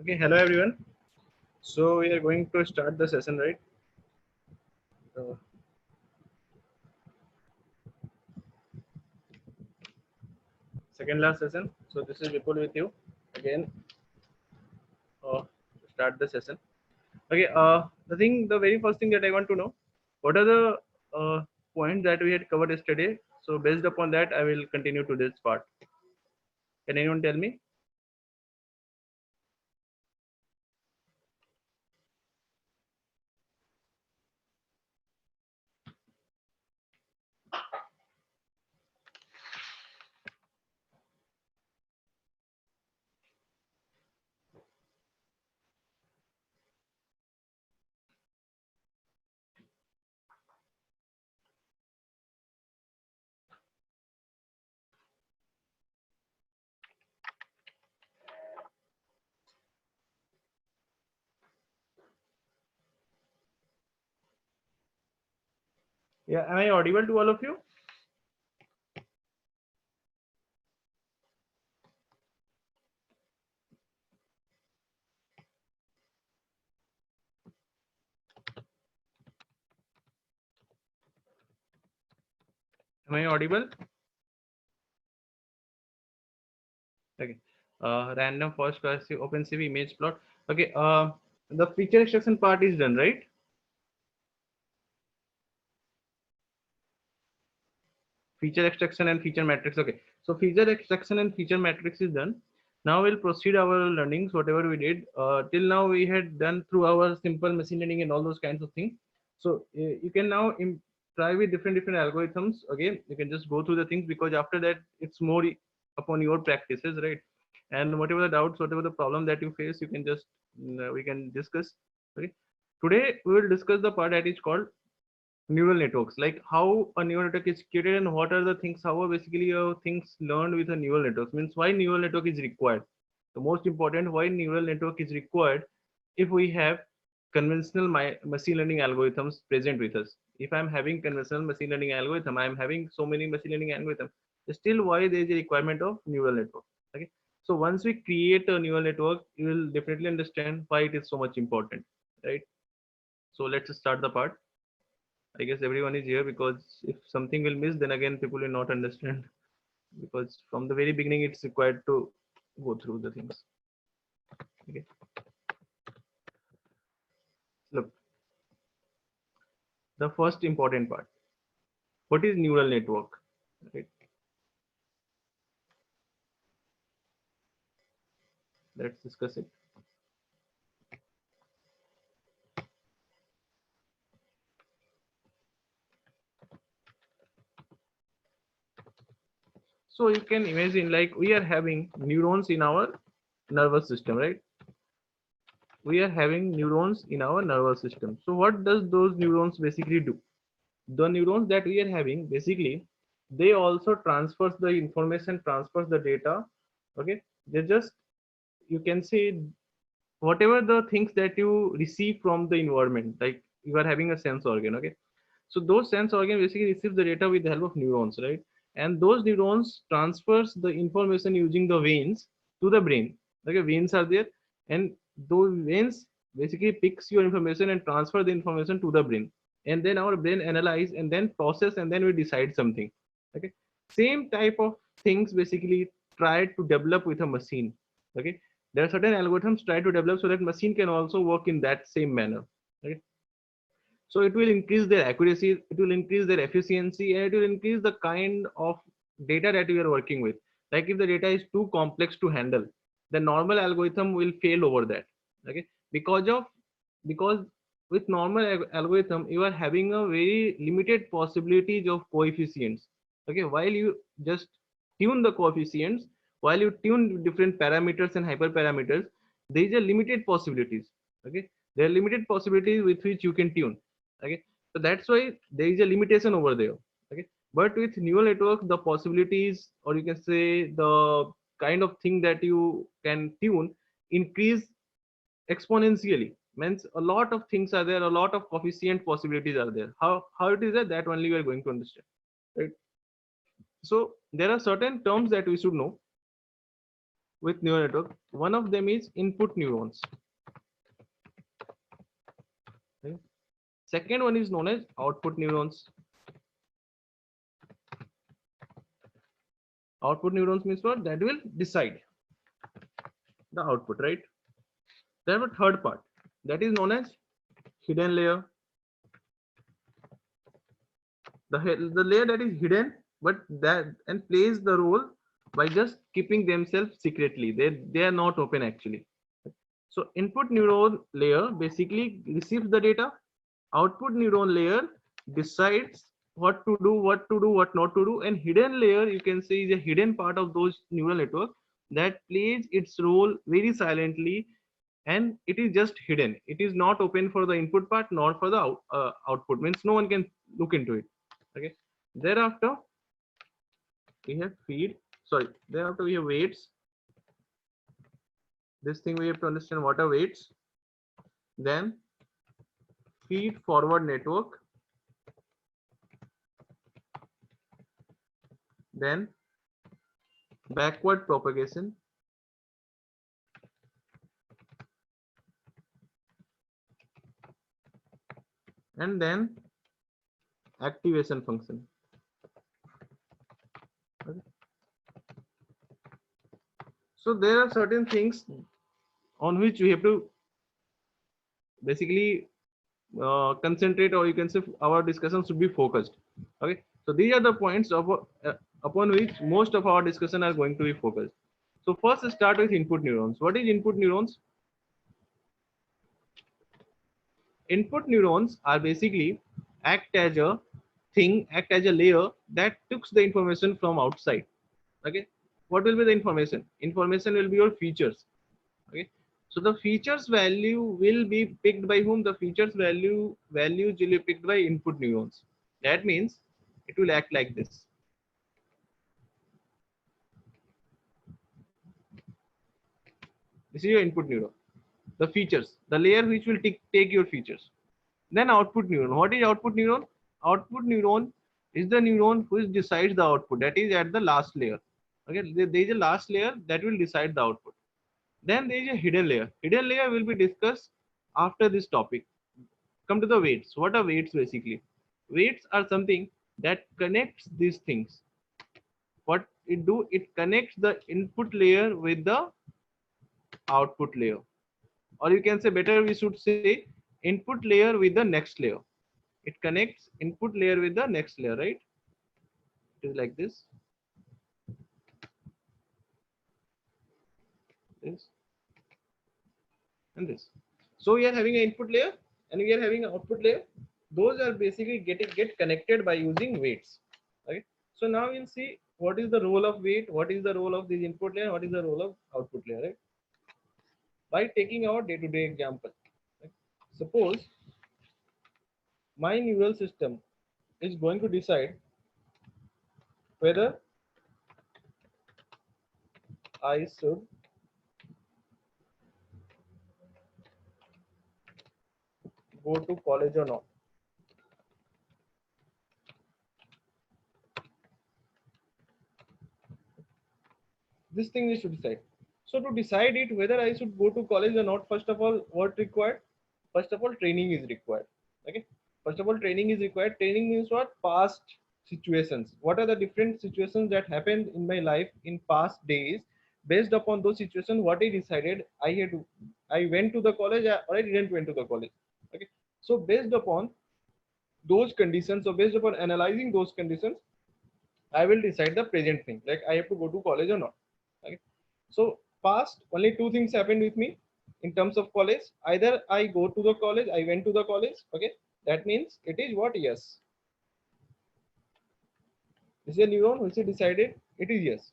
Okay, hello everyone. So we are going to start the session, right? Uh, Second last session. So this is Vipul with you again. To start the session. Okay. The very first thing that I want to know, what are the points that we had covered yesterday? So based upon that, I will continue to this part. Can anyone tell me? Yeah. Am I audible to all of you? Am I audible? Okay. Random first class OpenCV image plot. Okay. The feature extraction part is done, right? Feature extraction and feature matrix. Okay, so feature extraction and feature matrix is done. Now we'll proceed our learnings, whatever we did till now. We had done through our simple machine learning and all those kinds of things. So you can now try with different algorithms. Again, you can just go through the things, because after that it's more upon your practices, right? And whatever the doubts, whatever the problem that you face, you can just we can discuss. Okay, today we will discuss the part that is called neural networks, like how a neural network is created and what are the things, how are basically things learned with a neural network, means why neural network is required. The most important, why neural network is required if we have conventional machine learning algorithms present with us. If I'm having conventional machine learning algorithm, I'm having so many machine learning algorithms, still why there is a requirement of neural network. Okay, so once we create a neural network, you will definitely understand why it is so much important, right? So let's start the part. I guess everyone is here, because if something will miss, then again people will not understand. Because from the very beginning, it's required to go through the things. Okay. Look, the first important part. What is neural network? Right. Let's discuss it. So you can imagine, like, we are having neurons in our nervous system, right? We are having neurons in our nervous system. So what does those neurons basically do? The neurons that we are having, basically, they also transfers the information, transfers the data. Okay, they just, you can say, whatever the things that you receive from the environment, like you are having a sense organ. Okay, so those sense organ basically receives the data with the help of neurons, right? And those neurons transfers the information using the veins to the brain. Okay, veins are there, and those veins basically picks your information and transfer the information to the brain, and then our brain analyze and then process, and then we decide something. Okay, same type of things basically try to develop with a machine. Okay, there are certain algorithms try to develop so that machine can also work in that same manner. Okay, so it will increase their accuracy, it will increase their efficiency, and it will increase the kind of data that we are working with. Like if the data is too complex to handle, the normal algorithm will fail over that. Okay, because with normal algorithm, you are having a very limited possibilities of coefficients. Okay, while you just tune the coefficients, while you tune different parameters and hyperparameters, there is a limited possibilities. Okay, there are limited possibilities with which you can tune. Okay, so that's why there is a limitation over there. Okay, but with neural network, the possibilities, or you can say the kind of thing that you can tune, increase exponentially. Means a lot of things are there, a lot of coefficient possibilities are there. How it is that only we are going to understand, right? So there are certain terms that we should know. with neural network. One of them is input neurons. Okay. Second one is known as output neurons. Output neurons means what? That will decide the output, right? There have a third part that is known as hidden layer. The layer that is hidden, but that and plays the role by just keeping themselves secretly. They are not open actually. So input neuron layer basically receives the data. Output neuron layer decides what to do, what not to do, and hidden layer you can say is a hidden part of those neural network that plays its role very silently, and it is just hidden. It is not open for the input part nor for the output. Means no one can look into it. Okay. Thereafter we have feed. Sorry. Thereafter we have weights. This thing we have to understand what are weights. Then feed forward network. Then backward propagation. And then activation function. Okay. So there are certain things on which we have to basically concentrate, or you can say our discussion should be focused. Okay, so these are the points of upon which most of our discussion are going to be focused. So first start with input neurons. What is input neurons? Input neurons are basically act as a layer that takes the information from outside. Okay, what will be the information? Information will be your features. Okay, so the features value will be picked by whom? The features values will be picked by input neurons. That means it will act like this. This is your input neuron. The features, the layer which will take your features. Then output neuron. What is output neuron? Output neuron is the neuron which decides the output. That is at the last layer. Okay, there is a last layer that will decide the output. Then there is a hidden layer. Hidden layer will be discussed after this topic. Come to the weights. What are weights basically? Weights are something that connects these things. What it do? It connects the input layer with the output layer, or you can say better, we should say input layer with the next layer. It connects input layer with the next layer, right? It is like this, and this. So we are having an input layer and we are having an output layer. Those are basically get connected by using weights. Okay. So now we'll see what is the role of weight, what is the role of this input layer, what is the role of output layer, right? By taking our day-to-day example. Right? Suppose my neural system is going to decide whether I should go to college or not. This thing we should decide. So to decide it whether I should go to college or not, first of all, what required? First of all, training is required. Okay. First of all, training is required. Training means what? Past situations. What are the different situations that happened in my life in past days? Based upon those situations, what I decided, I went to the college or I didn't went to the college. Okay. So based upon those conditions, or based upon analyzing those conditions, I will decide the present thing, like I have to go to college or not. Okay. So past only two things happened with me in terms of college. Either I go to the college, I went to the college. Okay. That means it is what? Yes. This is a neuron which is decided it is yes.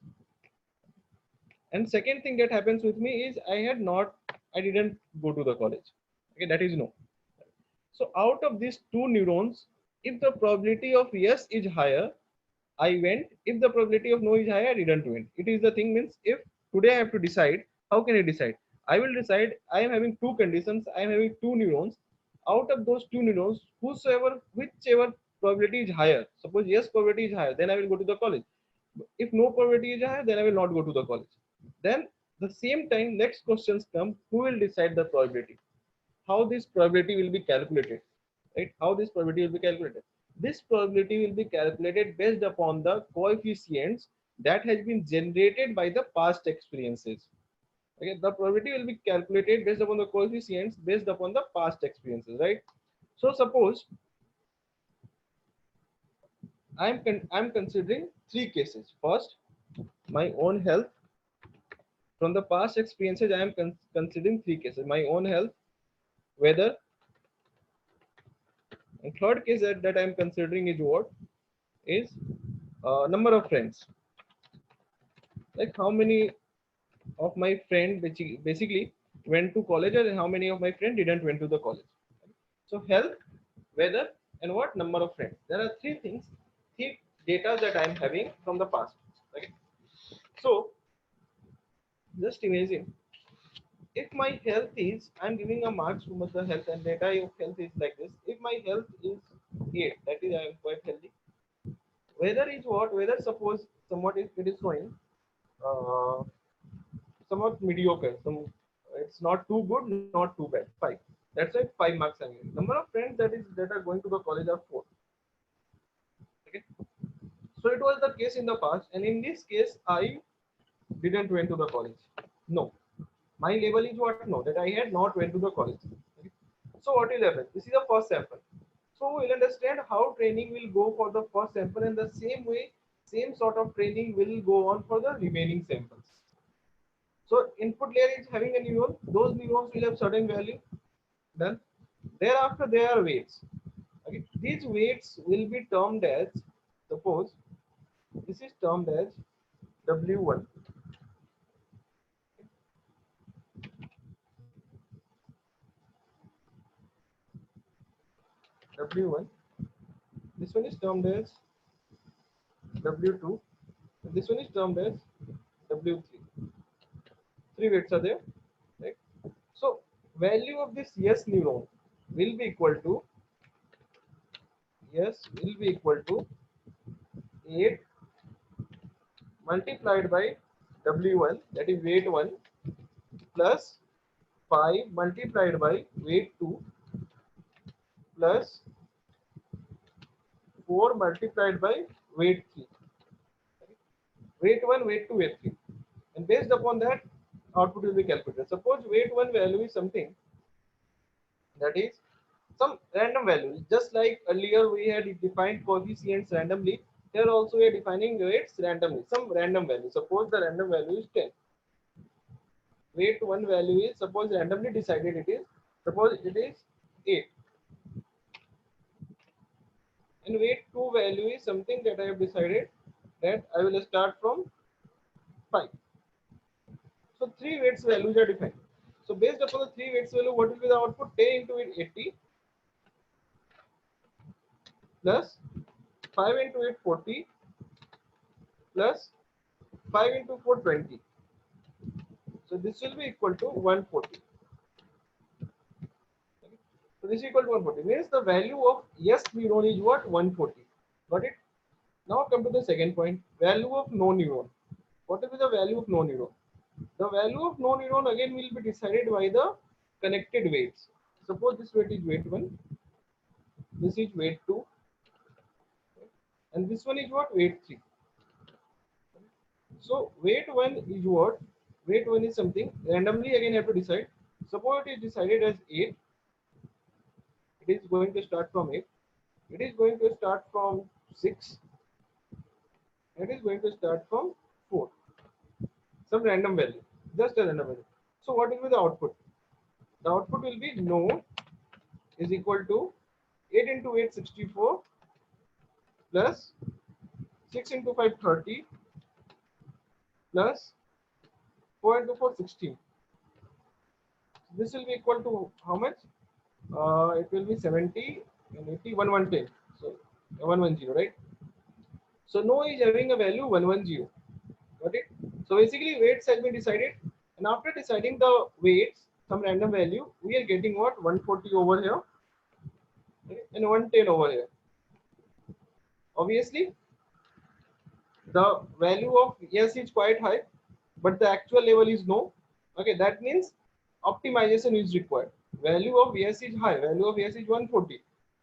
And second thing that happens with me is I didn't go to the college. Okay. That is no. So out of these two neurons, if the probability of yes is higher, I went. If the probability of no is higher, I didn't win. It is the thing, means if today I have to decide, how can I decide? I will decide. I am having two conditions. I am having two neurons. Out of those two neurons, whichever probability is higher, suppose yes probability is higher, then I will go to the college. If no probability is higher, then I will not go to the college. Then The same time, next questions come, who will decide the probability? How this probability will be calculated? Right? How this probability will be calculated? This probability will be calculated based upon the coefficients that has been generated by the past experiences. Okay, the probability will be calculated based upon the coefficients based upon the past experiences, right? So suppose I'm considering three cases. First, my own health. From the past experiences, I am considering three cases: my own health, weather, and third case that I am considering is what is number of friends. Like how many of my friend basically went to college, and how many of my friend didn't went to the college. So health, weather, and what number of friends. There are three things, three data that I am having from the past. Okay. So just imagine if my health is, I'm giving a marks to the health, and data of health is like this. If my health is 8, that is I am quite healthy. Weather is what? Weather, suppose somewhat it is showing uh, somewhat mediocre. It's not too good, not too bad. 5. That's why 5 marks I'm giving. Number of friends that are going to the college are 4. Okay. So it was the case in the past, and in this case, I didn't went to the college. No, my label is what? No, that I had not went to the college. Okay. So what will happen? This is the first sample. So we'll understand how training will go for the first sample, and the same way, same sort of training will go on for the remaining samples. So input layer is having a neuron. Those neurons will have certain value. Done. Thereafter, there are weights. Okay. These weights will be termed as, suppose this is termed as W1. W1. This one is termed as W2. And this one is termed as W3. Three weights are there. Right? So value of this yes neuron will be equal to, yes will be equal to 8 multiplied by W1, that is weight 1, plus 5 multiplied by weight 2, plus 4 multiplied by weight 3. Weight 1, weight 2, weight 3. And based upon that, output will be calculated. Suppose weight 1 value is something that is some random value. Just like earlier we had defined coefficients randomly, here also we are defining weights randomly, some random value. Suppose the random value is 10. Weight 1 value is, suppose randomly decided it is, suppose it is 8. And weight 2 value is something that I have decided that I will start from 5. So three weights values are defined. So based upon the three weights value, what will be the output? 10 into 80 plus 5 into 8 40 plus 5 into 4 20. So this will be equal to 140. So this is equal to 140. Means the value of yes neuron is what? 140. Got it? Now come to the second point. Value of no neuron. What will be the value of no neuron? The value of no neuron again will be decided by the connected weights. Suppose this weight is weight 1, this is weight 2, and this one is what? Weight 3. So weight 1 is what? Weight 1 is something randomly again have to decide. Suppose it is decided as 8. It is going to start from 8. It is going to start from 6. It is going to start from 4. Some random value. Just a random value. So what will be the output? The output will be no is equal to 8 into 8 64 plus 6 into 5 30 plus 4 into 4 16. This will be equal to how much? It will be 70 and 80 110. So 110, right? So no is having a value 110. Got it? So basically weights has been decided, and after deciding the weights, some random value, we are getting what? 140 over here, okay, and 110 over here. Obviously, the value of yes is quite high. but the actual level is no. Okay, that means optimization is required. Value of yes is high, value of yes is 140,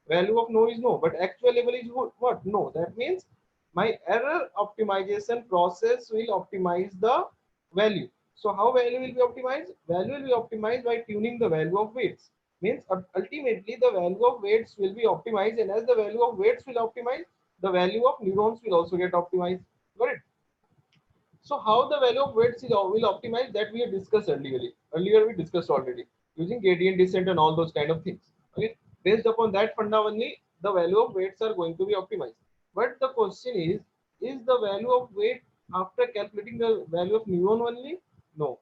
value of no is no, but actual level is what? No. That means my error optimization process will optimize the value. So how value will be optimized? Value will be optimized by tuning the value of weights. Means ultimately the value of weights will be optimized, and as the value of weights will optimize, the value of neurons will also get optimized. Got it? So how the value of weights will optimize, that we have discussed earlier. Earlier we discussed already using gradient descent and all those kind of things. Okay, based upon that funda only, the value of weights are going to be optimized. But the question is the value of weight after calculating the value of neuron only? No.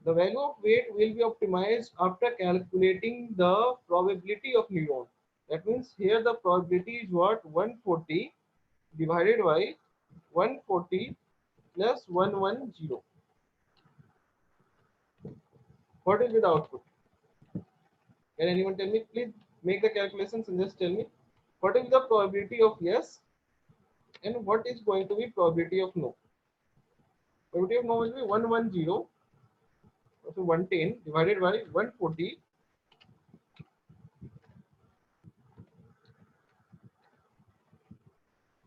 The value of weight will be optimized after calculating the probability of neuron. That means here the probability is what? 140 divided by 140 plus 110. What will be the output? Can anyone tell me? Please make the calculations and just tell me what is the probability of yes and what is going to be probability of no. Probability of no will be 110, so 110 divided by 140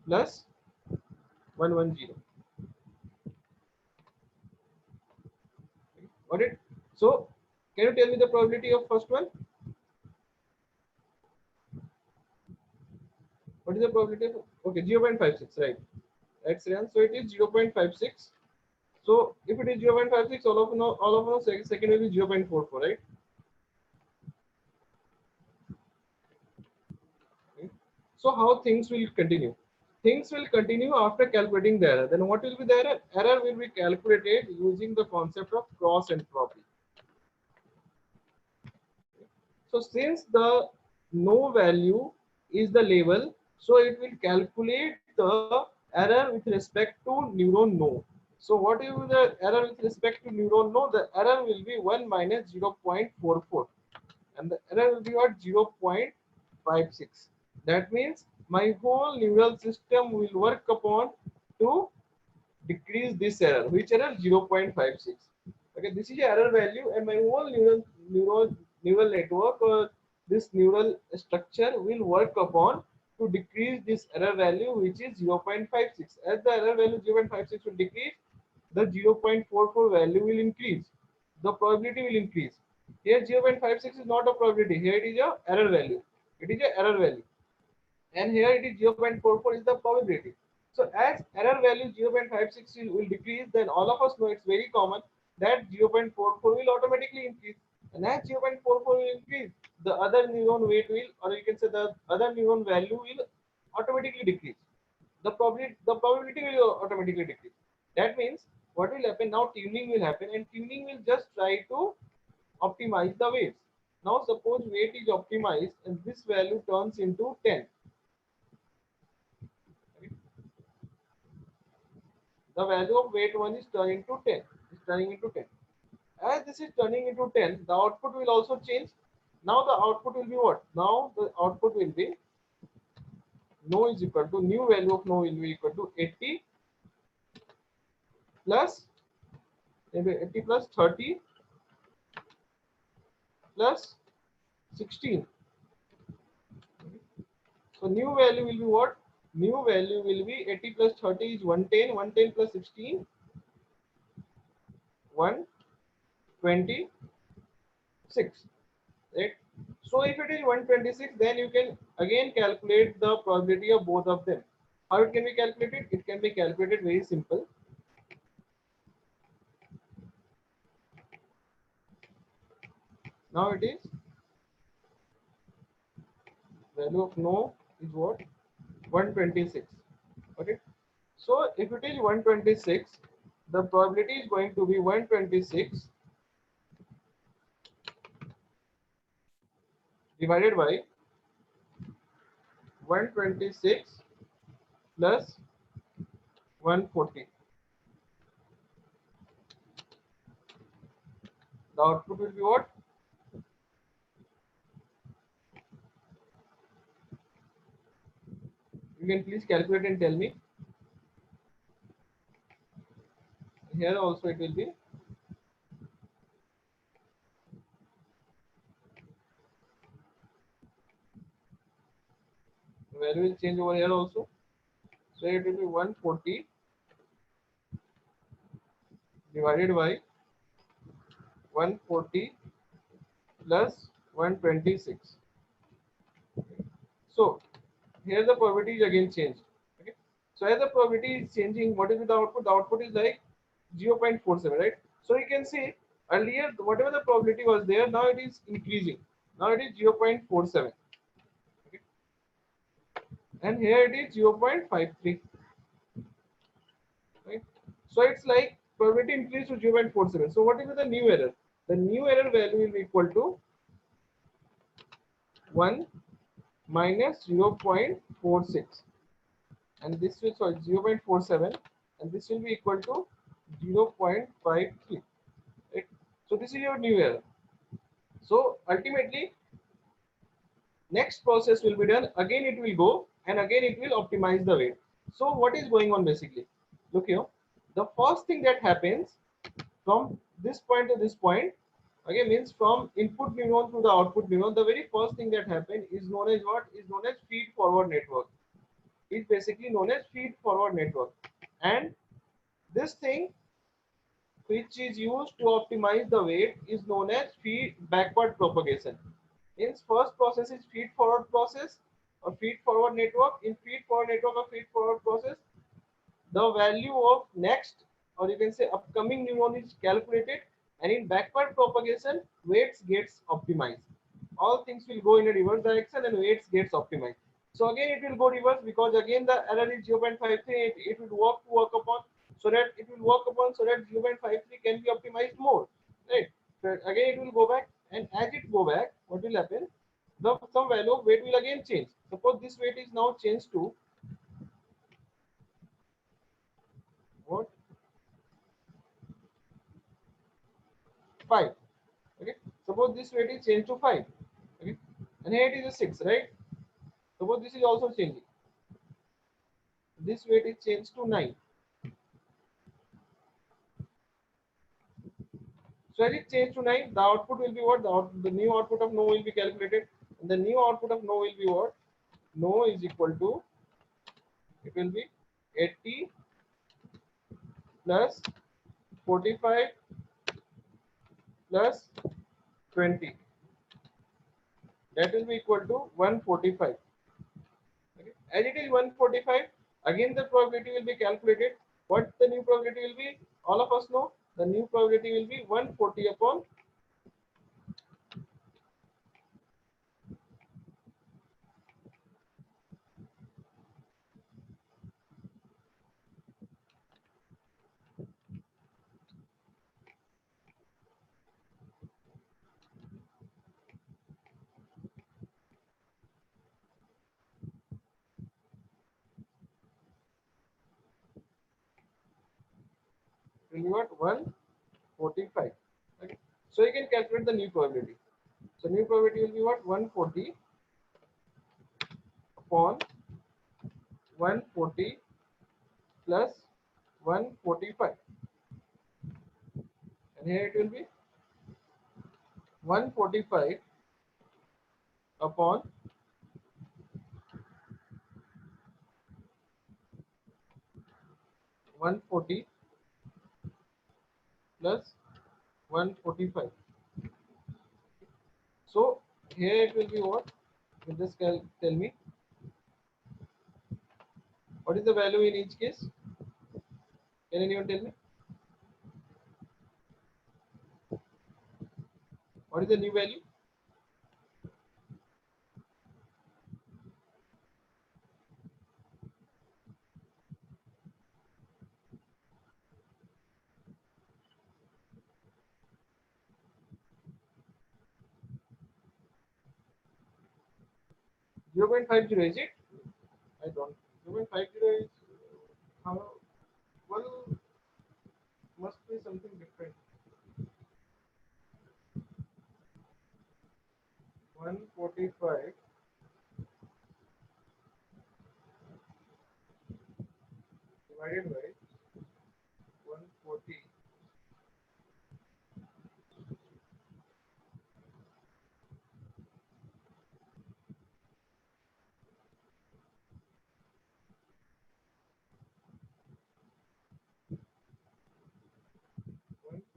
plus 110. Got it? So can you tell me the probability of first one? What is the probability of, okay, 0.56, right? That's right. So it is 0.56. So if it is 0.56, all of us second will be 0.44, right? Okay. So how things will continue? Things will continue after calculating the error. Then what will be the error? Error will be calculated using the concept of cross entropy. So since the no value is the label, so it will calculate the error with respect to neuron no. So what is the error with respect to neuron no? The error will be 1 minus 0.44, and the error will be what? 0.56. That means my whole neural system will work upon to decrease this error. Which error? 0.56. Okay, this is error value, and my whole neural network or this neural structure will work upon to decrease this error value, which is 0.56. As the error value 0.56 will decrease, the 0.44 value will increase. The probability will increase. Here 0.56 is not a probability. Here it is a error value. It is a error value, and here it is 0.44 is the probability. So as error value 0.56 will decrease, then all of us know it's very common that 0.44 will automatically increase. And as 0.44 will increase, the other neuron weight will, or you can say the other neuron value will automatically decrease. The probability will automatically decrease. That means what will happen now? Tuning will happen, and tuning will just try to optimize the weights. Now suppose weight is optimized and this value turns into 10. The value of weight 1 is turning to 10. Is turning into 10. As this is turning into 10, the output will also change. Now the output will be what? Now the output will be no is equal to new value of no will be equal to 80 plus maybe 80 plus 30 plus 16. So new value will be what? New value will be 80 plus 30 is 110. 110 plus 16, 126. Right? So if it is 126, then you can again calculate the probability of both of them. How it can be calculated? It can be calculated very simple. Now it is value of no is what? 126. Okay. So if it is 126, the probability is going to be 126 divided by 126 plus 140. The output will be what? You can please calculate and tell me. here also it will be value will change over here also. So it will be 140 divided by 140 plus 126. So here the probability is again changed. Okay. So as the probability is changing, what is the output? The output is like 0.47, right? So you can see earlier whatever the probability was there, now it is increasing. Now it is 0.47. Okay. And here it is 0.53. Right? So it's like probability increased to 0.47. So what is the new error? The new error value will be equal to 1 minus 0.46, and this will, sorry, 0.47, and this will be equal to 0.53. Right? So this is your new error. So ultimately next process will be done, again it will go and again it will optimize the weight. So what is going on basically? Look here, the first thing that happens from this point to this point, again, means from input neuron to the output neuron, the very first thing that happens is known as what? Is known as feed forward network. Is basically known as feed forward network. And this thing which is used to optimize the weight is known as feed backward propagation. Means first process is feed forward process or feed forward network. In feed forward network or feed forward process, the value of next, or you can say upcoming neuron is calculated, and in backward propagation weights gets optimized. All things will go in a reverse direction and weights gets optimized. So again it will go reverse because again the error is 0.53. It will work upon, so that it will work upon so that 0.53 can be optimized more, right? So again it will go back, and as it go back, what will happen? The some value of weight will again change. Suppose this weight is now changed to what? 5. Okay. Suppose this weight is changed to 5. Okay. And here it is a 6, right? Suppose this is also changing. This weight is changed to 9. So as it changed to 9, the output will be what? The new output of no will be calculated. And the new output of no will be what? No is equal to, it will be 80 plus 45 plus 20. That will be equal to 145. Okay. As it is 145, again the probability will be calculated. What the new probability will be? All of us know the new probability will be 140 upon will be what? 145. Okay. So you can calculate the new probability. So new probability will be what? 140 upon 140 plus 145. And here it will be 145 upon 140 plus 145. So here it will be what? You just tell me what is the value in each case? Can anyone tell me? What is the new value? 0.50, is it? I don't. 0.50 is how? Well, must be something different. 145 divided by 140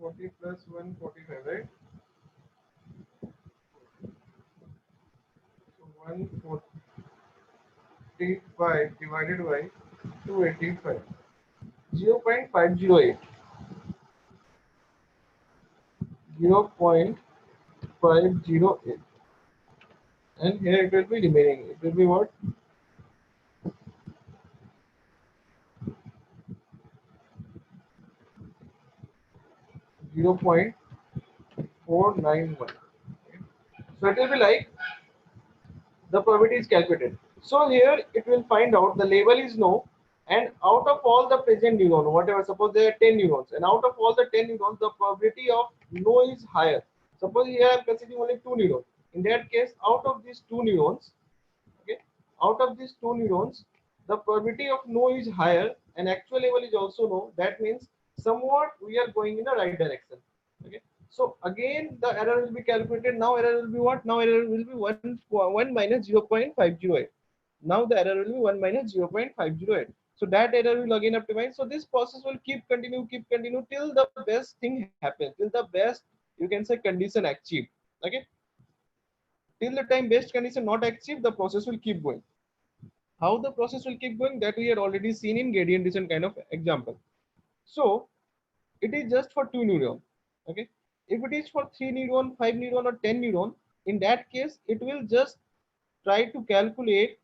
40 plus 145, right? So 145 divided by 285. 0.508. 0.508. And here it will be remaining. It will be what? 0.491. So it will be like the probability is calculated. So here it will find out the label is no, and out of all the present neurons, whatever, suppose there are 10 neurons, and out of all the 10 neurons, the probability of no is higher. Suppose here I am considering only 2 neurons. In that case, out of these 2 neurons, okay, out of these 2 neurons, the probability of no is higher, and actual level is also no. That means somewhat we are going in the right direction. Okay. So again, the error will be calculated. Now error will be what? Now error will be 1 minus 0.508. Now the error will be 1 minus 0.508. So that error will again optimize. So this process will keep continue till the best thing happens, till the best, you can say, condition achieved. Okay. Till the time best condition not achieved, the process will keep going. How the process will keep going, that we had already seen in gradient descent kind of example. So it is just for 2 neuron. Okay. If it is for 3 neuron, 5 neuron, or 10 neuron, in that case it will just try to calculate,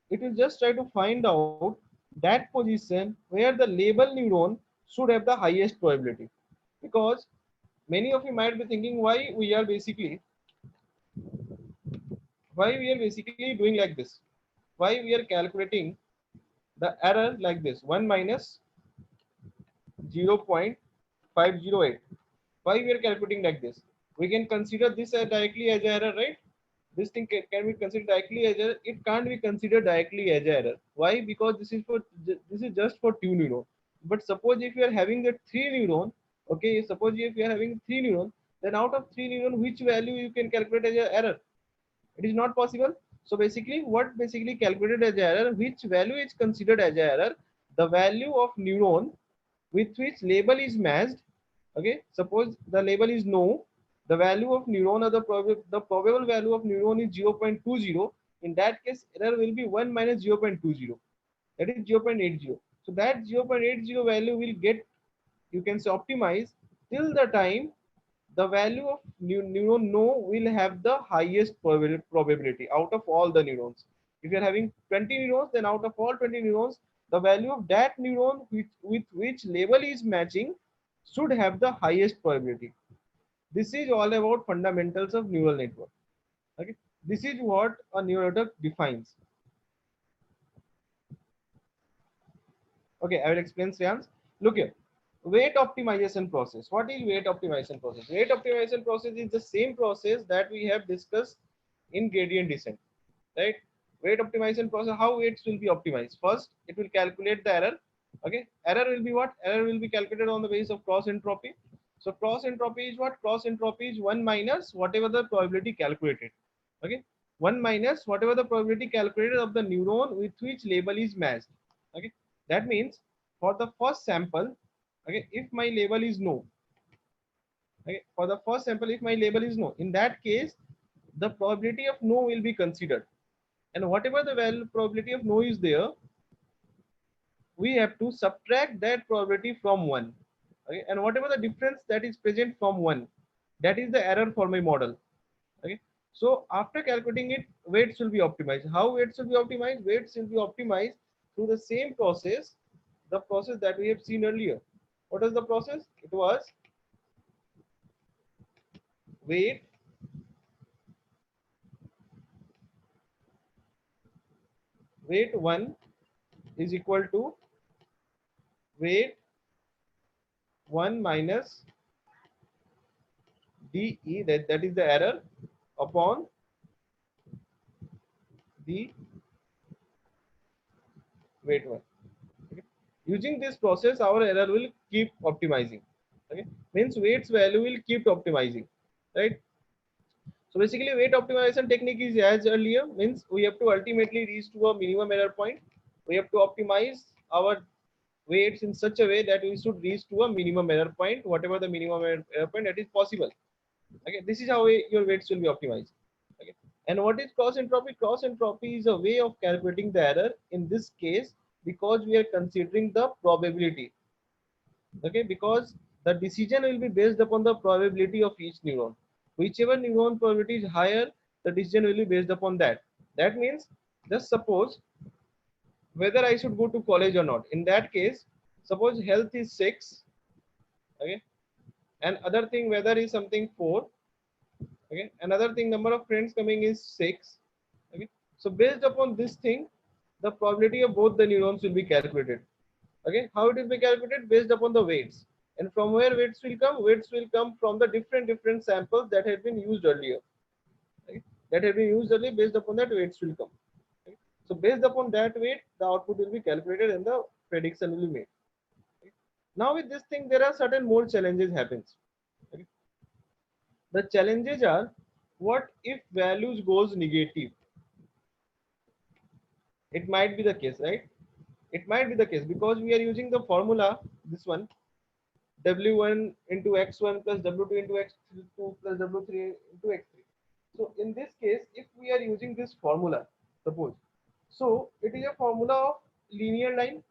it will just try to find out that position where the label neuron should have the highest probability. Because many of you might be thinking why we are basically doing like this, why we are calculating the error like this, 1 minus 0.508. Why we are calculating like this? We can consider this as directly as error, right? This thing can be considered directly as error. It can't be considered directly as error. Why? Because this is just for 2 neuron. But suppose if you are having the 3 neuron, okay, suppose if you are having 3 neuron, then out of 3 neuron, which value you can calculate as a error? It is not possible. So basically, what basically calculated as error, which value is considered as error? The value of neuron with which label is matched. Okay, suppose the label is no, the value of neuron, or the probable value of neuron is 0.20. In that case, error will be 1 minus 0.20, that is 0.80. So that 0.80 value will get, you can say, optimized till the time the value of neuron no will have the highest probability out of all the neurons. If you are having 20 neurons, then out of all 20 neurons, the value of that neuron with which label is matching should have the highest probability. This is all about fundamentals of neural network. Okay, this is what a neural network defines. Okay, I will explain, Shreyans. Look here. Weight optimization process. What is weight optimization process? Weight optimization process is the same process that we have discussed in gradient descent, right? Weight optimization process, how weights will be optimized? First, it will calculate the error. Okay, error will be what? Error will be calculated on the basis of cross entropy. So cross entropy is what? Cross entropy is 1 minus whatever the probability calculated. Okay, 1 minus whatever the probability calculated of the neuron with which label is matched. Okay, that means for the first sample, okay, if my label is no, okay, for the first sample, if my label is no, in that case the probability of no will be considered, and whatever the value probability of no is there, we have to subtract that probability from 1. Okay, and whatever the difference that is present from 1, that is the error for my model. Okay, so after calculating it, weights will be optimized. How weights will be optimized? Weights will be optimized through the same process, the process that we have seen earlier. What is the process? It was weight weight 1 is equal to weight 1 minus DE, that is the error, upon the weight 1. Okay. Using this process, our error will keep optimizing. Okay, means weights value will keep optimizing, right? So basically, weight optimization technique is as earlier, means we have to ultimately reach to a minimum error point. We have to optimize our weights in such a way that we should reach to a minimum error point, whatever the minimum error point that is possible. Okay, this is how your weights will be optimized. Okay, and what is cross entropy? Cross entropy is a way of calculating the error in this case, because we are considering the probability. Okay, because the decision will be based upon the probability of each neuron. Whichever neuron probability is higher, the decision will be based upon that. That means, just suppose whether I should go to college or not. In that case, suppose health is 6, okay, and other thing weather is something 4, okay, another thing number of friends coming is 6, okay. So based upon this thing, the probability of both the neurons will be calculated. Okay, how it will be calculated? Based upon the weights. And from where weights will come? Weights will come from the different samples that had been used earlier. Okay? That had been used earlier. Based upon that, weights will come. Okay? So based upon that weight, the output will be calculated and the prediction will be made. Okay? Now with this thing, there are certain more challenges happens. Okay? The challenges are, what if values goes negative? It might be the case, right? It might be the case because we are using the formula, this one, W1 into X1 plus W2 into X2 plus W3 into X3. So in this case, if we are using this formula, suppose, so it is a formula of linear line,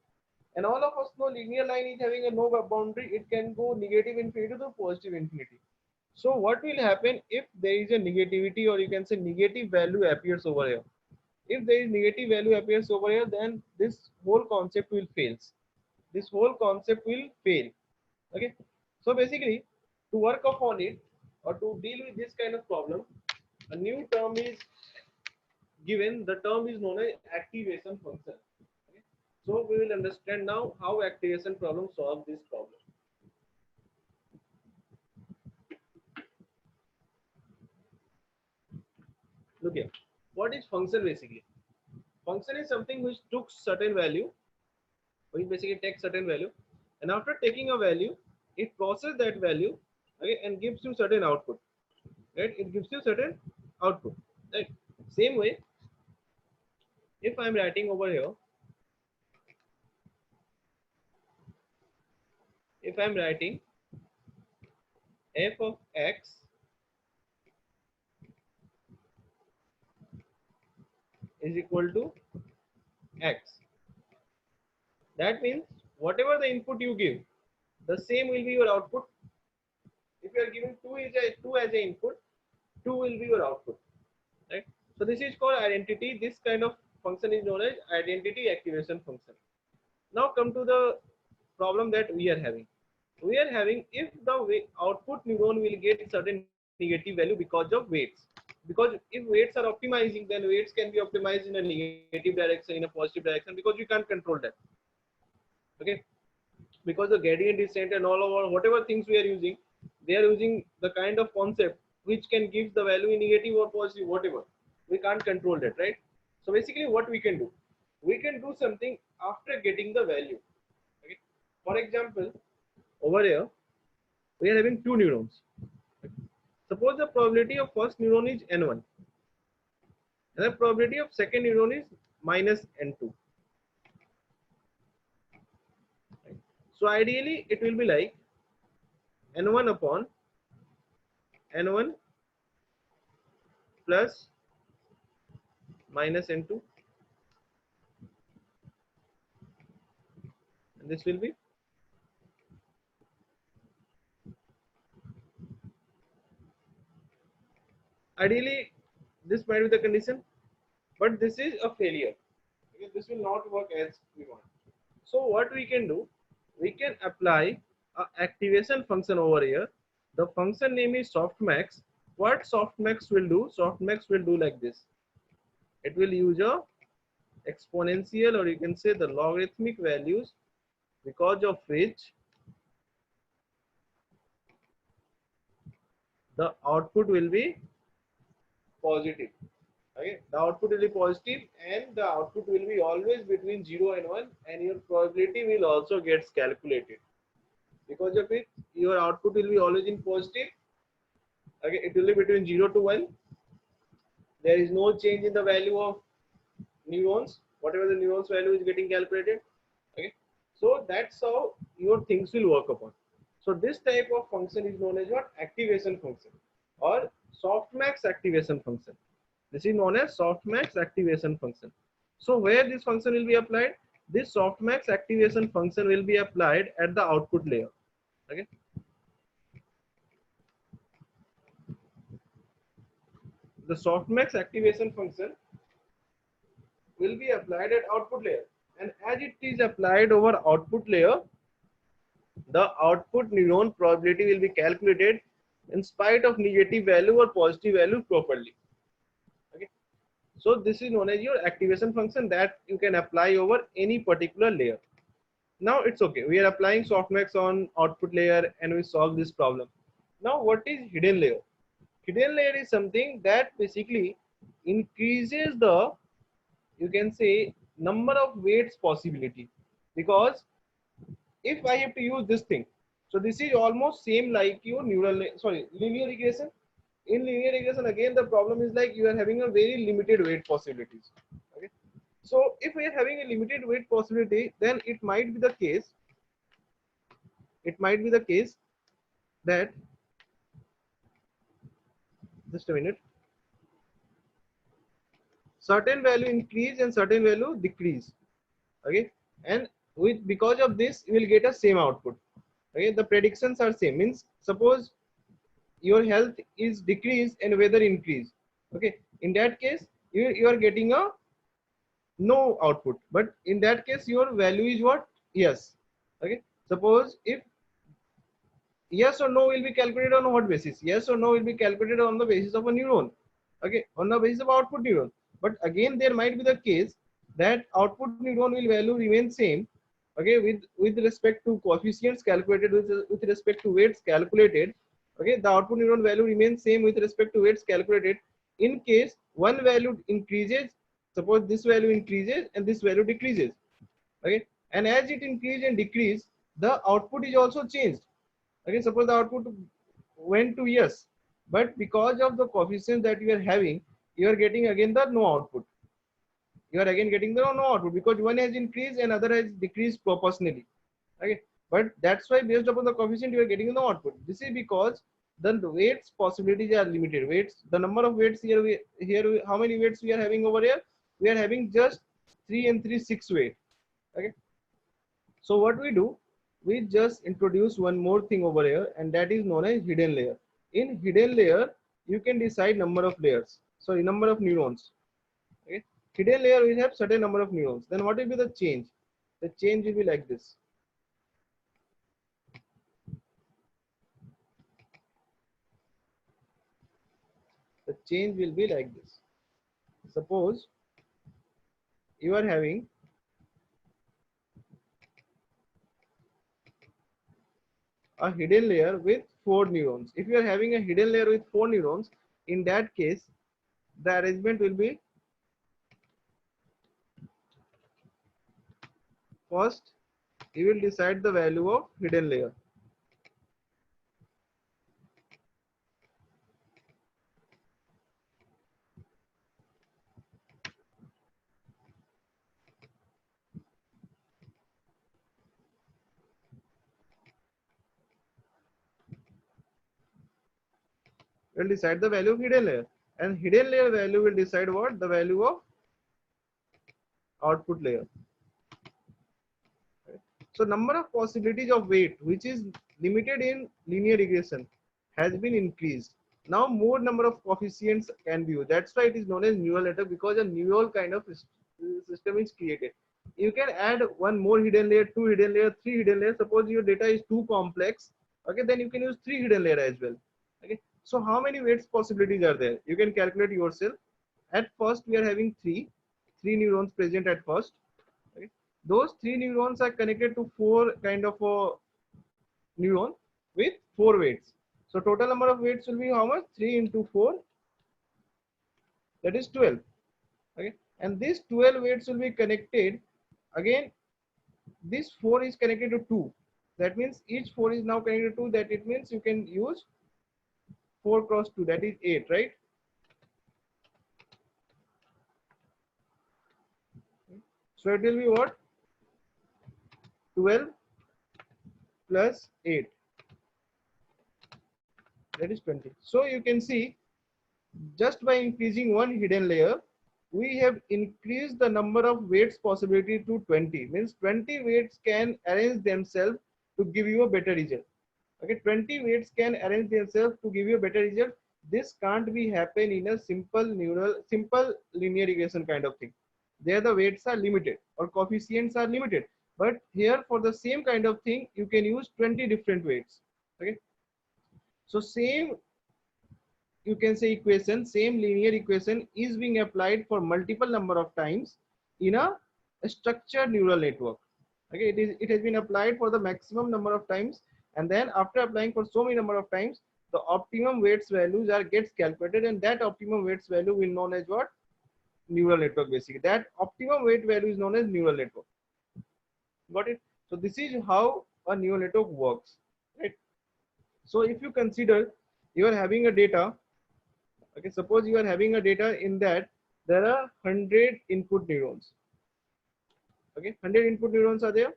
and all of us know linear line is having a no boundary. It can go negative infinity to positive infinity. So what will happen if there is a negativity, or you can say negative value appears over here? If there is negative value appears over here, then this whole concept will fail. This whole concept will fail. Okay, so basically, to work upon it or to deal with this kind of problem, a new term is given. The term is known as activation function. Okay? So we will understand now how activation problem solve this problem. Look here, what is function basically? Function is something which took certain value, which basically takes certain value, and after taking a value, it processes that value, okay, and gives you certain output. Right, it gives you certain output. Right, same way, if I'm writing over here, if I'm writing f of x is equal to x, that means whatever the input you give, the same will be your output. If you are giving 2 as a input, 2 will be your output, right? So this is called identity. This kind of function is known as identity activation function. Now come to the problem that we are having. We are having, if the output neuron will get certain negative value because of weights. Because if weights are optimizing, then weights can be optimized in a negative direction, in a positive direction, because you can't control that. Okay, because the gradient descent and all over whatever things we are using, they are using the kind of concept which can give the value in negative or positive, whatever. We can't control that, right? So basically what we can do, we can do something after getting the value. Okay, for example, over here we are having two neurons. Suppose the probability of first neuron is n1 and the probability of second neuron is minus n2. Right? So ideally it will be like n1 upon n1 plus minus n2, and this will be ideally, this might be the condition, but this is a failure because this will not work as we want. So what we can do, we can apply a activation function over here. The function name is softmax. What softmax will do, softmax will do like this. It will use a exponential, or you can say the logarithmic values, because of which the output will be positive. Okay, the output will be positive and the output will be always between 0 and 1, and your probability will also gets calculated. Because of it, your output will be always in positive. Okay, it will be between 0 to 1. There is no change in the value of neurons, whatever the neurons value is getting calculated. Okay, So that's how your things will work upon. So this type of function is known as what? Activation function or softmax activation function. This is known as softmax activation function. So where this function will be applied? This softmax activation function will be applied at the output layer. Okay. The softmax activation function will be applied at output layer, and as it is applied over output layer, the output neuron probability will be calculated in spite of negative value or positive value properly. Okay. So this is known as your activation function that you can apply over any particular layer. Now it's okay. We are applying softmax on output layer and we solve this problem. Now what is hidden layer? Hidden layer is something that basically increases the, you can say, number of weights possibility, because if I have to use this thing, so this is almost same like your linear regression. In linear regression, again the problem is like you are having a very limited weight possibilities. Okay, so if we are having a limited weight possibility, then it might be the case that, just a minute, certain value increase and certain value decrease. Okay, and with because of this you will get a same output. Okay, the predictions are same, means suppose your health is decreased and weather increase. Okay, in that case you are getting a no output, but in that case your value is what? Yes. Okay, suppose if yes or no will be calculated on what basis? Yes or no will be calculated on the basis of a neuron. Okay, on the basis of output neuron. But again, there might be the case that output neuron will value remain same. Okay, with respect to coefficients calculated, with respect to weights calculated. Okay, the output neuron value remains same with respect to weights calculated. In case one value increases, suppose this value increases and this value decreases. Okay, and as it increase and decrease, the output is also changed. Okay, suppose the output went to yes, but because of the coefficients that you are having, you are getting again the no output. You are again getting the no output because one has increased and other has decreased proportionally. Okay, but that's why based upon the coefficient you are getting no output. This is because the weights possibilities are limited. Weights, the number of weights how many weights we are having over here? We are having just 3 and 3 6 weight. Okay, so what we do, we just introduce one more thing over here, and that is known as hidden layer. In hidden layer, you can decide number of layers. Sorry, number of neurons. Okay. Hidden layer will have certain number of neurons. Then what will be the change? The change will be like this. The change will be like this. Suppose you are having a hidden layer with 4 neurons. If you are having a hidden layer with 4 neurons, in that case, the arrangement will be, first you will decide the value of hidden layer. Will decide the value of hidden layer, and hidden layer value will decide what? The value of output layer. So number of possibilities of weight, which is limited in linear regression, has been increased. Now more number of coefficients can be used. That's why it is known as neural network, because a neural kind of system is created. You can add one more hidden layer, two hidden layer, three hidden layer. Suppose your data is too complex, okay, then you can use three hidden layer as well. Okay, so how many weights possibilities are there? You can calculate yourself. At first we are having three neurons present at first. Okay. Those three neurons are connected to four kind of a neuron with four weights. So total number of weights will be how much? 3 into 4, that is 12. Okay, and these 12 weights will be connected again. This 4 is connected to 2. That means each 4 is now connected to 2. That it means you can use 4 cross 2. That is 8, right? So it will be what? 12 plus 8, that is 20. So you can see, just by increasing one hidden layer, we have increased the number of weights possibility to 20. Means 20 weights can arrange themselves to give you a better result. Okay, 20 weights can arrange themselves to give you a better result. This can't be happen in a simple linear regression kind of thing. There the weights are limited or coefficients are limited. But here for the same kind of thing, you can use 20 different weights. Okay, so same, you can say equation, same linear equation is being applied for multiple number of times in a structured neural network. Okay, it has been applied for the maximum number of times, and then after applying for so many number of times, the optimum weights values are gets calculated, and that optimum weights value will known as what? Neural network. Basically that optimum weight value is known as neural network. Got it? So this is how a neural network works, right? So if you consider you are having a data. Okay, suppose you are having a data in that there are 100 input neurons. Okay, 100 input neurons are there,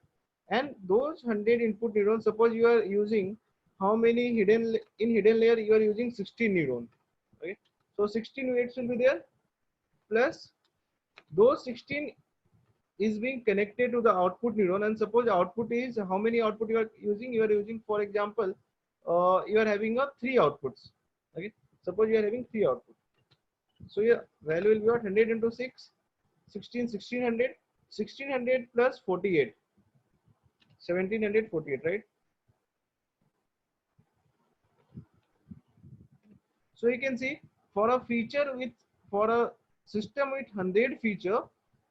and those 100 input neurons, suppose you are using how many hidden layer, you are using 16 neurons. Okay, so 16 weights will be there, plus those 16 is being connected to the output neuron, and suppose output is how many output you are using, for example, you are having a 3 outputs. Okay, suppose you are having 3 outputs. So your value will be what? 100 into 6, 16, 1600, 1600 plus 48, 1748, right? So you can see, for a feature with, for a system with 100 feature,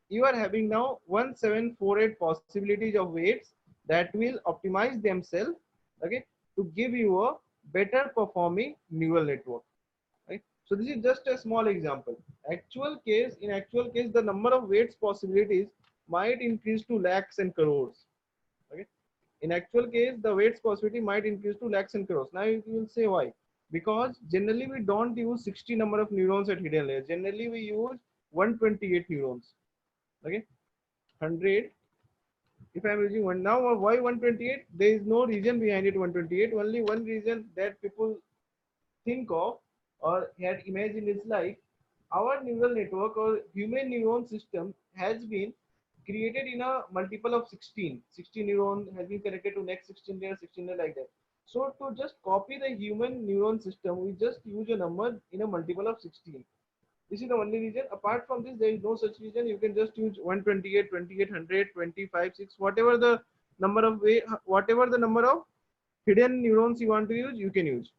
you are having now 1748 possibilities of weights that will optimize themselves, okay, to give you a better performing neural network. Right? So this is just a small example. In actual case, the number of weights possibilities might increase to lakhs and crores. Okay. In actual case, the weights possibility might increase to lakhs and crores. Now you will say why? Because generally we don't use 60 number of neurons at hidden layer. Generally we use 128 neurons. Okay, 100. If I am using one now, why 128? There is no reason behind it. 128. Only one reason that people think of or had imagined is like, our neural network or human neuron system has been created in a multiple of 16. 16 neuron has been connected to next 16 layer, 16 layer, like that. So to just copy the human neuron system, we just use a number in a multiple of 16. This is the only reason. Apart from this, there is no such reason. You can just use 128, 2800, 25, 6, whatever the number of whatever the number of hidden neurons you want to use, you can use.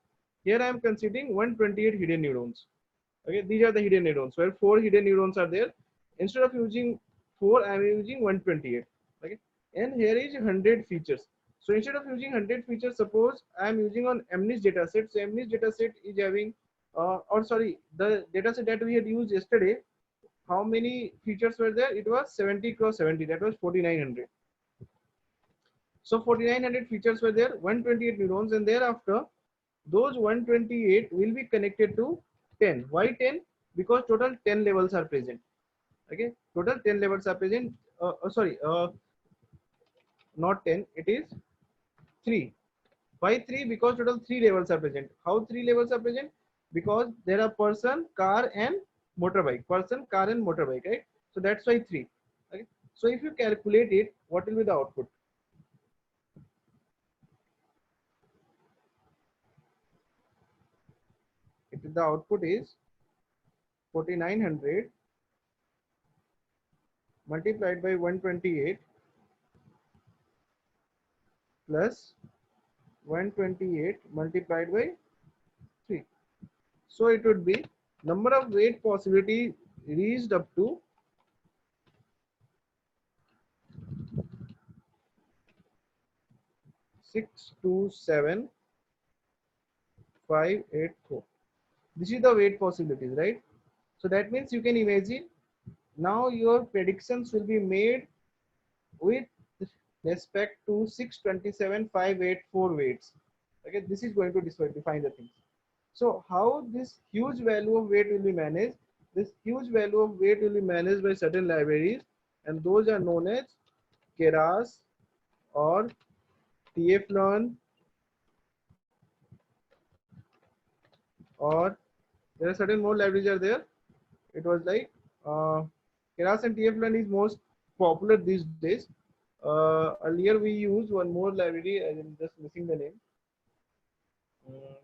Here I am considering 128 hidden neurons. Okay, these are the hidden neurons where 4 hidden neurons are there. Instead of using 4, I am using 128. Okay, and here is 100 features. So instead of using 100 features, suppose I am using on MNIST dataset. So MNIST dataset is having, or sorry, the dataset that we had used yesterday. How many features were there? It was 70 cross 70. That was 4900. So 4900 features were there, 128 neurons, and thereafter those 128 will be connected to 10. Why 10? Because total 10 levels are present. Okay, total 10 levels are present. Sorry, not 10, it is 3. Why 3? Because total 3 levels are present. How 3 levels are present? Because there are person, car, and motorbike. Person, car, and motorbike, right? So that's why 3. Okay. So if you calculate it, what will be the output? The output is 4900 multiplied by 128 plus 128 multiplied by 3. So it would be number of weight possibility reached up to 627584. This is the weight possibilities, right? So that means you can imagine now your predictions will be made with respect to 627,584 weights. Okay, this is going to define the things. So how this huge value of weight will be managed? This huge value of weight will be managed by certain libraries, and those are known as Keras or tflearn, or there are certain more libraries are there. It was like keras and tflearn is most popular these days. Earlier we used one more library. I am just missing the name. Mm,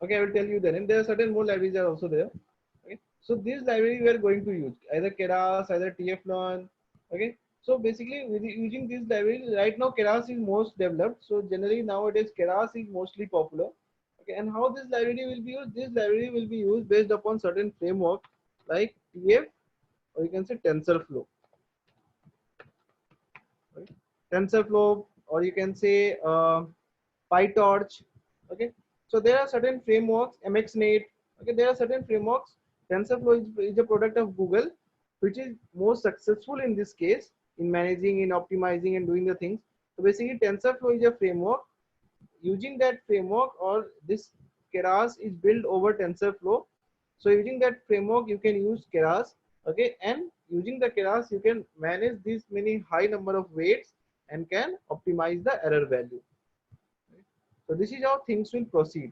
okay, I will tell you the name. There are certain more libraries are also there. Okay, so this library we are going to use either keras, either tflearn. Okay, so basically with using this library right now, keras is most developed. So generally nowadays keras is mostly popular. Okay, and how this library will be used? This library will be used based upon certain framework like tf, or you can say TensorFlow. Right? TensorFlow, or you can say PyTorch. Okay, so there are certain frameworks, MXNet. Okay, there are certain frameworks. TensorFlow is a product of Google, which is most successful in this case in managing, in optimizing, and doing the things. So basically, TensorFlow is a framework. Using that framework, or this keras is built over TensorFlow. So using that framework, you can use keras. Okay, and using the keras, you can manage these many high number of weights and can optimize the error value. So this is how things will proceed.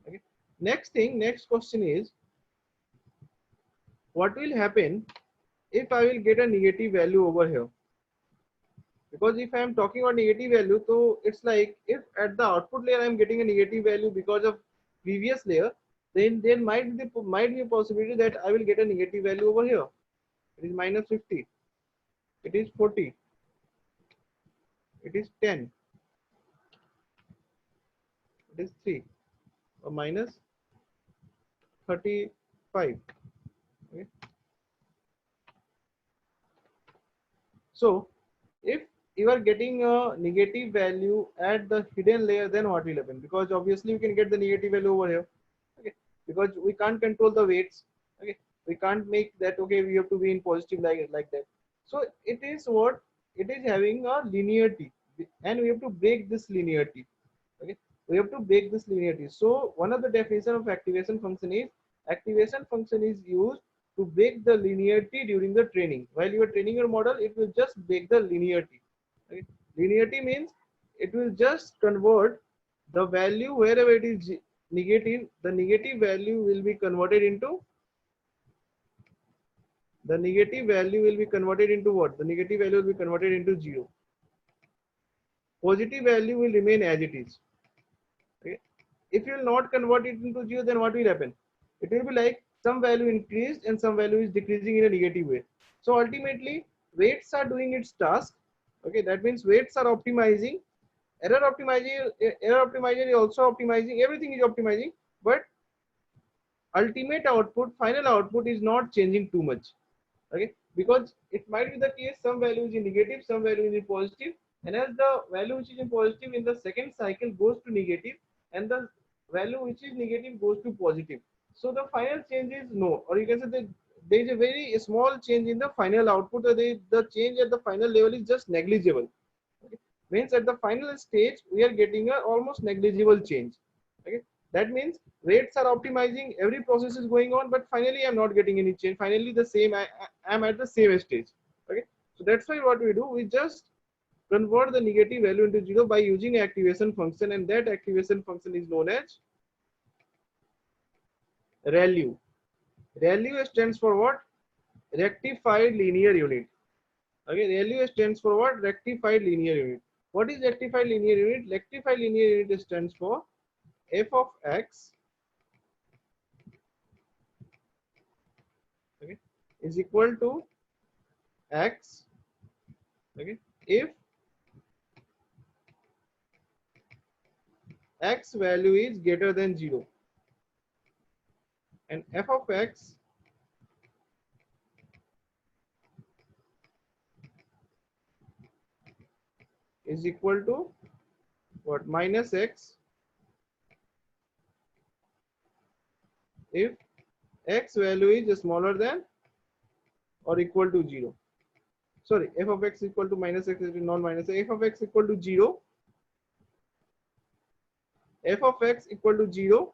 Okay. Next question is, what will happen if I will get a negative value over here? Because if I am talking about negative value, so it's like if at the output layer I am getting a negative value because of previous layer, then there might be a possibility that I will get a negative value over here. It is minus 50. It is 40. It is 10. It is 3, or minus 35. Okay. So if you are getting a negative value at the hidden layer, then what will happen? Because obviously you can get the negative value over here. Okay, because we can't control the weights. Okay, we can't make that. Okay, we have to be in positive like that. So it is what it is, having a linearity, and we have to break this linearity. Okay, we have to break this linearity. So one of the definition of activation function is used to break the linearity during the training. While you are training your model, it will just break the linearity. Okay? Linearity means it will just convert the value wherever it is negative. The negative value will be converted into what? The negative value will be converted into 0. Positive value will remain as it is. Okay? If you will not convert it into 0, then what will happen? It will be like some value increased and some value is decreasing in a negative way. So ultimately, weights are doing its task. Okay, that means weights are optimizing. Error optimizer is also optimizing. Everything is optimizing, but ultimate output, final output is not changing too much. Okay, because it might be the case some value is in negative, some value is in positive, and as the value which is in positive in the second cycle goes to negative, and the value which is negative goes to positive, so the final change is no, or you can say that there is a very small change in the final output, or the change at the final level is just negligible. Okay? Means at the final stage we are getting a almost negligible change. Okay, that means rates are optimizing, every process is going on, but finally I'm not getting any change. Finally the same, I'm at the same stage. Okay, so that's why what we do, we just convert the negative value into 0 by using activation function, and that activation function is known as ReLU. ReLU stands for what? Rectified linear unit. Okay, ReLU stands for what? Rectified linear unit. What is rectified linear unit? Rectified linear unit stands for f of x, okay, is equal to x, okay, if x value is greater than 0, and f of x is equal to what? Minus x, if x value is smaller than or equal to 0. Sorry, f of x equal to minus x is not minus x. F of x equal to 0. F of x equal to 0,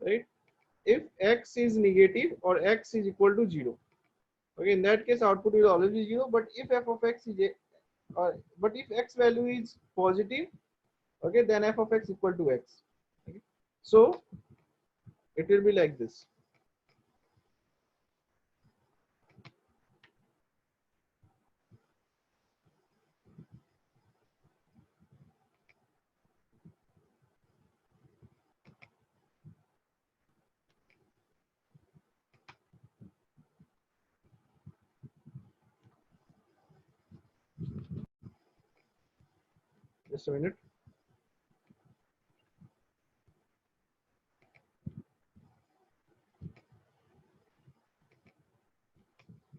right? If x is negative or x is equal to 0. Okay, in that case output will always be 0, but if f of x is but if x value is positive, okay, then f of x equal to x. Okay. So it will be like this. Just a minute.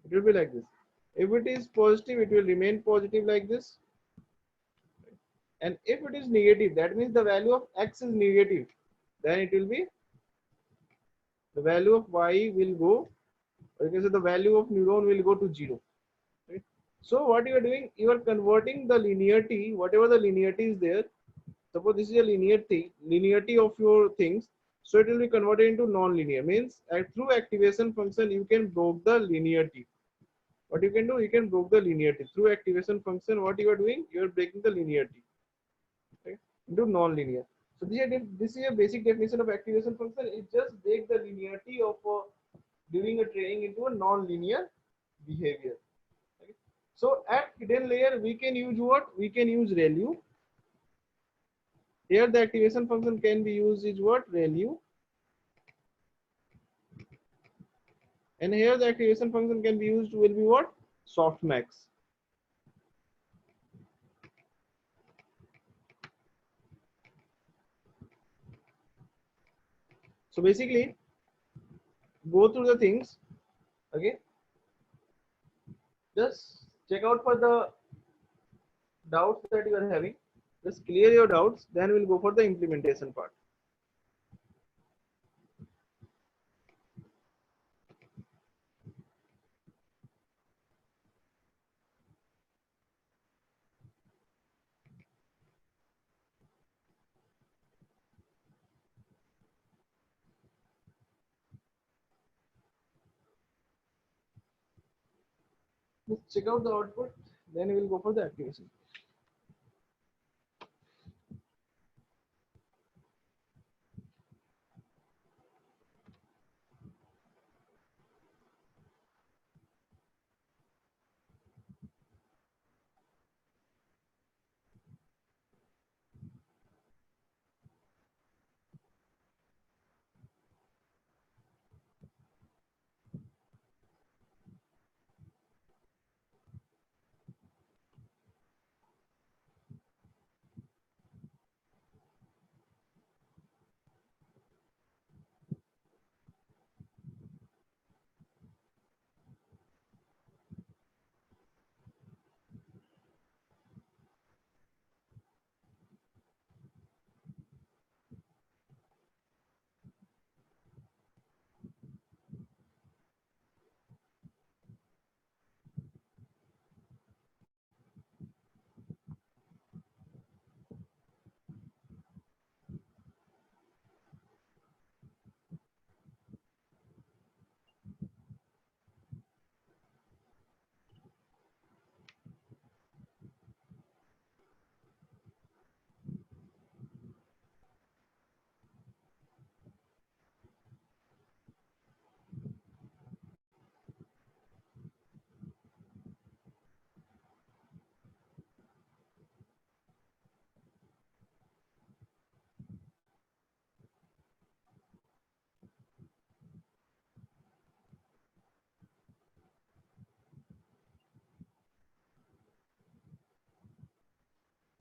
It will be like this. If it is positive, it will remain positive like this. And if it is negative, that means the value of x is negative, then it will be the value of y will go, or you can say the value of neuron will go to 0. Right? So what you are doing, you are converting the linearity, whatever the linearity is there. Suppose this is a linearity of your things. So it will be converted into non-linear. Means through activation function, you can break the linearity. What you can do, you can break the linearity through activation function. What you are doing, you are breaking the linearity, right, into non-linear. So this is a basic definition of activation function. It just break the linearity of doing a training into a non-linear behavior. Okay. So at hidden layer, we can use what? We can use ReLU. Here the activation function can be used is what? ReLU. And here the activation function can be used will be what? Softmax. So basically, go through the things. Okay. Just check out for the doubts that you are having. Just clear your doubts. Then we'll go for the implementation part. Just check out the output. Then we will go for the activation.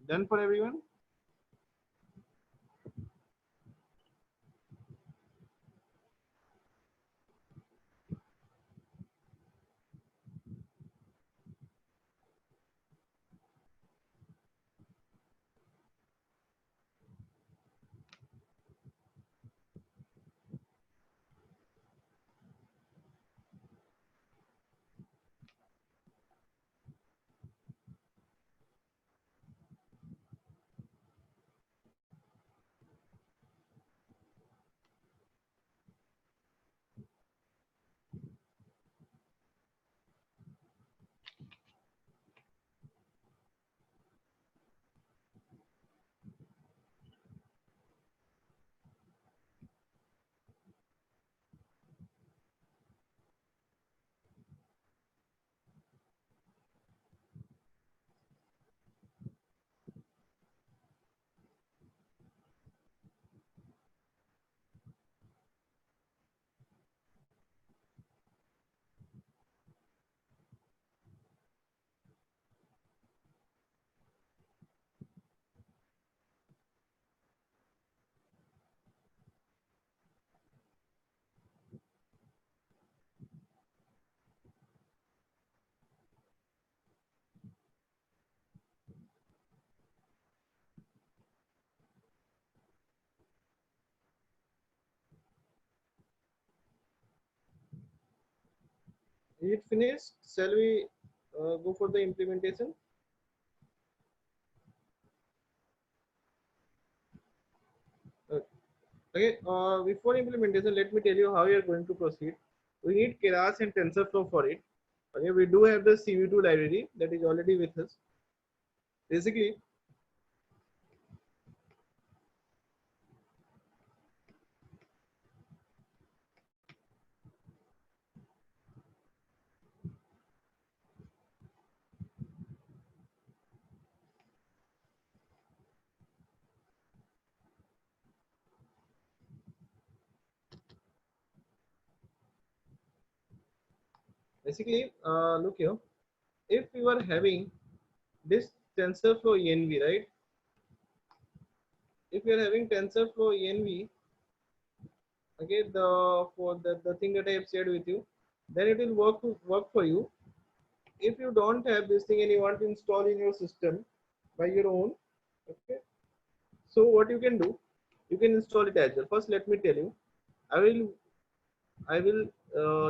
Done for everyone? Is it finished? Shall we go for the implementation? Uh, okay. Before implementation, let me tell you how we are going to proceed. We need Keras and TensorFlow for it. Okay. We do have the CV2 library that is already with us. Basically, look here. If you are having this TensorFlow env, right? If you are having TensorFlow env, okay, the thing that I have shared with you, then it will work for you. If you don't have this thing and you want to install in your system by your own, okay, so what you can do, you can install it as well. First, let me tell you, I will I will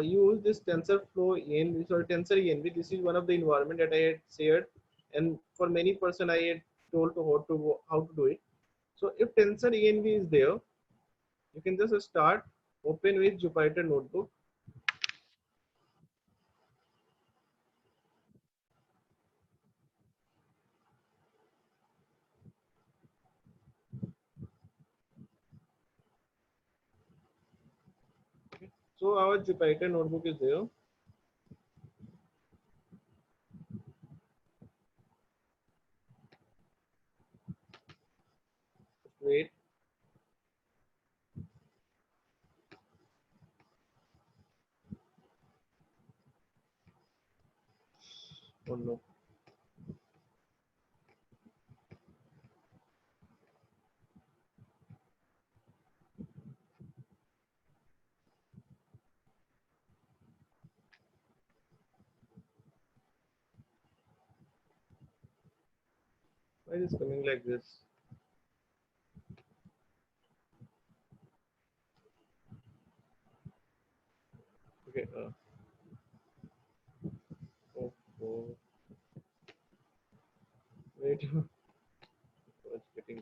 use this TensorFlow env, sorry, Tensor env. This is one of the environment that I had shared, and for many person I had told to how to do it. So if Tensor env is there, you can just start, open with Jupyter notebook. So our Jupyter notebook is there. Wait, oh no, why is it coming like this? Okay, oh, oh, wait, it's getting.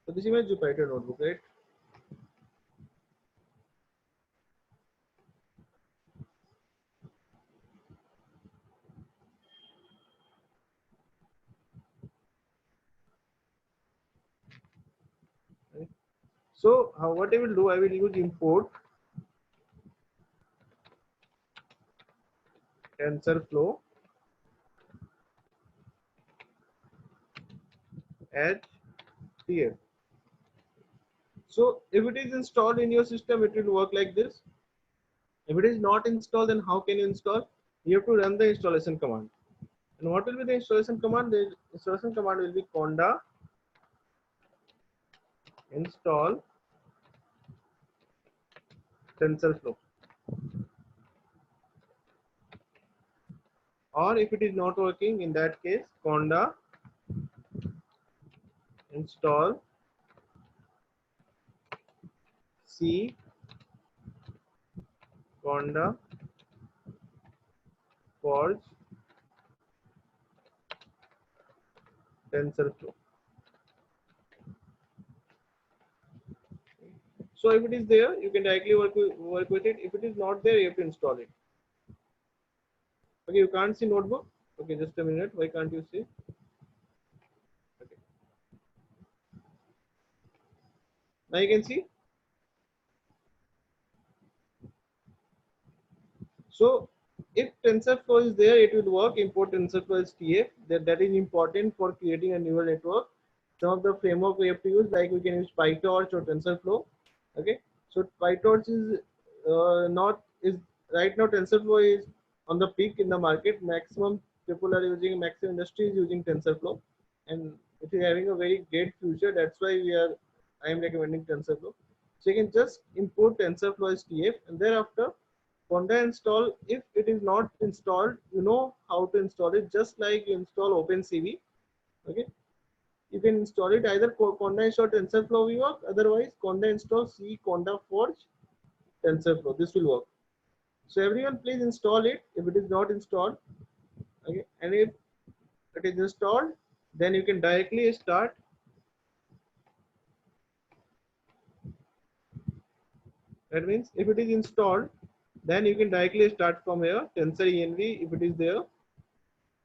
So this is my Jupyter notebook, right? Right. So what I will do, I will use import TensorFlow as TF. So if it is installed in your system, it will work like this. If it is not installed, then how can you install? You have to run the installation command. And what will be the installation command? The installation command will be conda install TensorFlow. Or if it is not working, in that case, conda install C conda forge TensorFlow. So if it is there, you can directly work with it. If it is not there, you have to install it. Okay, you can't see notebook. Okay, just a minute. Why can't you see? Okay, now you can see. So if TensorFlow is there, it will work. Import TensorFlow as TF. That is important for creating a neural network. Some of the framework we have to use, like we can use PyTorch or TensorFlow. Okay, so PyTorch is not is right now. TensorFlow is on the peak in the market. Maximum people are using, maximum industry is using TensorFlow, and it is having a very great future. That's why I am recommending TensorFlow. So you can just import TensorFlow as TF, and thereafter conda install. If it is not installed, you know how to install it. Just like you install OpenCV. Okay, you can install it. Either conda install TensorFlow will work, otherwise conda install C conda forge TensorFlow. This will work. So everyone please install it if it is not installed. Okay, and if it is installed, then you can directly start. That means if it is installed, then you can directly start from here. Tensor env if it is there.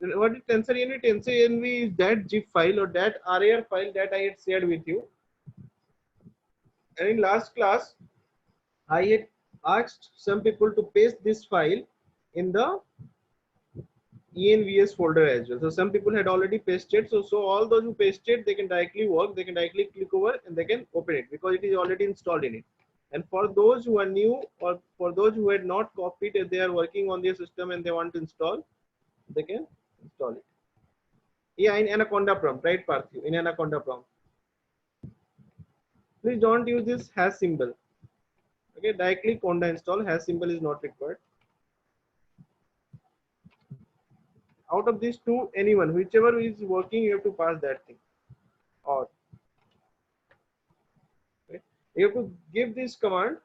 What is tensor env? Tensor env is that zip file or that RAR file that I had shared with you. And in last class, I had asked some people to paste this file in the envs folder as well. So some people had already pasted. So all those who pasted, they can directly work. They can directly click over and they can open it because it is already installed in it. And for those who are new or for those who had not copied, if they are working on their system and they want to install, they can install it. Yeah, in Anaconda prompt, right, Parthiv? In Anaconda prompt. Please don't use this hash symbol. Okay, directly conda install, hash symbol is not required. Out of these two, anyone, whichever is working, you have to pass that thing. Or okay. You have to give this command.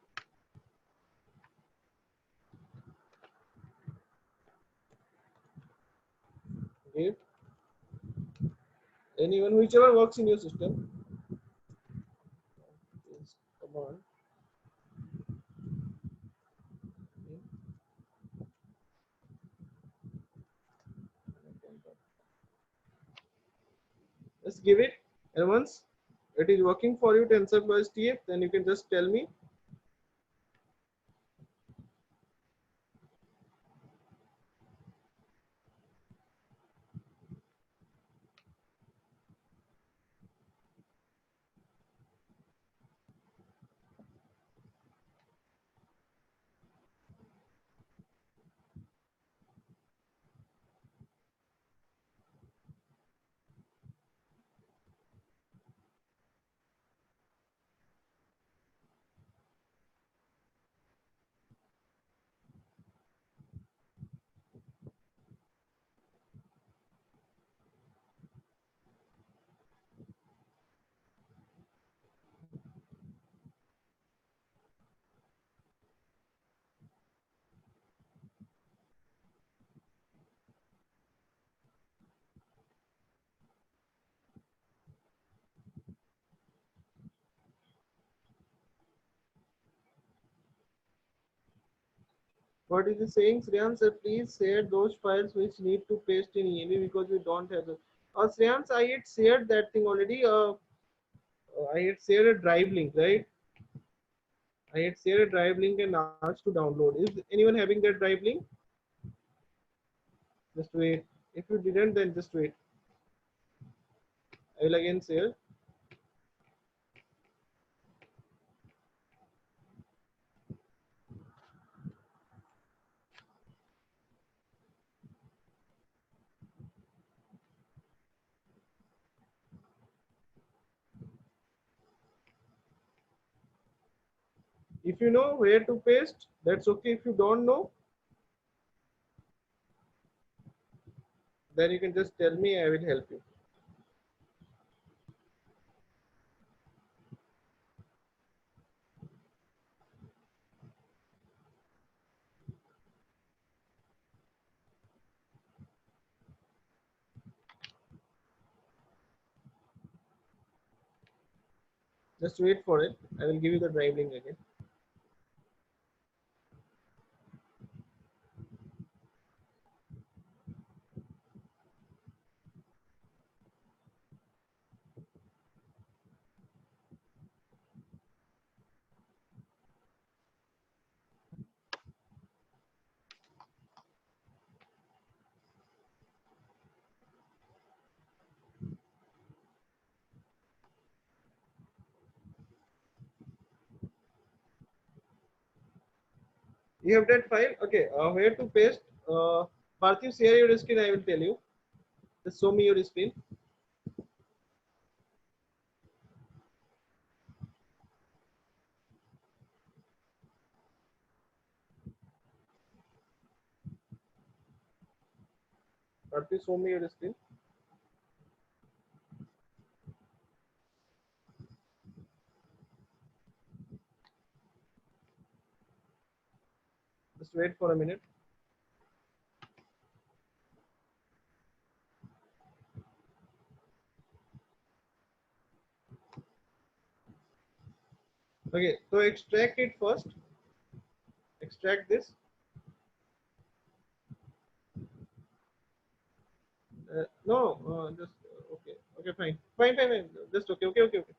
Give anyone, whichever works in your system. This command. Just give it, and once it is working for you, TensorFlow STF, then you can just tell me. What is it saying, Shreyans? Sir, please share those files which need to paste in ENV because we don't have the. Shreyans, I had shared that thing already. I had shared a drive link, right? I had shared a drive link and asked to download. Is anyone having that drive link? Just wait. If you didn't, then just wait. I will again share. If you know where to paste, that's okay. If you don't know, then you can just tell me. I will help you. Just wait for it. I will give you the drive link again. You have that file. Okay. Where to paste? Parthiv, share your screen. I will tell you. Just show me your screen. Parthiv, show me your screen. Just wait for a minute. Okay, so extract it first. Extract this. No, just okay. Okay, fine. Fine, fine, fine. Just okay, okay, okay, okay.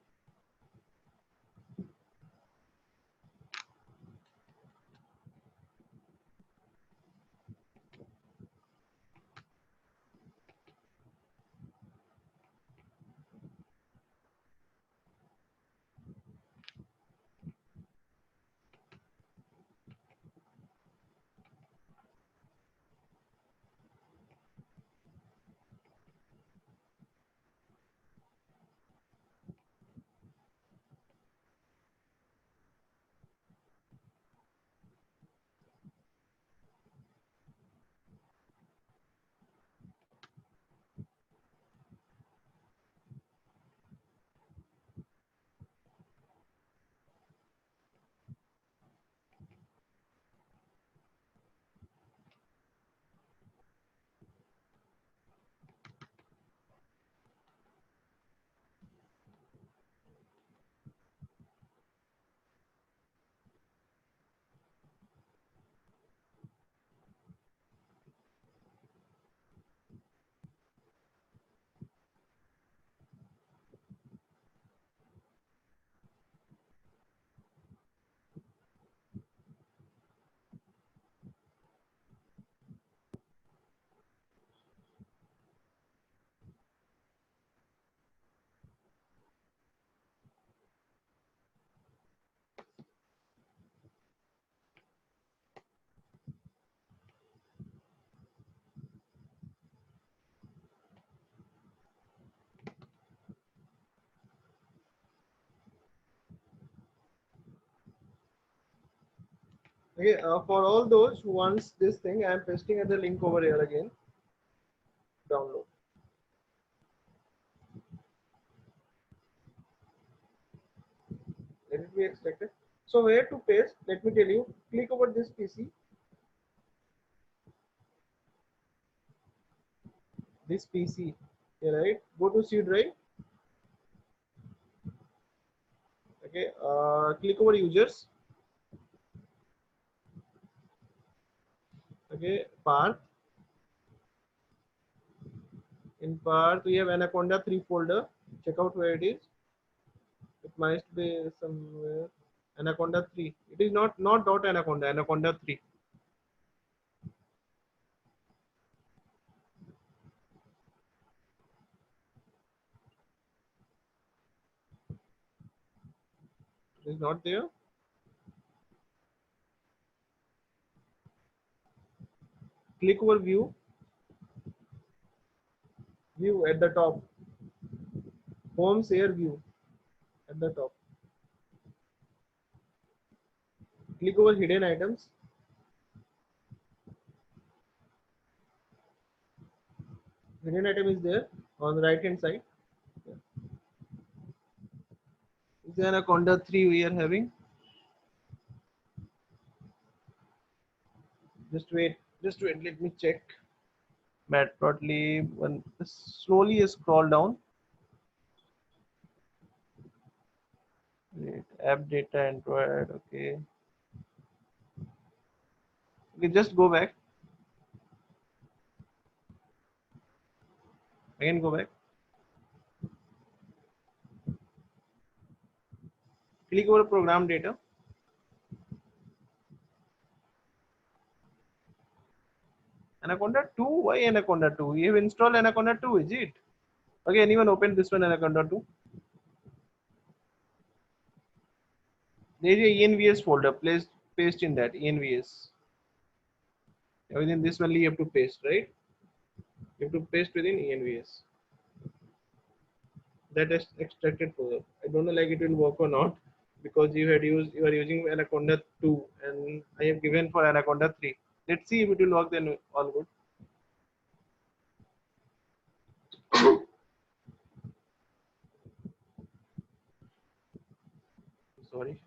Okay, for all those who wants this thing, I am pasting at the link over here again. Download. Let it be extracted. So where to paste? Let me tell you. Click over this PC. This PC. Yeah, right. Go to C drive. Okay. Click over users. Okay. Path. In path we have Anaconda 3 folder. Check out where it is. It might be somewhere. Anaconda 3. It is not dot Anaconda. Anaconda 3. It is not there. Click over view. View at the top. Home share view at the top. Click over hidden items. Hidden item is there on the right hand side. Is there Anaconda 3 we are having? Just wait, let me check. Matplotlib, one slowly scroll down. Wait, app data, Android, okay. Okay, just go back. Again, go back. Click over program data. Anaconda 2? Why Anaconda 2? You have installed Anaconda 2, is it? Okay, anyone open this one, Anaconda 2? There is a envs folder. Please paste in that envs. Within this only you have to paste, right? You have to paste within envs. That is extracted folder. I don't know like it will work or not because you are using Anaconda 2 and I have given for Anaconda 3. Let's see if it will work, then all good. Sorry.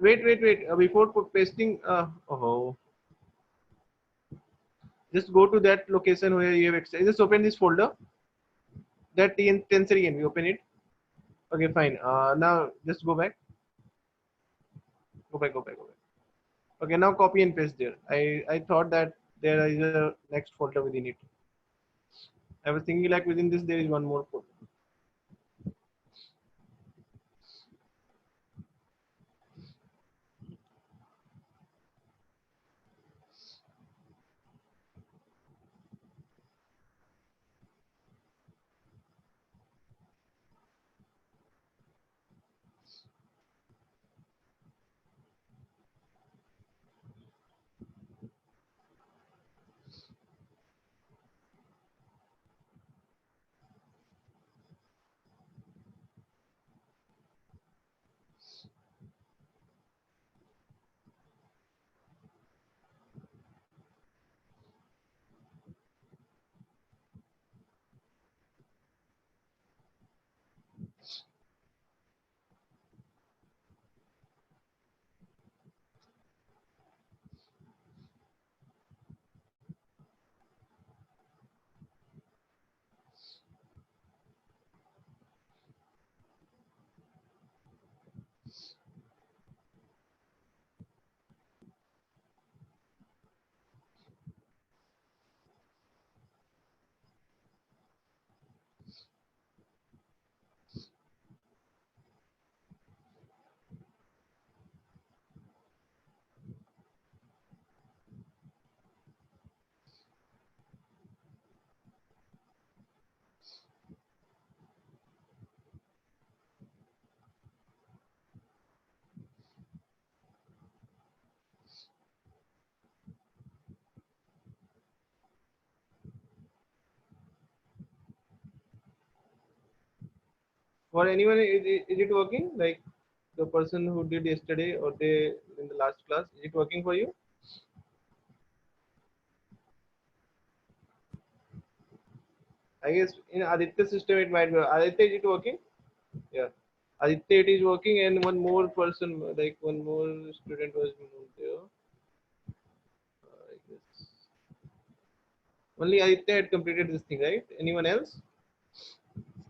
Wait. Before pasting, oh, just go to that location where you have extended. Just open this folder. That tensor again. We open it. Okay, fine. Now just go back. Go back. Okay, now copy and paste there. I thought that there is a next folder within it. I was thinking like within this there is one more folder. For anyone, is it working? Like the person who did yesterday or they in the last class, is it working for you? I guess in Aditya system it might be. Aditya, is it working? Yeah. Aditya, it is working, and one more person, like one more student was moved there. I guess only Aditya had completed this thing, right? Anyone else?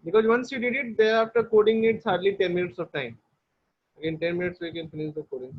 Because once you did it, thereafter coding needs hardly 10 minutes of time. Again, 10 minutes we can finish the coding.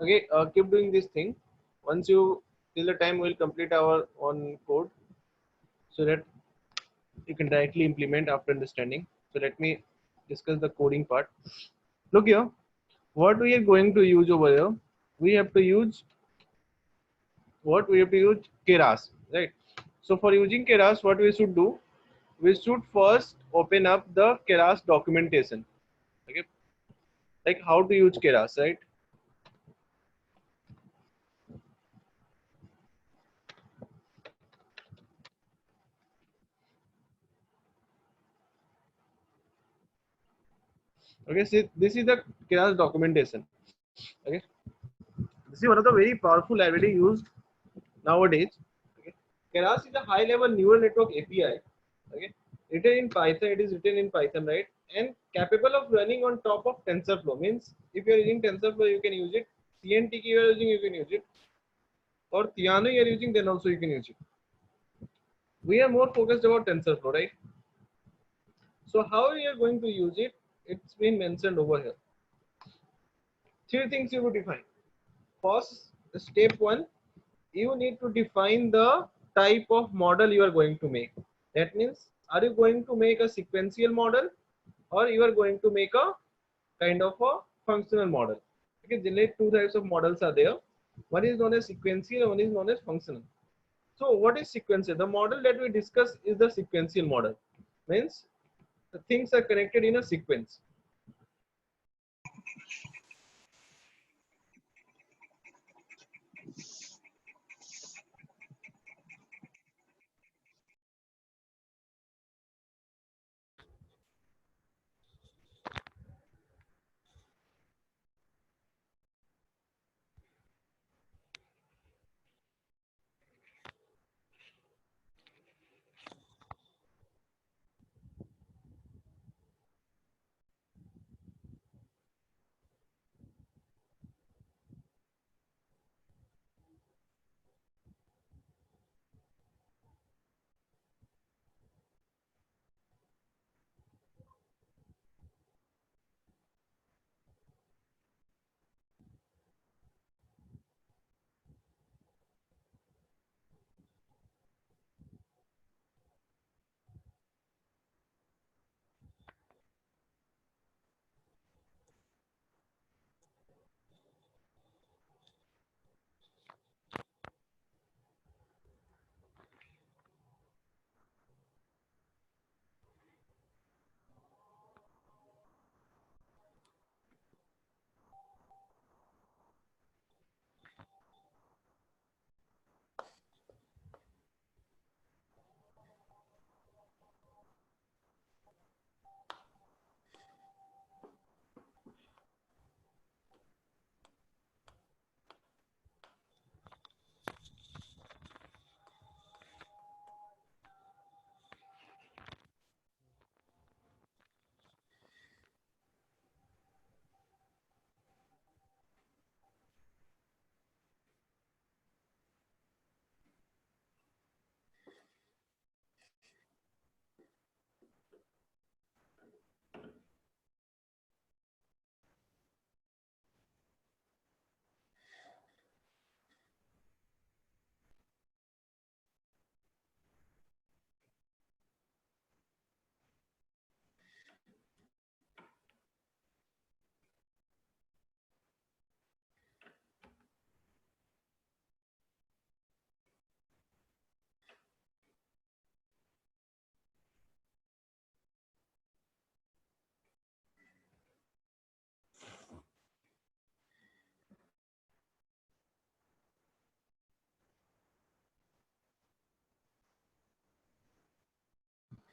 Okay, keep doing this thing. Once you till the time we'll complete our own code, so that you can directly implement after understanding. So let me discuss the coding part. Look here. what we are going to use over here, we have to use what we have to use keras, right? So for using keras, what we should do, we should first open up the keras documentation. Okay, like how to use keras, right? Okay, so this is the keras documentation. Okay, this is one of the very powerful library used nowadays. Okay, keras is a high level neural network API. Okay, written in Python, it is written in Python, right? And capable of running on top of TensorFlow. Means if you are using TensorFlow, you can use it. CNTK you are using, you can use it. Or Theano you are using, then also you can use it. We are more focused about TensorFlow, right? So how we are going to use it? It's been mentioned over here. Three things you would define. First, step one, you need to define the type of model you are going to make. That means, are you going to make a sequential model, or you are going to make a kind of a functional model? Okay, generally two types of models are there. One is known as sequential and one is known as functional. So what is sequential? The model that we discuss is the sequential model. Means the things are connected in a sequence.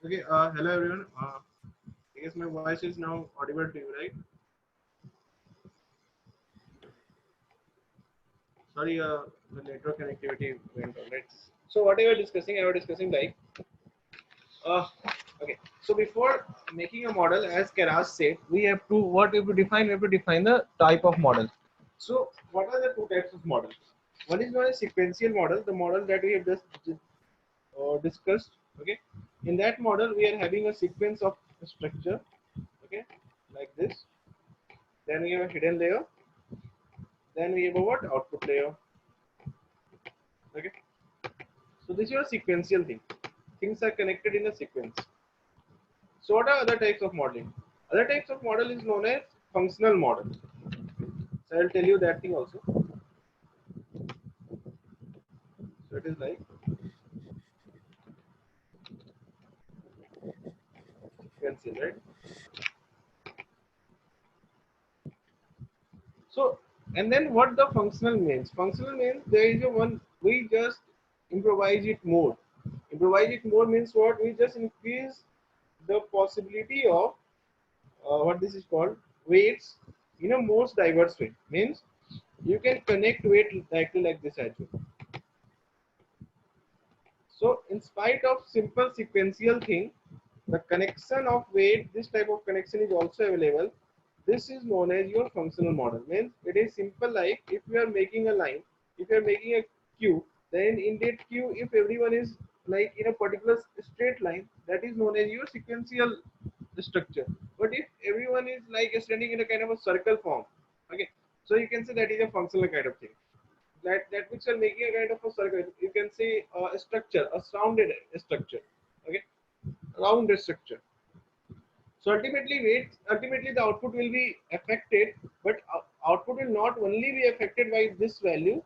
Okay, hello everyone. I guess my voice is now audible to you, right? Sorry, the network connectivity went on, right? So what I was discussing like, uh, okay. So before making a model, as Keras said, we have to what we have to define. We have to define the type of model. So what are the two types of models? One is known as sequential model, the model that we have just discussed. Okay, in that model we are having a sequence of structure. Okay, like this. Then we have a hidden layer. Then we have a what output layer. Okay, so this is a sequential thing. Things are connected in a sequence. So what are other types of modeling? Other types of model is known as functional model. So I'll tell you that thing also. So it is like sequential, right? So, and then what the functional means? Functional means there is a one, we just improvise it more. Improvise it more means what? We just increase the possibility of what this is called weights in a most diverse way. Means you can connect weight directly like this as well. So in spite of simple sequential thing, the connection of weight, this type of connection is also available. This is known as your functional model. Means it is simple like if you are making a line, if you are making a queue, then in that queue, if everyone is like in a particular straight line, that is known as your sequential structure. But if everyone is like standing in a kind of a circle form, okay, so you can say that is a functional kind of thing. That which are making a kind of a circle. You can say a structure, a rounded structure, okay, rounded structure. So ultimately the output will be affected, but output will not only be affected by this value,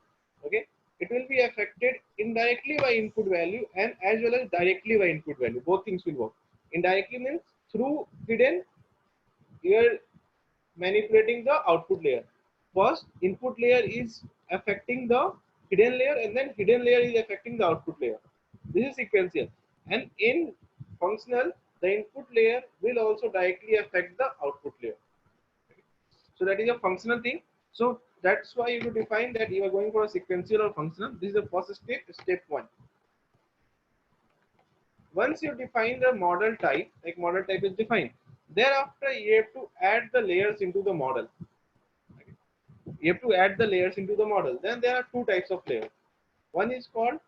okay, it will be affected indirectly by input value and as well as directly by input value. Both things will work. Indirectly means through hidden, you are manipulating the output layer. First, input layer is affecting the hidden layer, and then hidden layer is affecting the output layer. This is sequential. And in functional, the input layer will also directly affect the output layer. So that is a functional thing. So that's why you define that you are going for a sequential or functional. This is the first step, step one. Once you define the model type, like model type is defined, thereafter you have to add the layers into the model. You have to add the layers into the model. Then there are two types of layers. One is called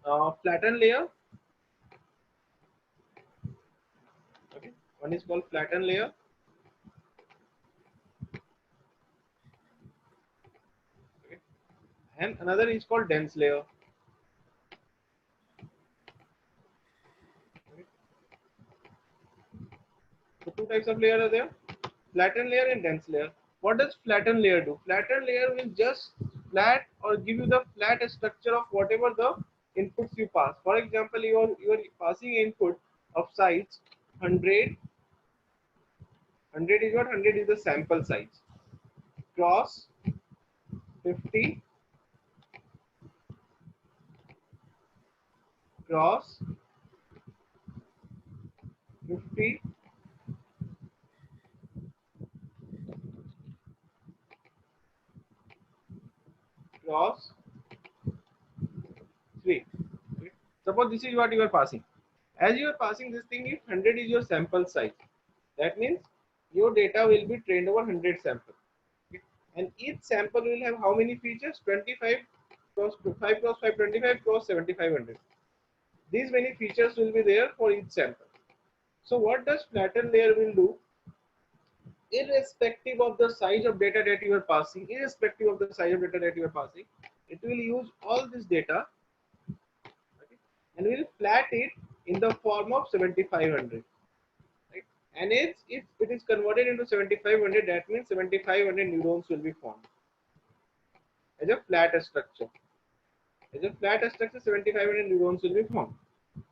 flatten layer. Okay. One is called flatten layer. Okay. And another is called dense layer. Okay. So two types of layer are there. Flatten layer and dense layer. What does flatten layer do? Flatten layer will just flat or give you the flat structure of whatever the inputs you pass. For example, you are passing input of size 100. 100 is what? 100 is the sample size. Cross 50, cross 50, cross 3. Okay. Suppose this is what you are passing. As you are passing this thing, if 100 is your sample size, that means your data will be trained over 100 samples. Okay. And each sample will have how many features? 25 cross 5 cross 5, 25 cross 7500. These many features will be there for each sample. So what does flatten layer will do? Irrespective of the size of data that you are passing, irrespective of the size of data that you are passing, it will use all this data, okay, and will flat it in the form of 7500. Right? And if it is converted into 7500, that means 7500 neurons will be formed as a flat structure. As a flat structure, 7500 neurons will be formed.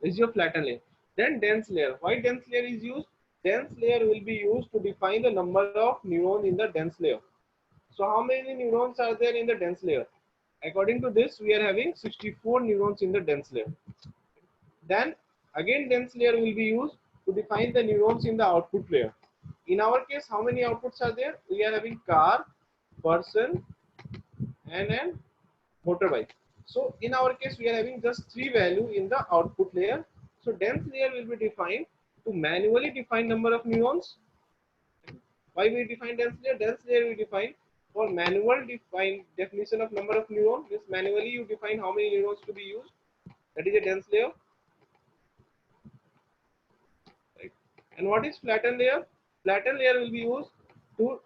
This is your flatten layer. Then dense layer. Why dense layer is used? Dense layer will be used to define the number of neurons in the dense layer. So how many neurons are there in the dense layer? According to this, we are having 64 neurons in the dense layer. Then again dense layer will be used to define the neurons in the output layer. In our case, how many outputs are there? We are having car, person, and an motorbike. So in our case, we are having just three value in the output layer. So dense layer will be defined to manually define number of neurons. Why we define dense layer? Dense layer we define for manual definition of number of neurons. Means manually you define how many neurons to be used. That is a dense layer. Right? And what is flatten layer? Flatten layer will be used to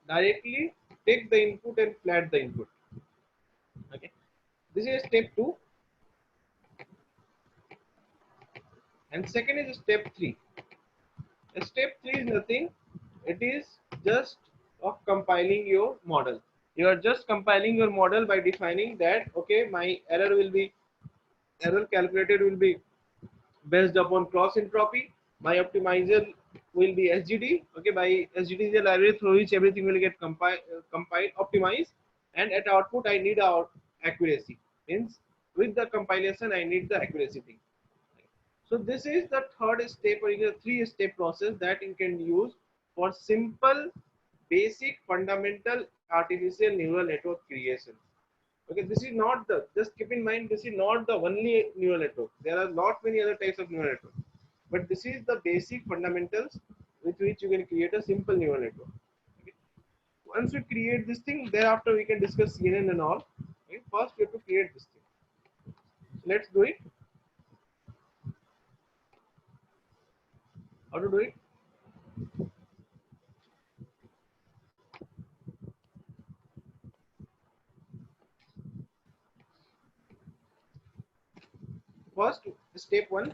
directly take the input and flat the input. Okay. This is step 2. And second is step 3. Step 3 is nothing. It is just of compiling your model. You are just compiling your model by defining that, okay, my error calculated will be based upon cross entropy. My optimizer will be SGD. Okay, by SGD is a library through which everything will get compiled, optimized, and at output I need out accuracy. Means with the compilation I need the accuracy thing. So this is the third step or the three-step process that you can use for simple, basic, fundamental artificial neural network creation. Okay, this is not the, just keep in mind, this is not the only neural network. There are lot many other types of neural network, but this is the basic fundamentals with which you can create a simple neural network. Okay. Once we create this thing, thereafter we can discuss CNN and all. Okay. First we have to create this thing. So let's do it. How to do it? First, step one.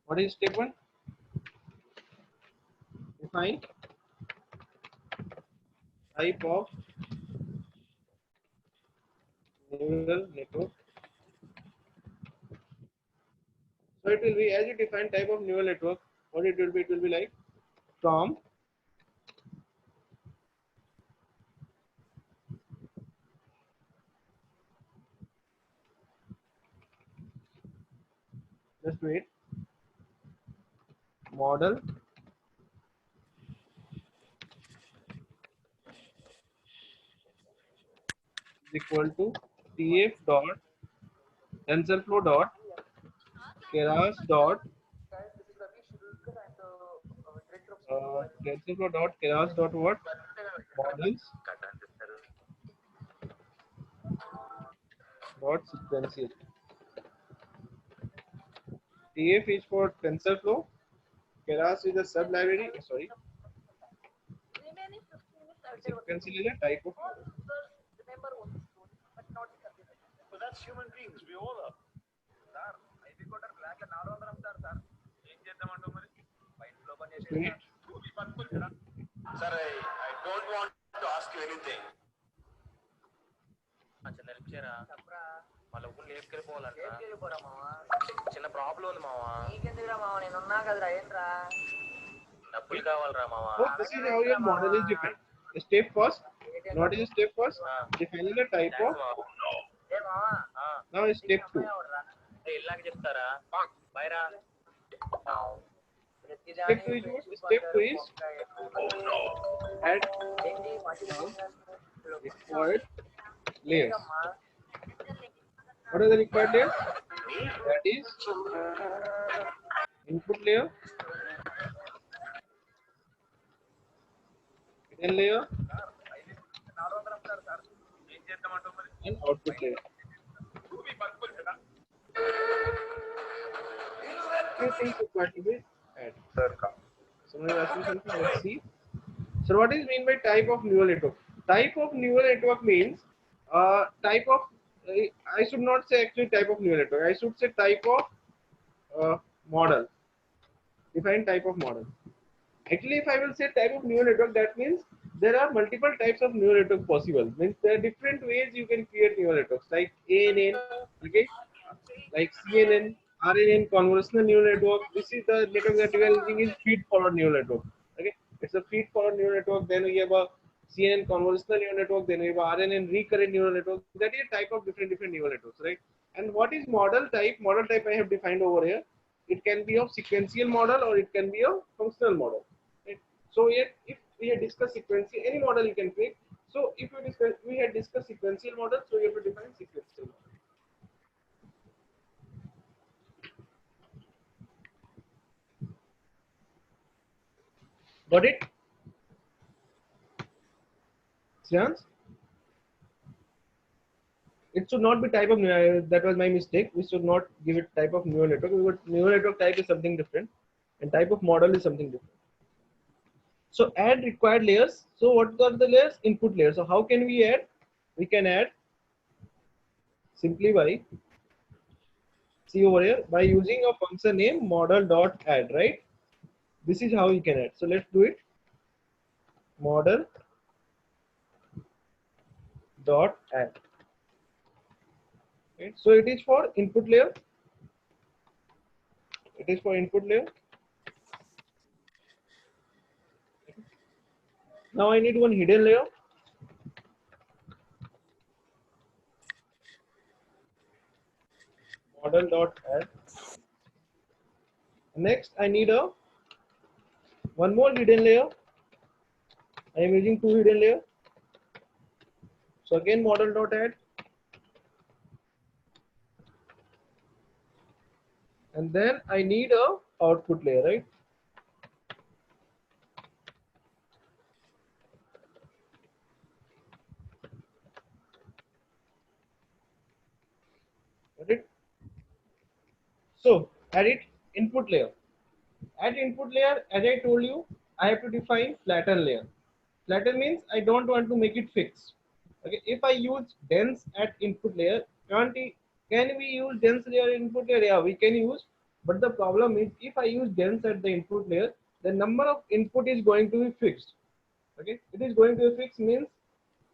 What is step one? Define type of neural network. So it will be, as you define type of neural network, what it will be like from just wait, model is equal to tf dot tensorflow dot keras dot tensorflow dot keras dot what models dot sequential. Tf is for tensorflow, keras is a sub library. Sorry, sequential is a type of model. Wait. Sir, I don't want to ask you anything. వాళ్ళ ఊళ్ళు ఏపుకెళ్ళిపోవాలంట చిన్న problem ఉంది మావా నీకెందుకురా మావా నేను ఉన్నా కదరా ఏంట్రా డబ్బులు కావాలరా మావా So this is how your model is defined. Step first, what is step first? Defining the type of. Now step two. ఇల్లాక చెప్తారా Baira Step two is what? Step two is add required layers. What are the required layers? That is input layer, hidden layer, and output layer. Few things required to be added. Someone is asking something. Let's see. So what is mean by type of neural network? Type of neural network means type of. I should not say actually type of neural network. I should say type of model. Define type of model. Actually, if I will say type of neural network, that means there are multiple types of neural network possible. Means there are different ways you can create neural networks, like ANN, okay, like CNN, RNN, convolutional neural network. This is the network that we are using is feed forward neural network. Okay, it's a feed forward neural network. Then we have a CNN convolutional neural network. Then we have a RNN recurrent neural network. That is a type of different neural networks, right? And what is model type? Model type I have defined over here. It can be of sequential model or it can be of functional model. Right? So yet, if we had discussed sequential, any model you can pick. So if we had discussed sequential model, so you have to define sequential model. Got it? Shreyans? It should not be type of that was my mistake. We should not give it type of neural network. Because neural network type is something different, and type of model is something different. So add required layers. So what are the layers? Input layers. So how can we add? We can add simply by, see over here, by using a function name model.add, right? This is how you can add. So let's do it. Model.add. Right? So it is for input layer. It is for input layer. Now I need one hidden layer. Model.add. Next, I need a one more hidden layer. I am using two hidden layer. So again, model.add. And then I need a output layer, right? Got it? So add it input layer. At input layer, as I told you, I have to define flatten layer. Flatten means I don't want to make it fixed. Okay, if I use dense at input layer, can we use dense layer input layer? Yeah, we can use. But the problem is if I use dense at the input layer, the number of input is going to be fixed. Okay, it is going to be fixed means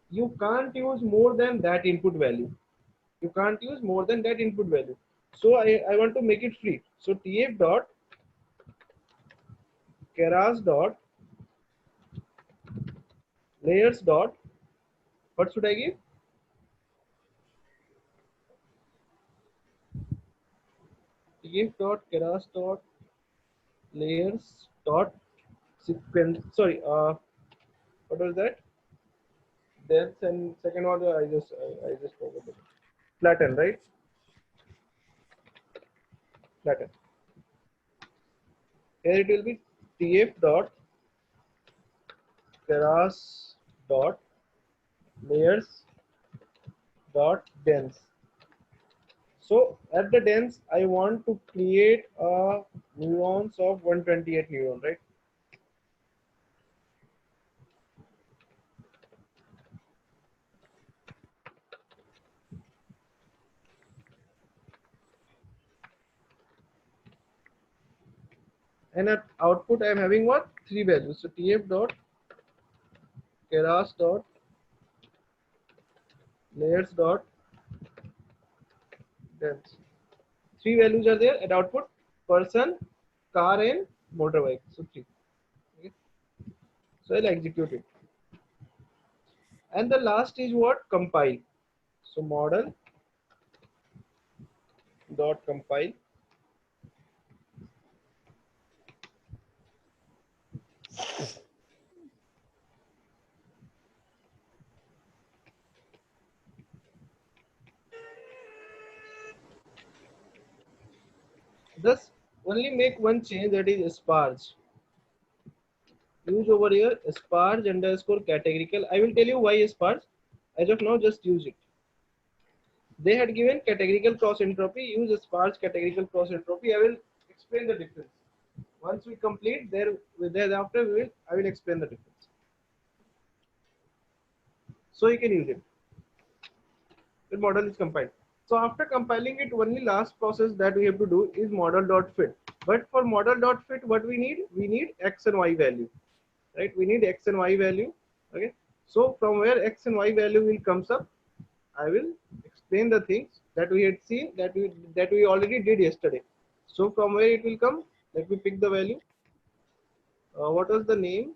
you can't use more than that input value. You can't use more than that input value. So I want to make it free. So tf dot keras dot layers dot, what should I give? Tf dot keras dot layers dot sequence. Sorry, what was that? Then and second order I just forgot it. Flatten, right? Flatten. Here it will be tf dot keras dot layers dot dense. So at the dense, I want to create a neurons of 128 neuron, right? And at output, I am having what? Three values. So tf dot keras dot layers dot dense. Three values are there at output: person, car, and motorbike. So three. Okay. So I'll execute it. And the last is what? Compile. So model dot compile. Thus only make one change, that is sparse. Use over here sparse underscore categorical. I will tell you why sparse. As of now, just use it. They had given categorical cross entropy. Use sparse categorical cross entropy. I will explain the difference. Once we complete thereafter I will explain the difference. So you can use it. The model is compiled. So after compiling it, only last process that we have to do is model.fit. But for model.fit, what we need? We need x and y value, right? We need x and y value. Okay. So from where x and y value will comes up, I will explain the things that we had seen that we already did yesterday. So from where it will come? Let me pick the value. What was the name?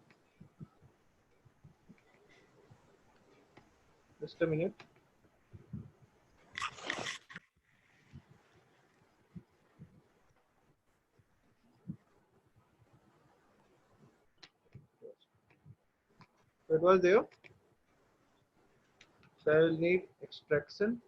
Just a minute. So it was there. So I will need extraction.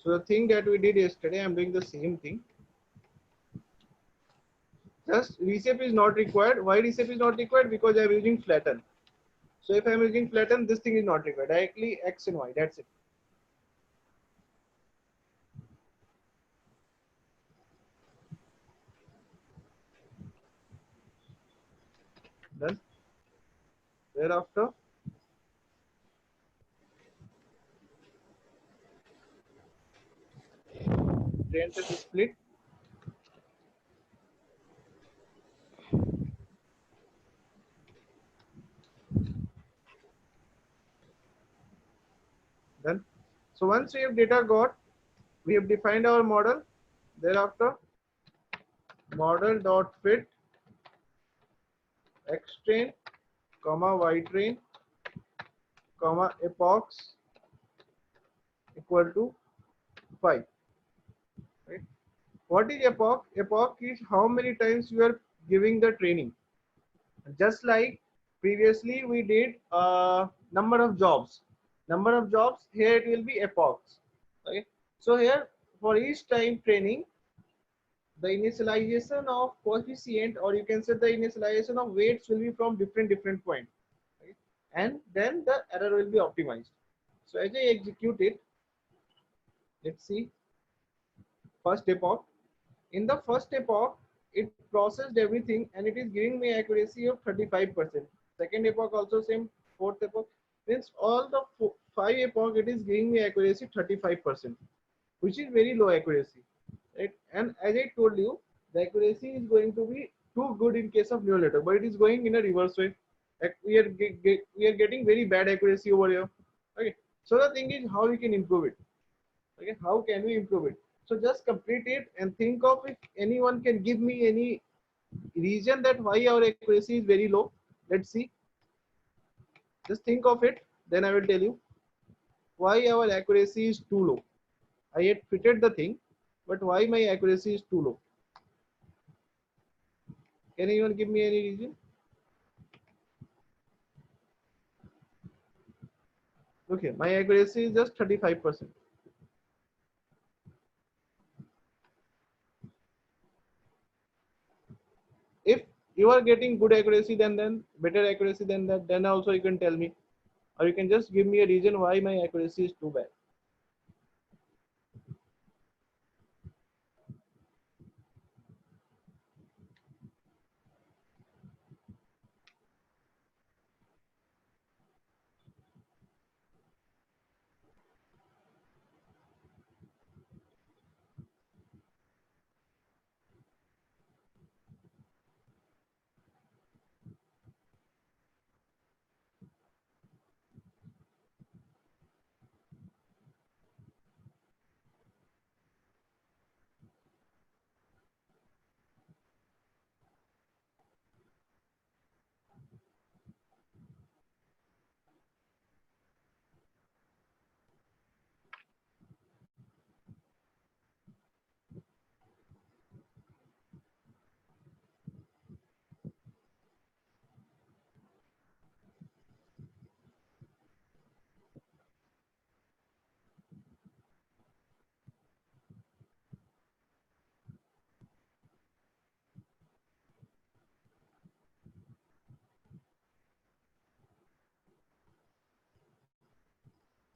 So the thing that we did yesterday, I'm doing the same thing. Just reshape is not required. Why reshape is not required? Because I'm using flatten. So if I'm using flatten, this thing is not required. Directly X and Y. That's it. Done. Thereafter, parenthesis split. Done. So once we have data got, we have defined our model. Thereafter, model dot fit X train, comma Y train, comma epochs equal to 5. Right? What is epoch? Epoch is how many times you are giving the training. Just like previously we did number of jobs. Number of jobs, here it will be epochs. Okay. So here for each time training, the initialization of coefficient, or you can say the initialization of weights, will be from different points. Okay. And then the error will be optimized. So as I execute it, let's see first epoch. In the first epoch, it processed everything and it is giving me accuracy of 35%. Second epoch also same, fourth epoch, means all the 5 epoch it is giving me accuracy 35%, which is very low accuracy, right? And as I told you, the accuracy is going to be too good in case of neural network, but it is going in a reverse way. Like we are getting very bad accuracy over here. Okay, so the thing is how we can improve it. Okay, how can we improve it? So just complete it and think of if anyone can give me any reason that why our accuracy is very low. Let's see. Just think of it, then I will tell you why our accuracy is too low. I had fitted the thing, but why my accuracy is too low? Can anyone give me any reason? Okay, my accuracy is just 35%. If you are getting good accuracy then better accuracy than that, then also you can tell me, or you can just give me a reason why my accuracy is too bad.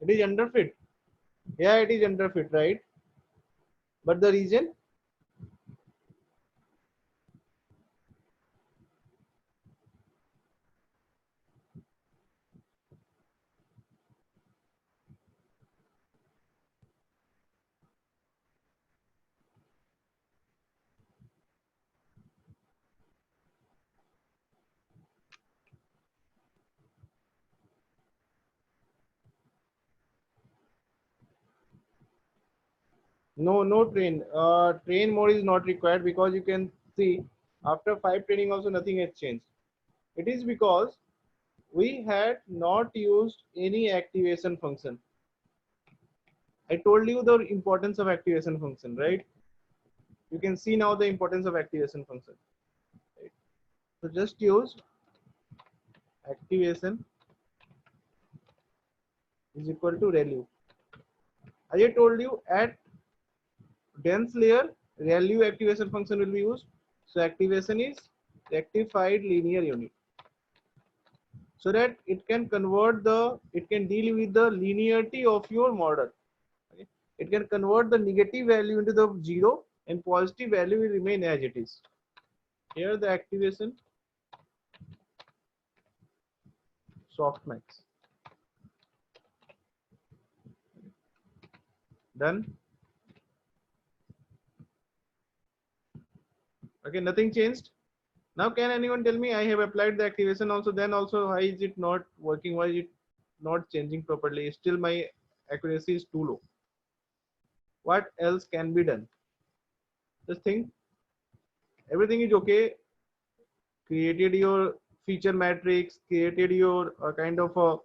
It is underfit. Yeah, it is underfit, right? But the reason? No, no train. Train mode is not required because you can see after 5 training also nothing has changed. It is because we had not used any activation function. I told you the importance of activation function, right? You can see now the importance of activation function. Right? So just use activation is equal to ReLU. As I told you, at dense layer, ReLU activation function will be used. So activation is rectified linear unit, so that it can it can deal with the linearity of your model. Okay? It can convert the negative value into the zero, and positive value will remain as it is. Here the activation softmax done. Okay, nothing changed. Now can anyone tell me, I have applied the activation also, then also why is it not working? Why is it not changing properly? Still my accuracy is too low. What else can be done? Just think, everything is okay. Created your feature matrix, created your kind of a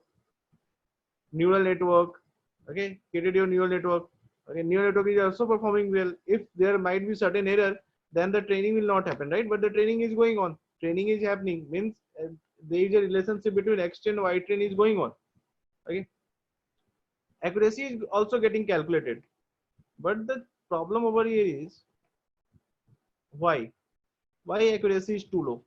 neural network. Okay, created your neural network. Okay, neural network is also performing well. If there might be certain error, then the training will not happen, right? But the training is going on. Training is happening, means there is a relationship between X train and Y train is going on. Okay, accuracy is also getting calculated, but the problem over here is why accuracy is too low.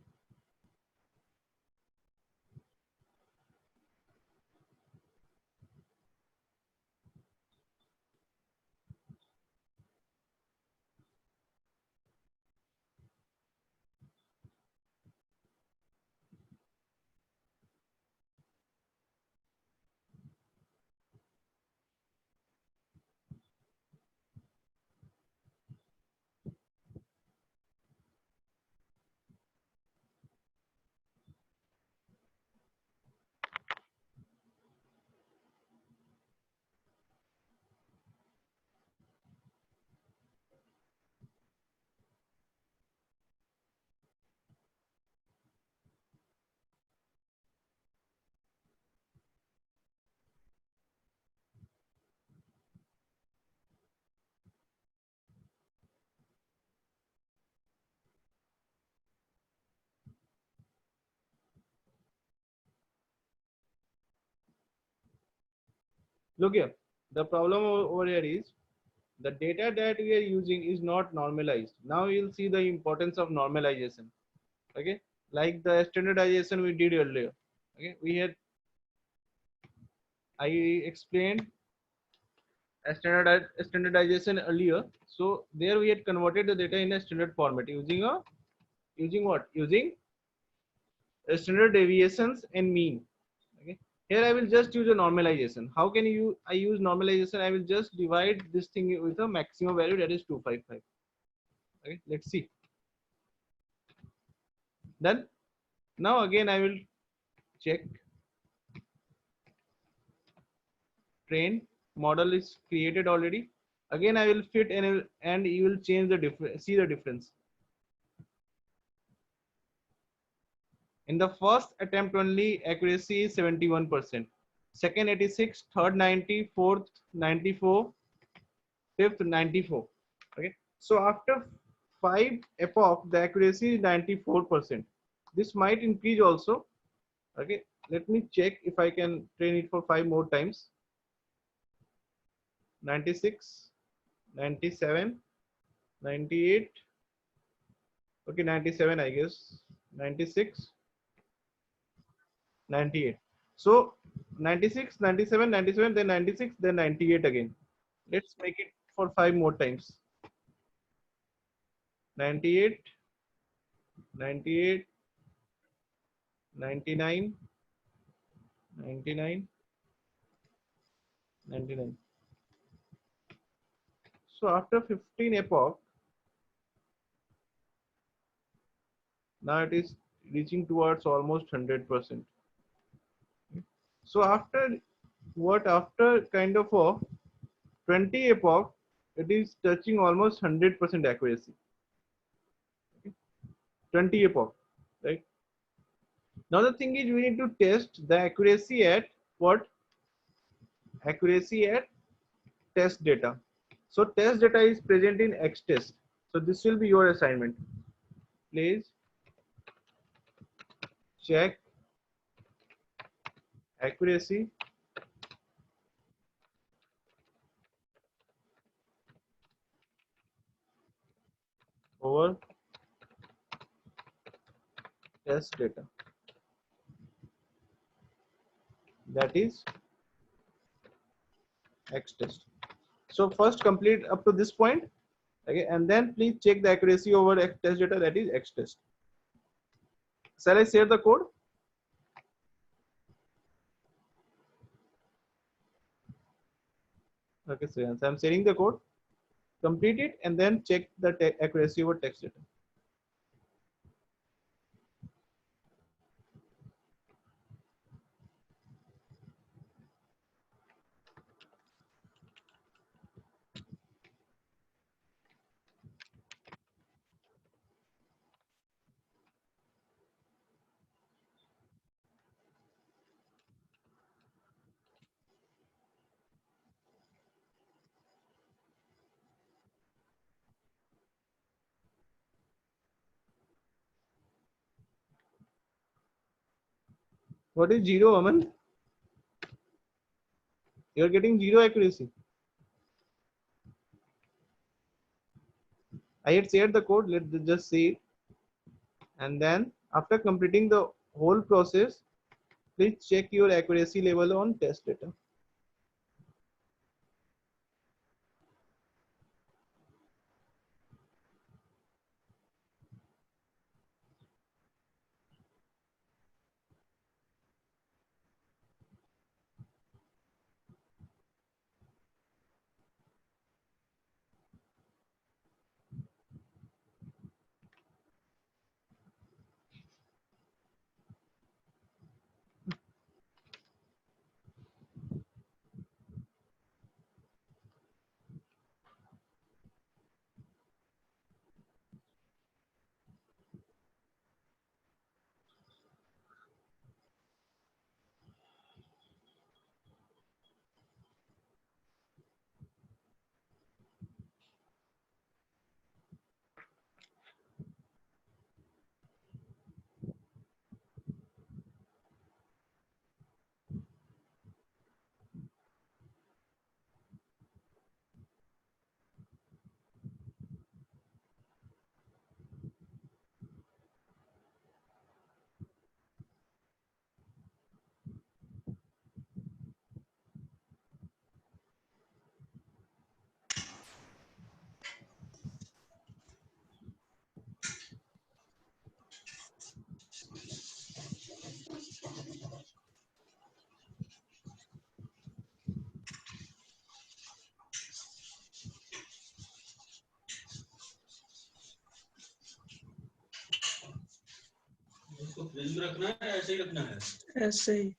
Look here, the problem over here is the data that we are using is not normalized. Now you'll see the importance of normalization. Okay, like the standardization we did earlier. Okay, I explained standardization earlier. So there we had converted the data in a standard format using what? Using standard deviations and mean. Okay. Here I will just use a normalization. How can I use normalization? I will just divide this thing with a maximum value, that is 255. Okay, let's see. Then now again I will check train model is created already. Again I will fit and you will change the difference. See the difference. In the first attempt only accuracy is 71%. Second 86, third 90, fourth 94, fifth 94. Okay. So after 5 epoch the accuracy is 94%. This might increase also. Okay. Let me check if I can train it for 5 more times. 96, 97, 98. Okay, 97 I guess. 96, 98. So 96, 97, 97, then 96, then 98 again. Let's make it for 5 more times. 98, 98, 99, 99, 99. So after 15 epoch, now it is reaching towards almost 100%. So after after kind of a 20 epoch, it is touching almost 100% accuracy. 20 epoch, right? Now the thing is, we need to test the accuracy at what? Accuracy at test data. So test data is present in X test. So this will be your assignment. Please check accuracy test data, that is X test. So first complete up to this point, okay, and then please check the accuracy over X test data, that is X test. Shall I share the code? Okay, so yes, I'm sharing the code. Complete it and then check the accuracy over text data. What is zero, Aman? You're getting zero accuracy. I had shared the code. Let's just see it. And then after completing the whole process, please check your accuracy level on test data. उसको fridge में रखना है या ऐसे ही रखना है? ऐसे ही।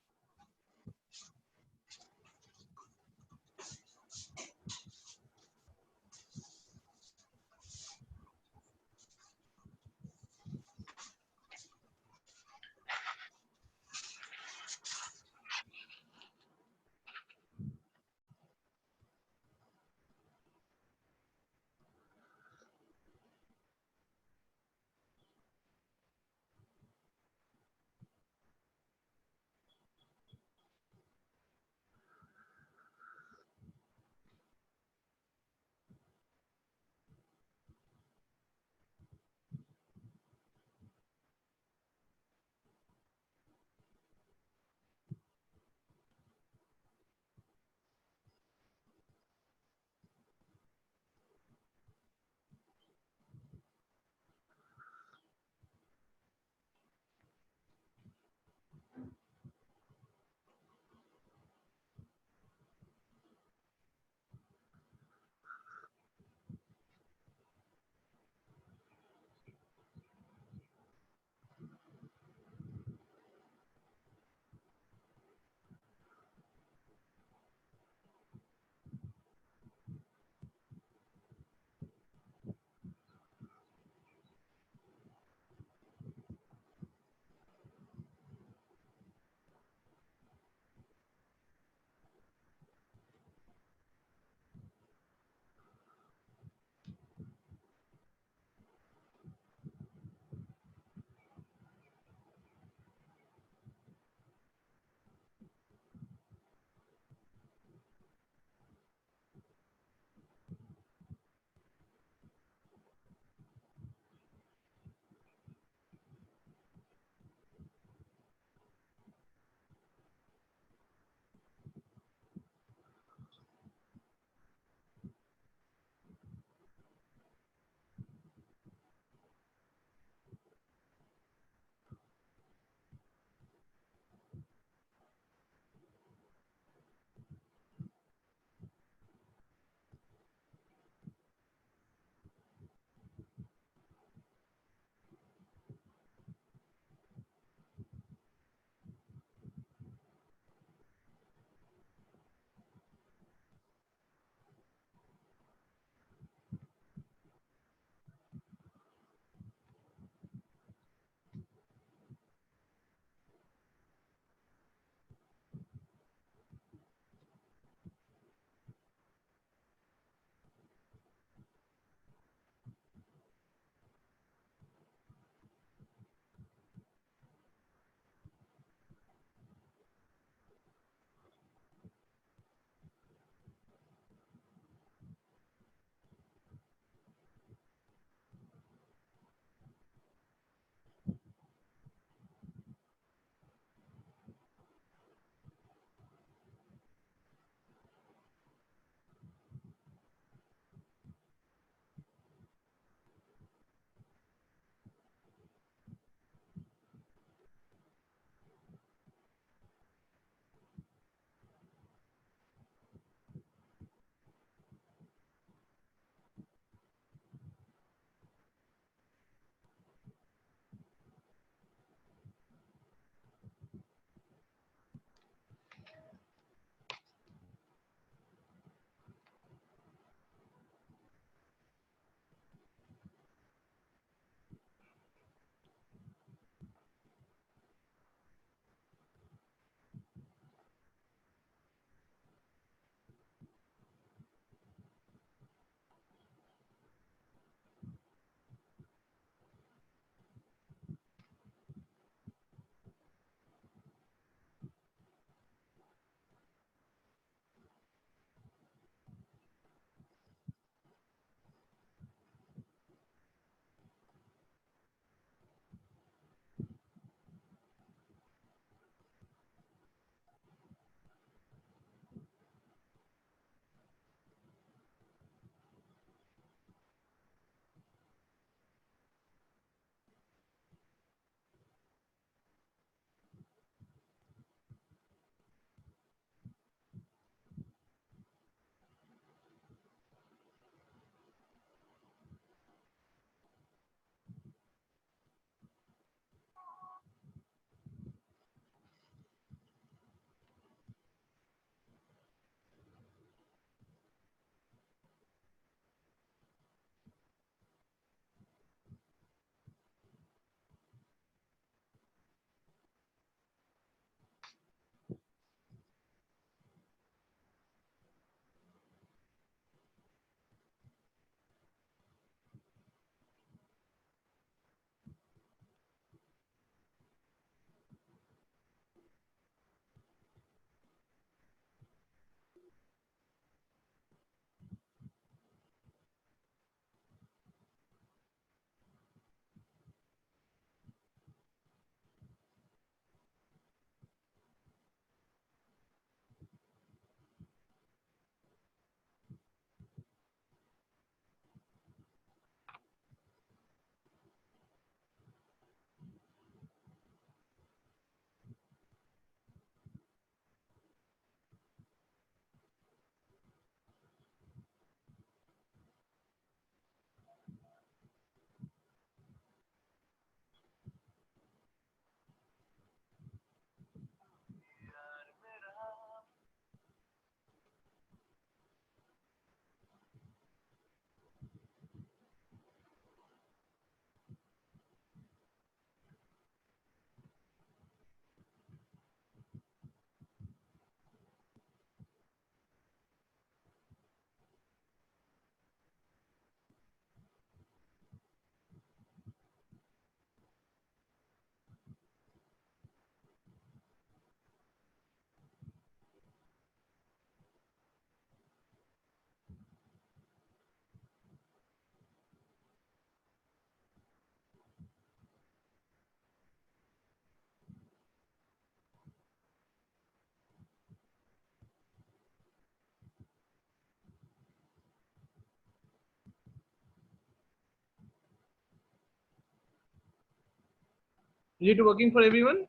Is it working for everyone?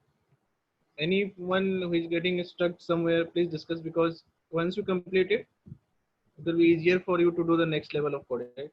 Anyone who is getting stuck somewhere, please discuss, because once you complete it, it will be easier for you to do the next level of coding, right?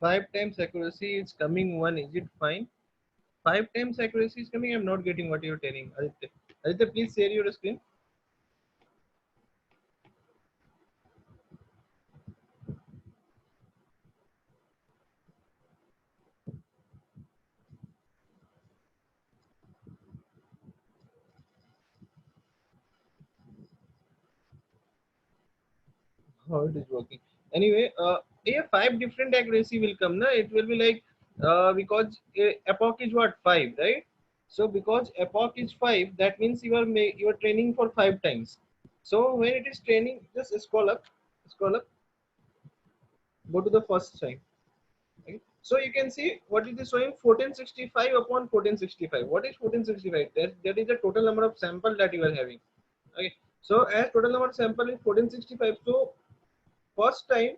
5 times accuracy is coming one. Is it fine? 5 times accuracy is coming. I'm not getting what you're telling. Aditya, Aditya, please share your screen. How it is working? Anyway, yeah, 5 different accuracy will come. Na, it will be like because epoch is what, 5, right? So because epoch is 5, that means you are training for 5 times. So when it is training, just scroll up, go to the first time. Okay. So you can see what it is showing, 1465 upon 1465. What is 1465? That is the total number of sample that you are having. Okay. So as total number of sample is 1465. So first time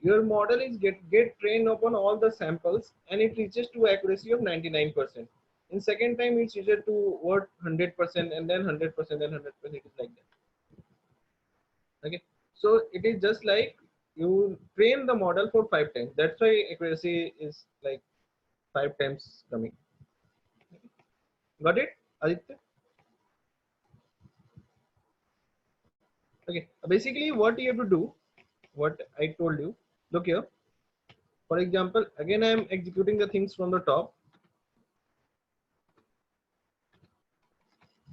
your model is get trained upon all the samples and it reaches to accuracy of 99%. In second time it reaches to what, 100%, and then 100%, then 100%. It is like that. Okay. So it is just like you train the model for 5 times. That's why accuracy is like 5 times coming. Got it, Aditya? Okay. Basically, what you have to do, what I told you. Look here. For example, again I am executing the things from the top.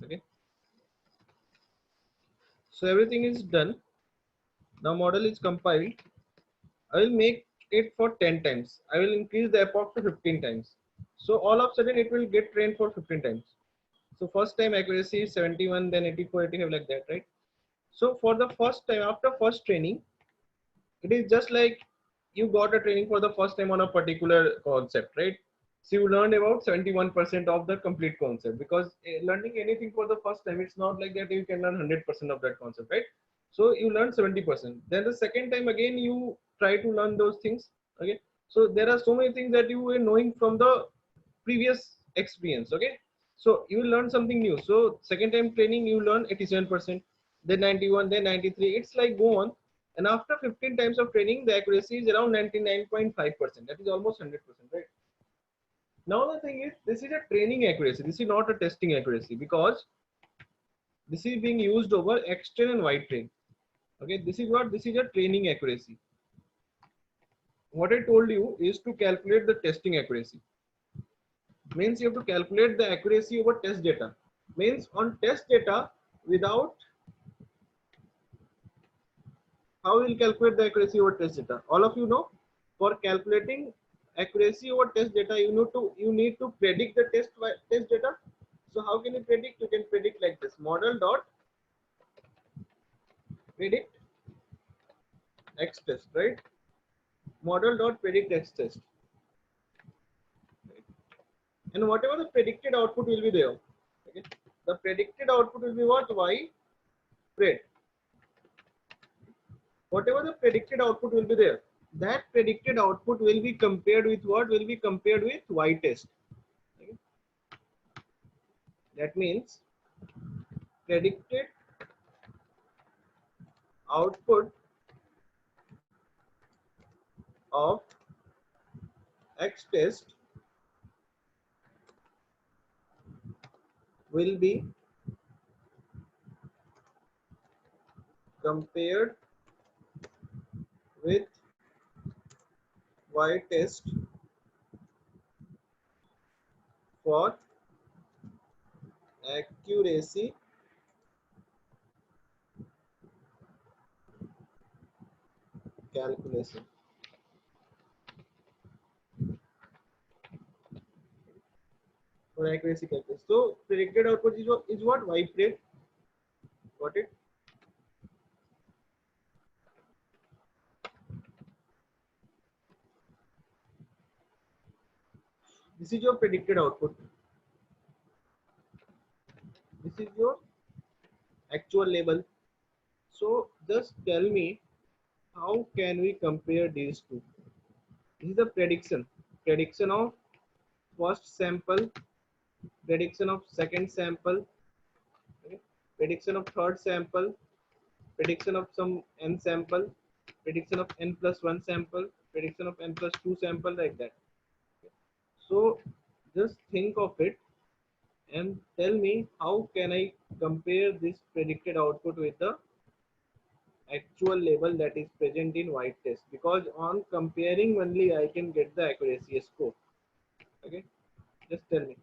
Okay. So everything is done. Now model is compiled. I will make it for 10 times. I will increase the epoch to 15 times. So all of a sudden it will get trained for 15 times. So first time accuracy is 71, then 84, 85, like that, right? So for the first time, after first training, it is just like you got a training for the first time on a particular concept, right? So you learned about 71% of the complete concept, because learning anything for the first time, it's not like that you can learn 100% of that concept, right? So you learn 70%. Then the second time again you try to learn those things. Okay. So there are so many things that you were knowing from the previous experience. Okay. So you learn something new. So second time training you learn 87%, then 91, then 93. It's like go on. And after 15 times of training, the accuracy is around 99.5%. That is almost 100%, right? Now the thing is, this is a training accuracy. This is not a testing accuracy, because this is being used over extern and wide train. Okay, this is what, this is a training accuracy. What I told you is to calculate the testing accuracy. Means you have to calculate the accuracy over test data. Means on test data, without, how will calculate the accuracy over test data? All of you know, for calculating accuracy over test data, you need to predict the test data. So how can you predict? You can predict like this: model dot predict x test, right? Model dot predict x test, and whatever the predicted output will be there. Okay, the predicted output will be what? Y pred. Whatever the predicted output will be there, that predicted output will be compared with what? Will be compared with y test. Okay. That means predicted output of x test will be compared with y test for accuracy calculation. For accuracy calculation. So predicted output is what? Y pred. Got it? This is your predicted output. This is your actual label. So just tell me, how can we compare these two? This is the prediction. Prediction of first sample, prediction of second sample, okay? Prediction of third sample, prediction of some n sample, prediction of n plus 1 sample, prediction of n plus 2 sample, like that. So just think of it and tell me, how can I compare this predicted output with the actual label that is present in white test, because on comparing only I can get the accuracy score. Okay, just tell me.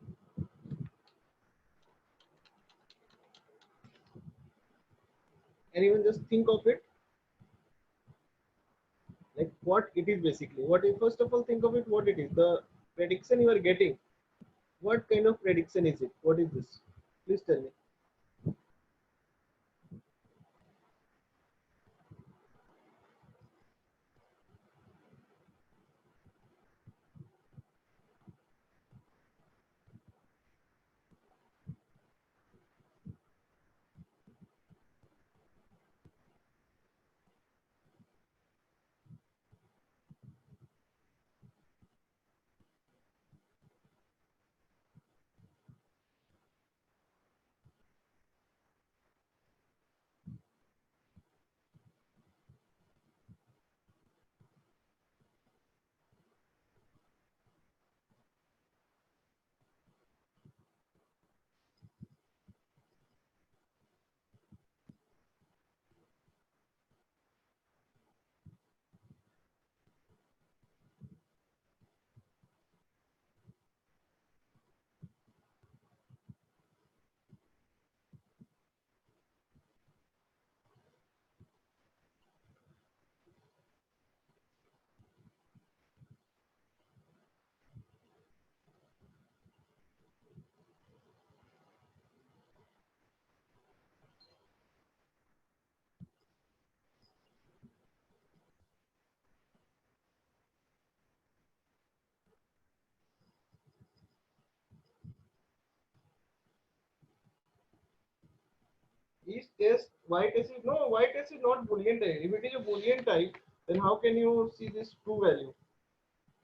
Anyone just think of it, like what it is basically. What is, first of all, think of it, what it is. The prediction you are getting, what kind of prediction is it? What is this? Please tell me. Is test y test is no, y test is not boolean type. If it is a boolean type, then how can you see this true value?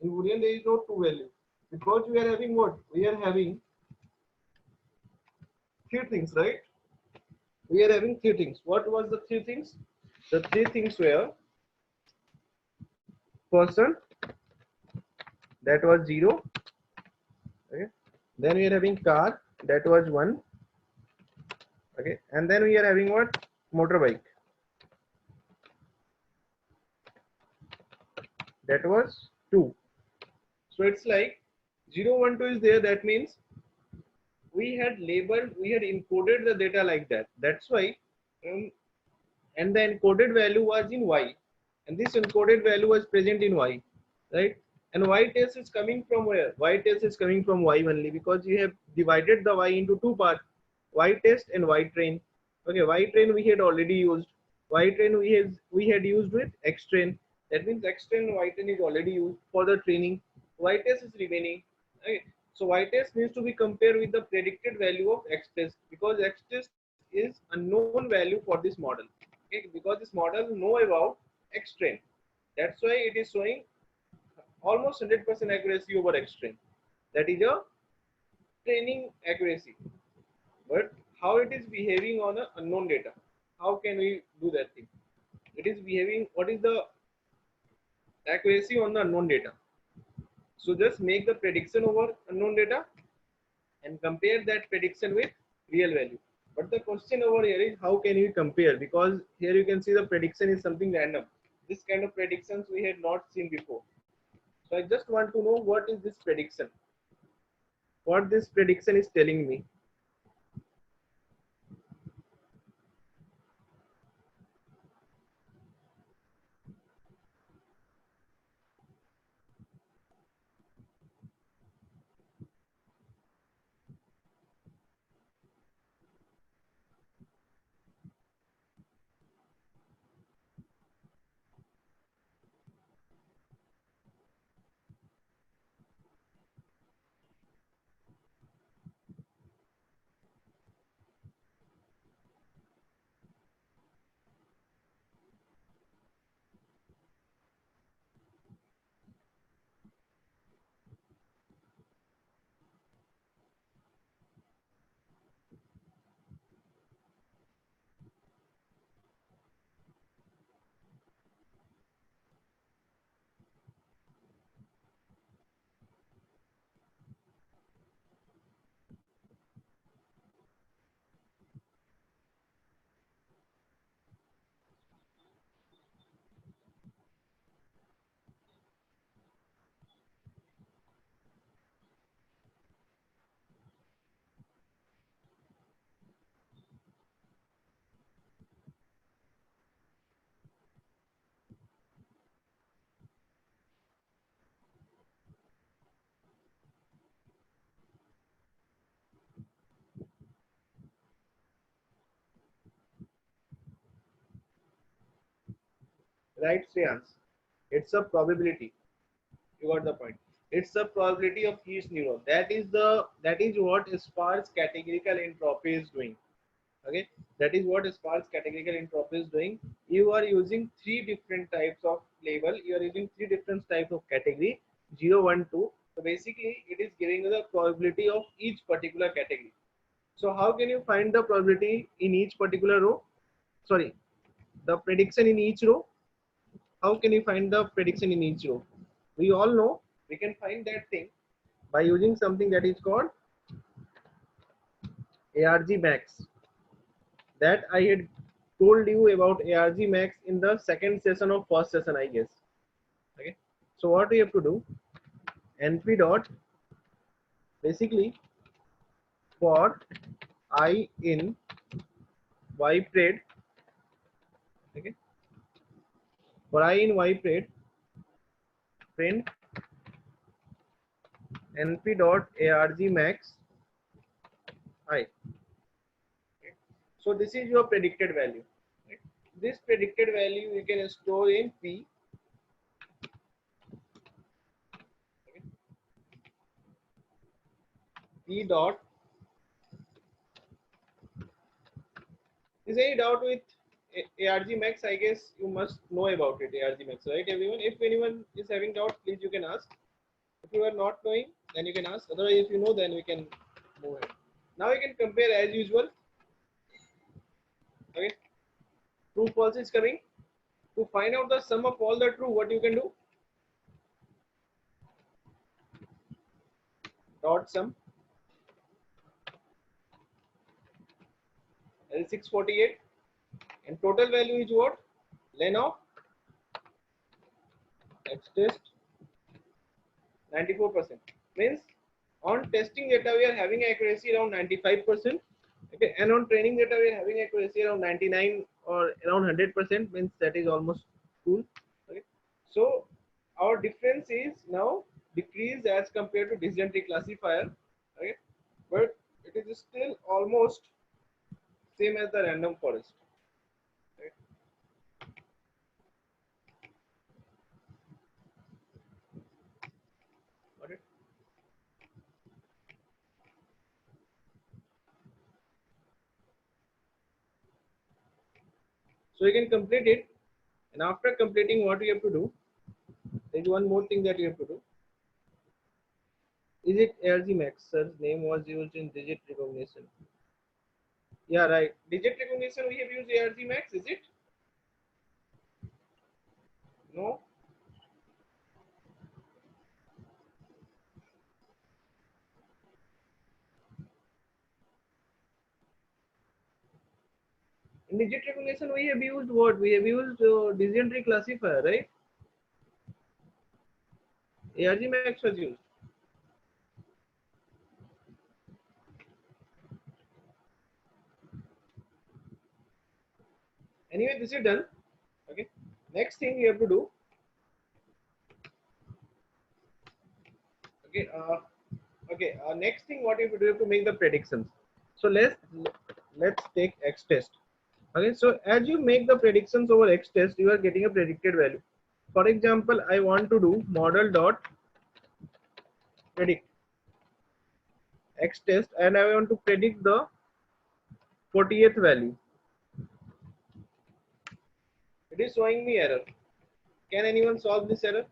In boolean there is no true value because we are having what? We are having three things, right? We are having three things. What was the three things? The three things were person, that was 0. Okay. Then we are having car, that was 1. Okay. And then we are having what? Motorbike, that was 2. So it's like 0, 1, 2 is there. That means we had labeled, we had encoded the data like that. That's why, and the encoded value was in y, and this encoded value was present in y, right? And y test is coming from where? Y test is coming from y only, because you have divided the y into two parts, y test and y train. Okay, y train we had already used. Y train we had used with x train. That means x train and y train is already used for the training. Y test is remaining. Okay, so y test needs to be compared with the predicted value of x test, because x test is unknown value for this model. Okay, because this model know about x train. That's why it is showing almost 100% accuracy over x train. That is a training accuracy. But how it is behaving on a unknown data? How can we do that thing? It is behaving. What is the accuracy on the unknown data? So just make the prediction over unknown data and compare that prediction with real value. But the question over here is, how can you compare? Because here you can see the prediction is something random. This kind of predictions we had not seen before. So I just want to know what is this prediction? What this prediction is telling me? Right, Shreyans? It's a probability. You got the point. It's the probability of each neuron. That is what sparse categorical entropy is doing. Okay, that is what sparse categorical entropy is doing. You are using three different types of label. You are using three different types of category, 0, 1, 2. So basically, it is giving you the probability of each particular category. So how can you find the probability in each particular row? Sorry, the prediction in each row. How can you find the prediction in each row? We all know we can find that thing by using something that is called ARG max. That I had told you about ARG max in the second session of first session, I guess. Okay. So what we have to do, np dot, basically for I in y trade. Okay. For I in y trade, print np dot arg max I. Okay. So this is your predicted value. Right? This predicted value you can store in p. Okay. P dot. Is any doubt with ARG Max? I guess you must know about it, ARG Max, right? Everyone, if anyone is having doubt, please you can ask. If you are not knowing, then you can ask. Otherwise, if you know, then we can move ahead. Now we can compare as usual. Okay, true false is coming. To find out the sum of all the true, what you can do? Dot sum L648, and total value is what? Len of X test 94%. Means on testing data we are having accuracy around 95%. Okay, and on training data we are having accuracy around 99 or around 100%. Means that is almost cool. Okay, so our difference is now decreased as compared to decision tree classifier. Okay, but it is still almost same as the random forest. Right? Got it? So you can complete it, and after completing, what you have to do? There is one more thing that you have to do. Is it ARG Max? Sir's name was used in digit recognition. Yeah, right. Digit recognition we have used ARG Max, is it? No. In digit recognition we have used what? We have used decision tree classifier, right? ARG Max was used. Anyway, this is done. Okay. Next thing you have to do. Okay. Next thing what you have to do, you have to make the predictions. So let's take X test. Okay. So as you make the predictions over X test, you are getting a predicted value. For example, I want to do model dot predict X test, and I want to predict the 40th value. It is showing me error. Can anyone solve this error?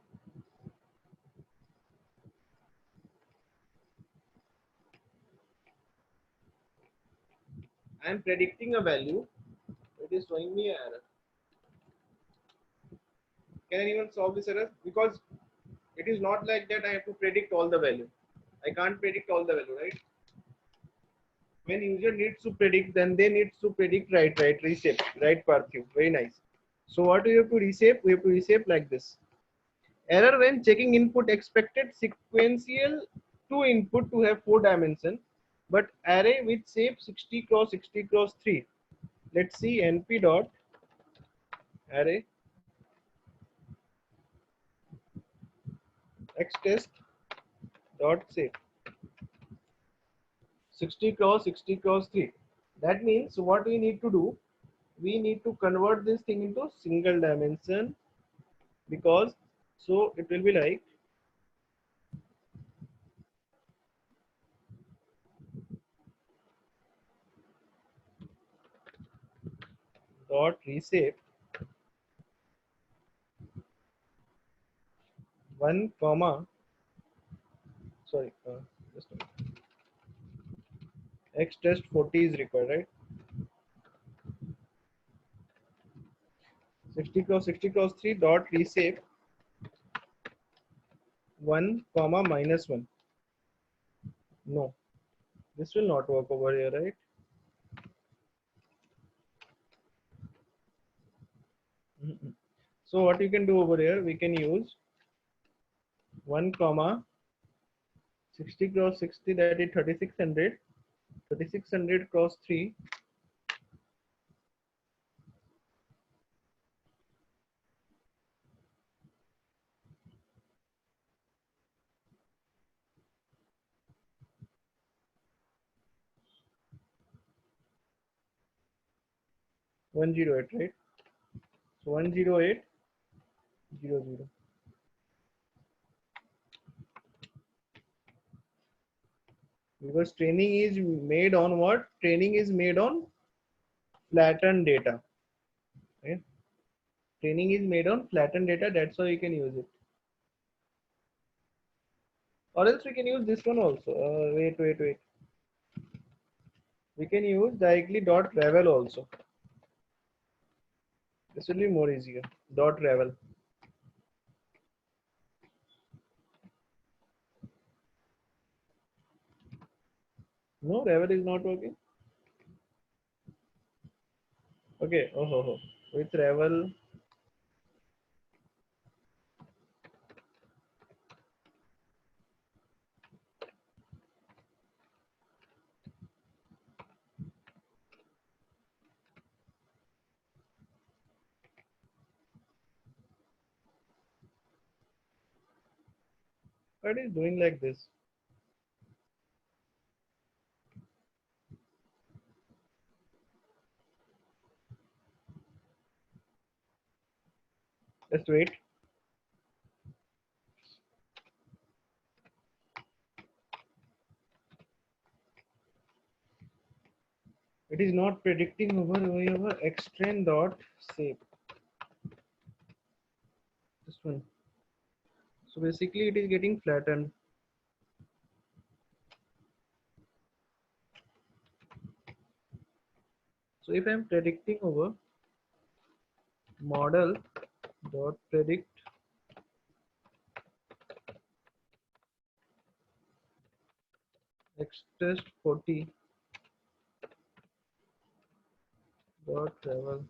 I am predicting a value. It is showing me an error. Can anyone solve this error? Because it is not like that I have to predict all the value. I can't predict all the value, right? When user needs to predict, then they need to predict right, reshape, right path. Very nice. So what do you have to reshape? We have to reshape like this. Error when checking input, expected sequential two input to have 4 dimensions, but array with shape 60 cross 60 cross 3. Let's see np dot array x test dot shape 60 cross 60 cross 3. That means what we need to do, we need to convert this thing into single dimension, because so it will be like dot reshape 1 comma sorry just a minute. X test 40 is required, right? 60 cross 60 cross 3 dot reshape 1 comma minus 1. No, this will not work over here, right? So what you can do over here, we can use 1 comma 60 cross 60, that is 3600, 3600 cross 3, one zero eight, right? So 10800. Because training is made on what? Training is made on flattened data. Okay? Training is made on flattened data. That's why you can use it. Or else we can use this one also. Wait. We can use directly dot travel also. This will be more easier. Dot travel. No, travel is not working. Okay. Oh. With travel. What is doing like this? Just wait. It is not predicting over extend dot save. This one. So basically it is getting flattened. So if I am predicting over model dot predict x test 40 dot travel.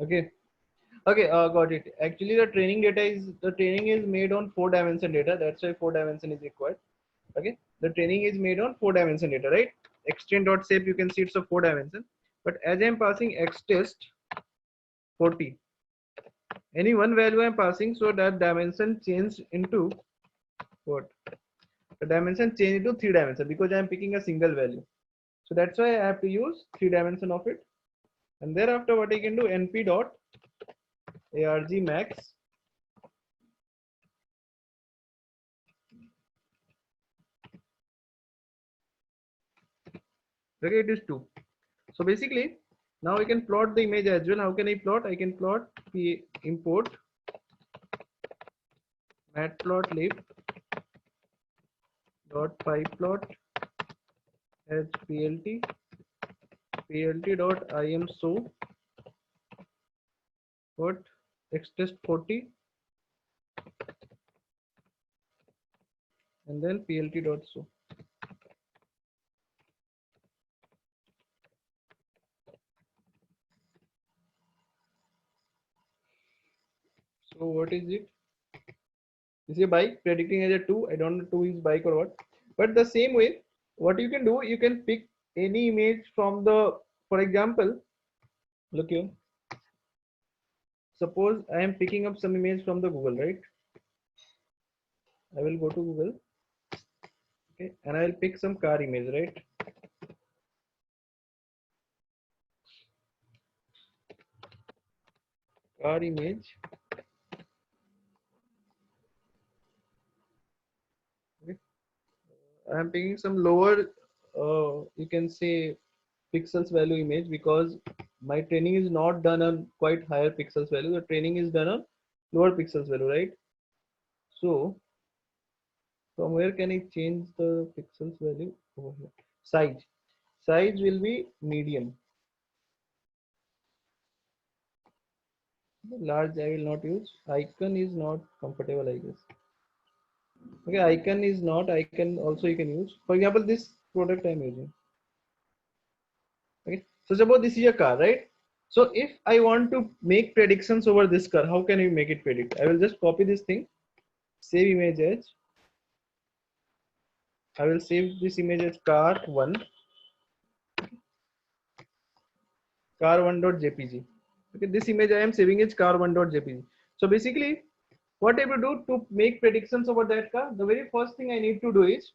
Okay. Okay, got it. Actually, the training is made on 4-dimension data. That's why 4 dimension is required. Okay, the training is made on 4-dimension data, right? Extend dot shape, you can see it's a 4 dimension. But as I'm passing x test 40, any one value I'm passing, so that dimension changed into what? The dimension changed into 3 dimension because I'm picking a single value. So that's why I have to use 3 dimension of it. And thereafter, what I can do, np dot arg max. Okay, it is 2. So basically, now I can plot the image as well. How can I plot? I can plot the import matplotlib dot pyplot as plt dot im show what xtest 40 and then plt dot show. So what is it? Is a bike predicting as a 2. I don't know 2 is bike or what. But the same way, what you can do, you can pick any image from the, for example, look here. Suppose I am picking up some image from the Google, right? I will go to Google. Okay, and I will pick some car image, right? Car image. Okay. I am picking some lower, you can say pixels value image because my training is not done on quite higher pixels value. The training is done on lower pixels value, right? So from where can I change the pixels value over here? Size will be medium. Large I will not use. Icon is not comfortable, I guess. Okay, icon is not. Icon also you can use. For example, this product I'm using. Okay, so suppose this is a car, right? So if I want to make predictions over this car, how can you make it predict? I will just copy this thing save image as, I will save this image as car1, car1.jpg. Okay, this image I am saving as car1.jpg. So basically, what I will do to make predictions about that car, the very first thing I need to do is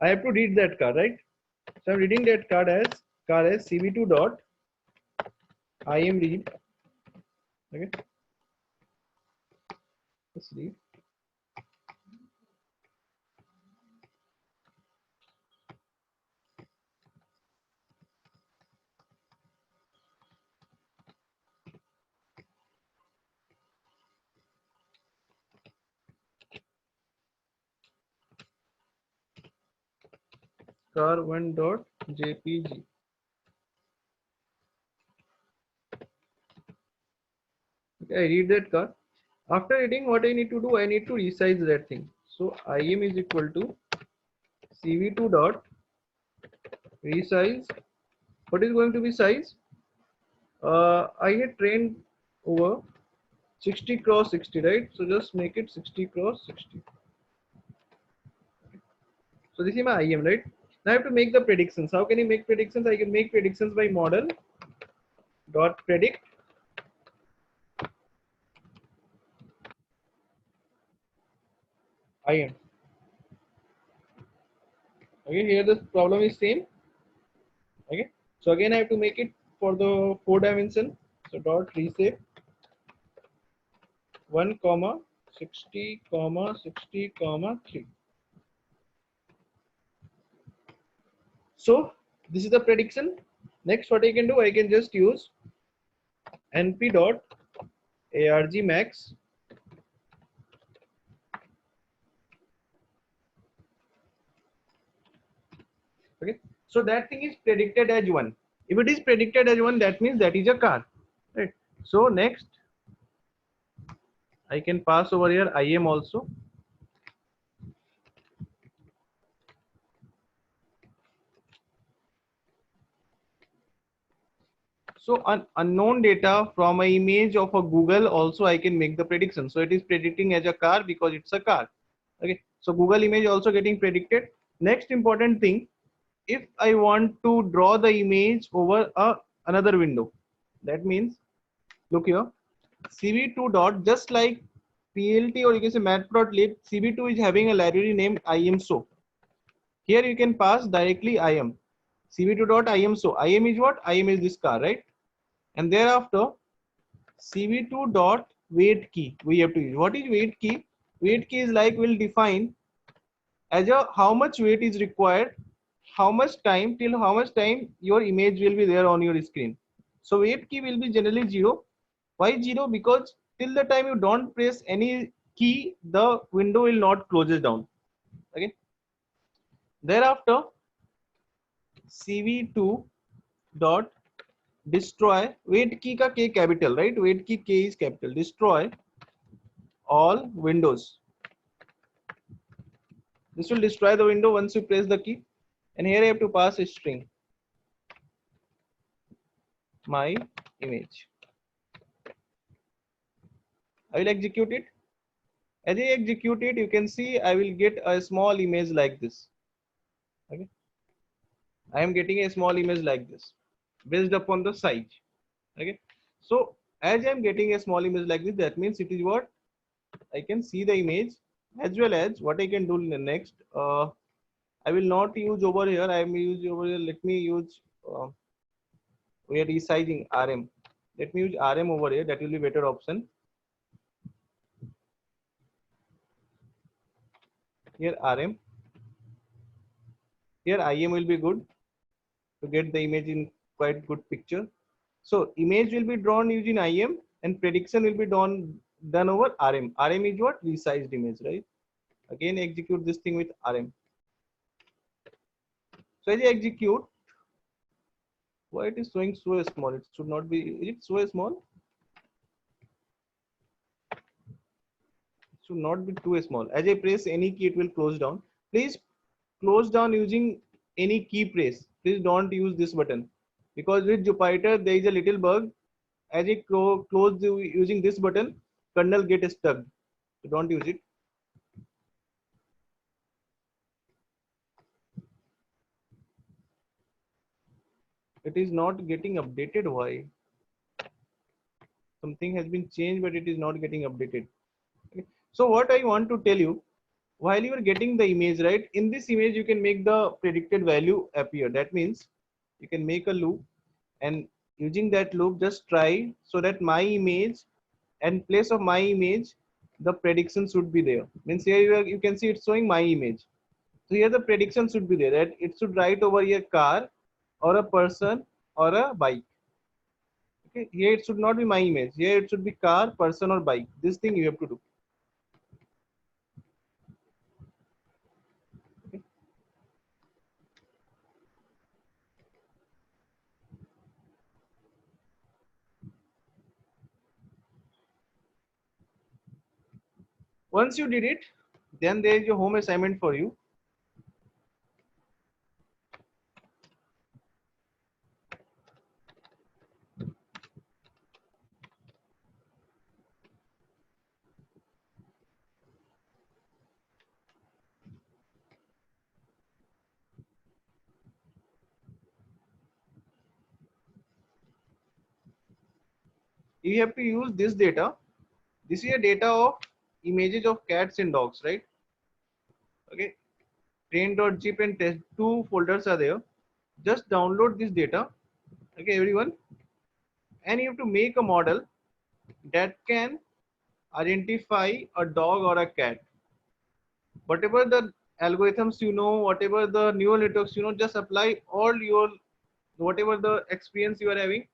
I have to read that car, right? So I'm reading that car as cv2 dot im read. Okay, let's read car1.jpg. Okay, I read that car. After reading, what I need to do, I need to resize that thing. So im is equal to cv2 dot resize. What is going to be size? I had trained over 60 cross 60, right? So just make it 60 cross 60. So this is my IM, right? Now I have to make the predictions. How can you make predictions? I can make predictions by model dot predict IM. Okay, here the problem is same. Okay, so again I have to make it for the 4 dimension. So dot reshape 1 comma 60 comma 60 comma 3. So this is the prediction. Next, what I can do, I can just use np dot arg max. Okay, so that thing is predicted as 1. If it is predicted as 1, that means that is a car, right? So next I can pass over here IM also. So an unknown data from an image of a Google also I can make the prediction. So it is predicting as a car because it's a car. Okay, so Google image also getting predicted. Next important thing, if I want to draw the image over another window, that means look here, cv2 dot, just like plt or you can say matplotlib, cv2 is having a library named imso. Here you can pass directly im cv2 dot imso. Im is what? Im is this car, right? And thereafter cv2 dot weight key we have to use. What is weight key? Weight key is like will define as a how much weight is required, how much time, till how much time your image will be there on your screen. So weight key will be generally 0. Why 0? Because till the time you don't press any key, the window will not closes down. Okay. Thereafter cv2 dot destroy, weight key ka k capital, right? Weight key k is capital. Destroy all windows. This will destroy the window once you press the key. And here I have to pass a string, my image. I will execute it. As I execute it, you can see I will get a small image like this. Okay, I am getting a small image like this based upon the size. Okay, so as I am getting a small image like this, that means it is what I can see the image, as well as what I can do next. I will not use over here. I am use over here. Let me use. We are resizing RM. Let me use RM over here. That will be better option. Here RM. Here IM will be good to get the image in quite good picture. So image will be drawn using IM and prediction will be done over RM. RM is what? Resized image, right? Again, execute this thing with RM. So as I execute, why it is showing so small? It should not be. Is it so small? It should not be too small. As I press any key, it will close down. Please close down using any key press. Please don't use this button, because with Jupyter there is a little bug. As I close using this button, kernel get stuck. So don't use it. It is not getting updated. Why? Something has been changed, but it is not getting updated. Okay. So what I want to tell you, while you are getting the image, right, in this image you can make the predicted value appear. That means you can make a loop, and using that loop just try so that my image and place of my image, the prediction should be there. Means here you can see it's showing my image. So here the prediction should be there, that it should write over a car or a person or a bike. Okay, here it should not be my image. Here it should be car, person, or bike. This thing you have to do. Okay. Once you did it, then there is your home assignment for you. You have to use this data. This is a data of images of cats and dogs, right? Okay. Train.zip and test, two folders are there. Just download this data. Okay, everyone. And you have to make a model that can identify a dog or a cat. Whatever the algorithms you know, whatever the neural networks you know, just apply all your, whatever the experience you are having,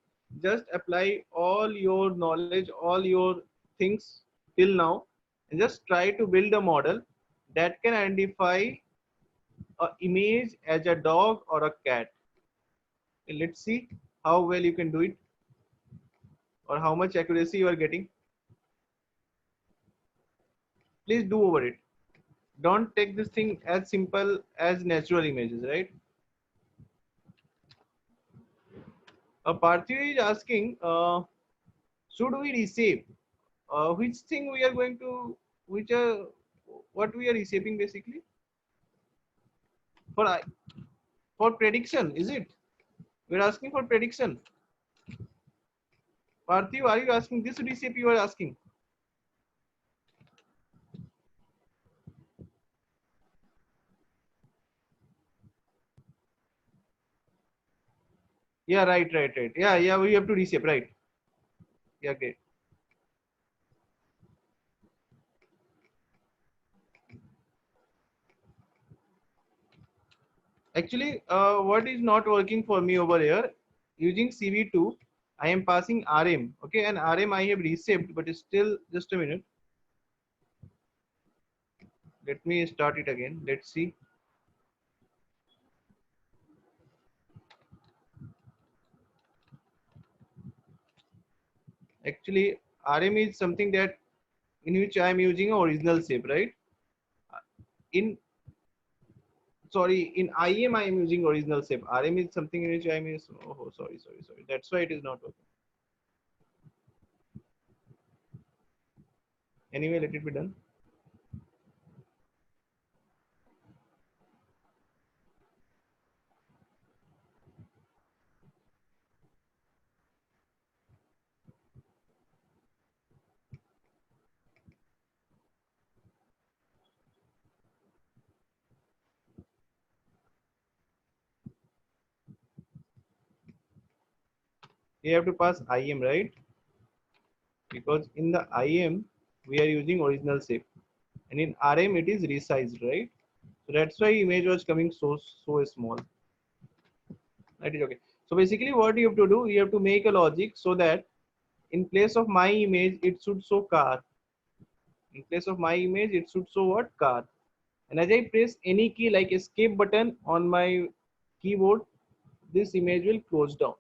just apply all your knowledge, all your things till now, and just try to build a model that can identify a image as a dog or a cat. And let's see how well you can do it, or how much accuracy you are getting. Please do over it. Don't take this thing as simple as natural images, right? Parthiv is asking, should we reshape? Which thing we are going to, which what we are reshaping basically? For for prediction, is it? We're asking for prediction. Parthiv, are you asking this reshape you are asking? Yeah, right. Yeah, we have to reshape, right? Yeah, great. Actually, what is not working for me over here, using CV2, I am passing RM. Okay, and RM I have reshaped, but still, just a minute. Let me start it again. Let's see. Actually, RM is something that in which I am using a original shape, right? In sorry, in IM I am using original shape. RM is something in which I am using. Oh, sorry. That's why it is not working. Anyway, let it be done. You have to pass IM, right? Because in the IM we are using original shape, and in RM it is resized, right? So that's why image was coming so small. That is okay. So basically, what you have to do, you have to make a logic so that in place of my image it should show car. In place of my image it should show what? Car. And as I press any key like escape button on my keyboard, this image will close down.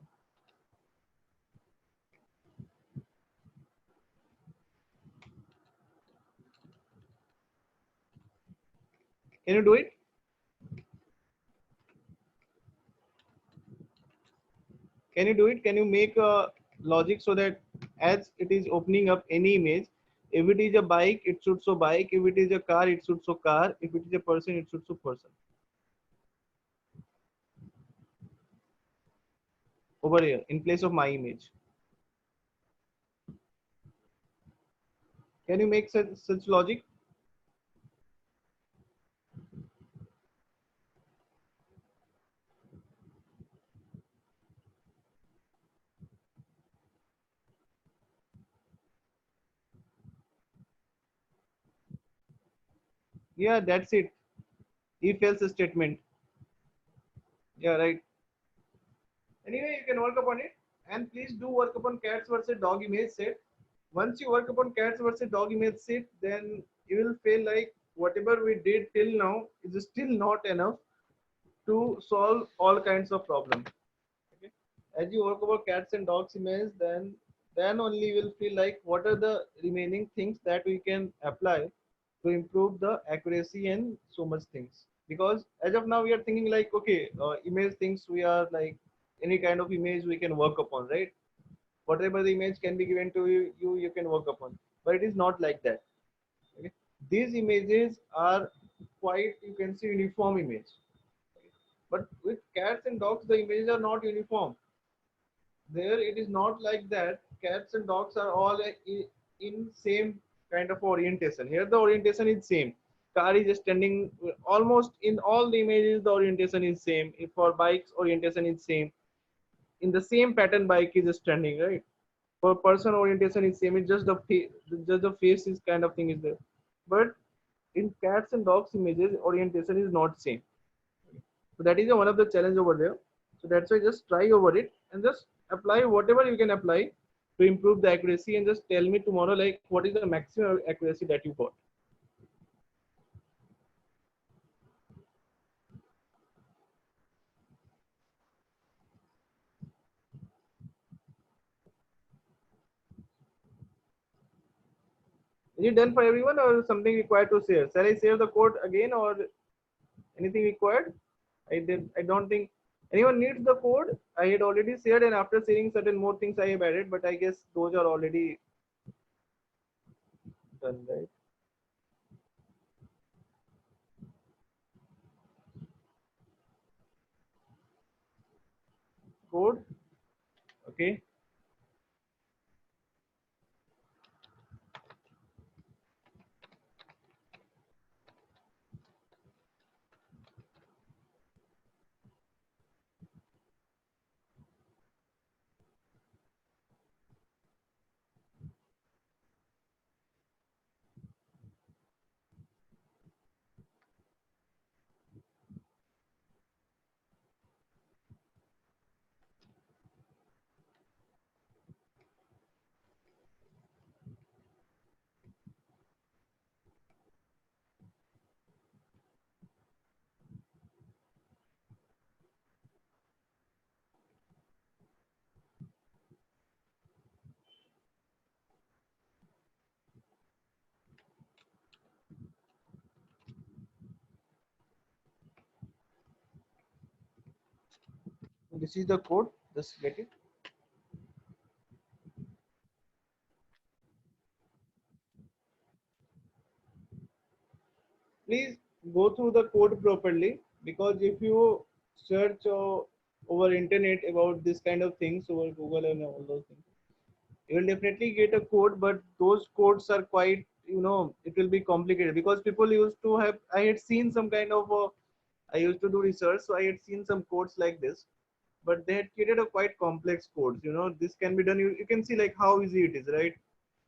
Can you do it? Can you do it? Can you make a logic so that as it is opening up any image, if it is a bike, it should show bike. If it is a car, it should show car. If it is a person, it should show person. over here in place of my image. Can you make such logic? Yeah, that's it. If else statement. Yeah, right. Anyway, you can work upon it, and please do work upon cats versus dog image set. Once you work upon cats versus dog image set, then you will feel like whatever we did till now is still not enough to solve all kinds of problems. Okay? As you work about cats and dogs image, then only you will feel like what are the remaining things that we can apply to improve the accuracy and so much things. Because as of now we are thinking like, okay, image things we are like any kind of image we can work upon, right? Whatever the image can be given to you can work upon, but it is not like that. Okay? These images are quite, you can see, uniform image. Okay? But with cats and dogs the images are not uniform. There it is not like that. Cats and dogs are all in same kind of orientation. Here the orientation is same. Car is standing almost in all the images. The orientation is same. If for bikes orientation is same. In the same pattern bike is standing, right? For person orientation is same. It's just the face is kind of thing is there. But in cats and dogs images orientation is not same. So that is one of the challenge over there. So that's why just try over it and just apply whatever you can apply to improve the accuracy, and just tell me tomorrow like what is the maximum accuracy that you got. Is it done for everyone or something required to share? Shall I share the code again or anything required? I don't think anyone needs the code. I had already shared, and after sharing certain more things I have added, but I guess those are already done, right? Code. Okay. This is the code. Just get it. Please go through the code properly, because if you search over internet about this kind of things over Google and all those things, you will definitely get a code, but those codes are quite, it will be complicated, because people used to have, I had seen some kind of I used to do research, so I had seen some codes like this, but they had created a quite complex codes. This can be done, you can see like how easy it is, right?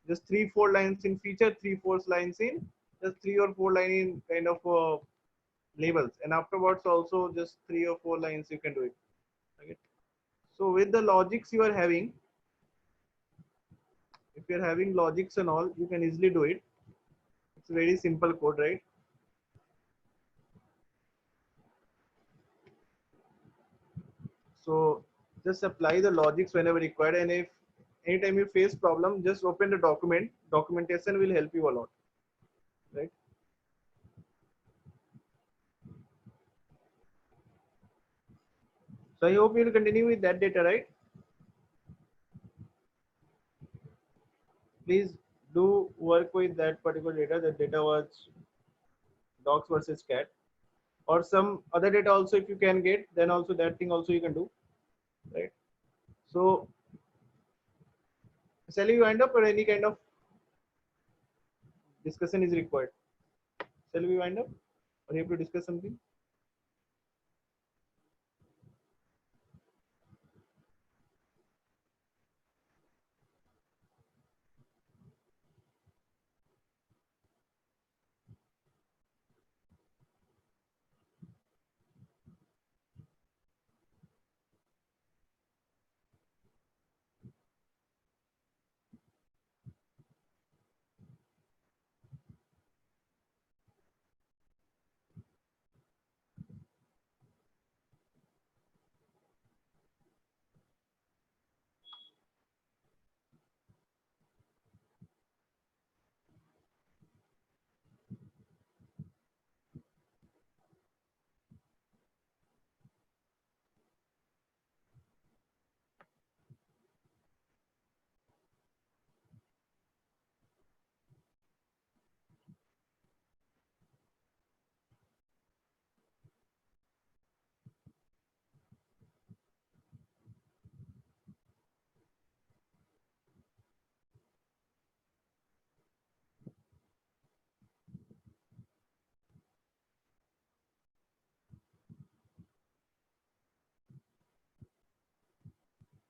Just 3-4 lines in feature, 3-4 lines in just 3 or 4 line in kind of labels, and afterwards also just 3 or 4 lines you can do it. Okay. So with the logics you are having, if you're having logics and all, you can easily do it. It's a very simple code, right? So just apply the logics whenever required, and if anytime you face problem, just open the documentation will help you a lot, right? So I hope you will continue with that data, right? Please do work with that particular data. The data was dogs versus cat, or some other data also if you can get, then also that thing also you can do, right? So shall we wind up or any kind of discussion is required? Shall we wind up or you have to discuss something?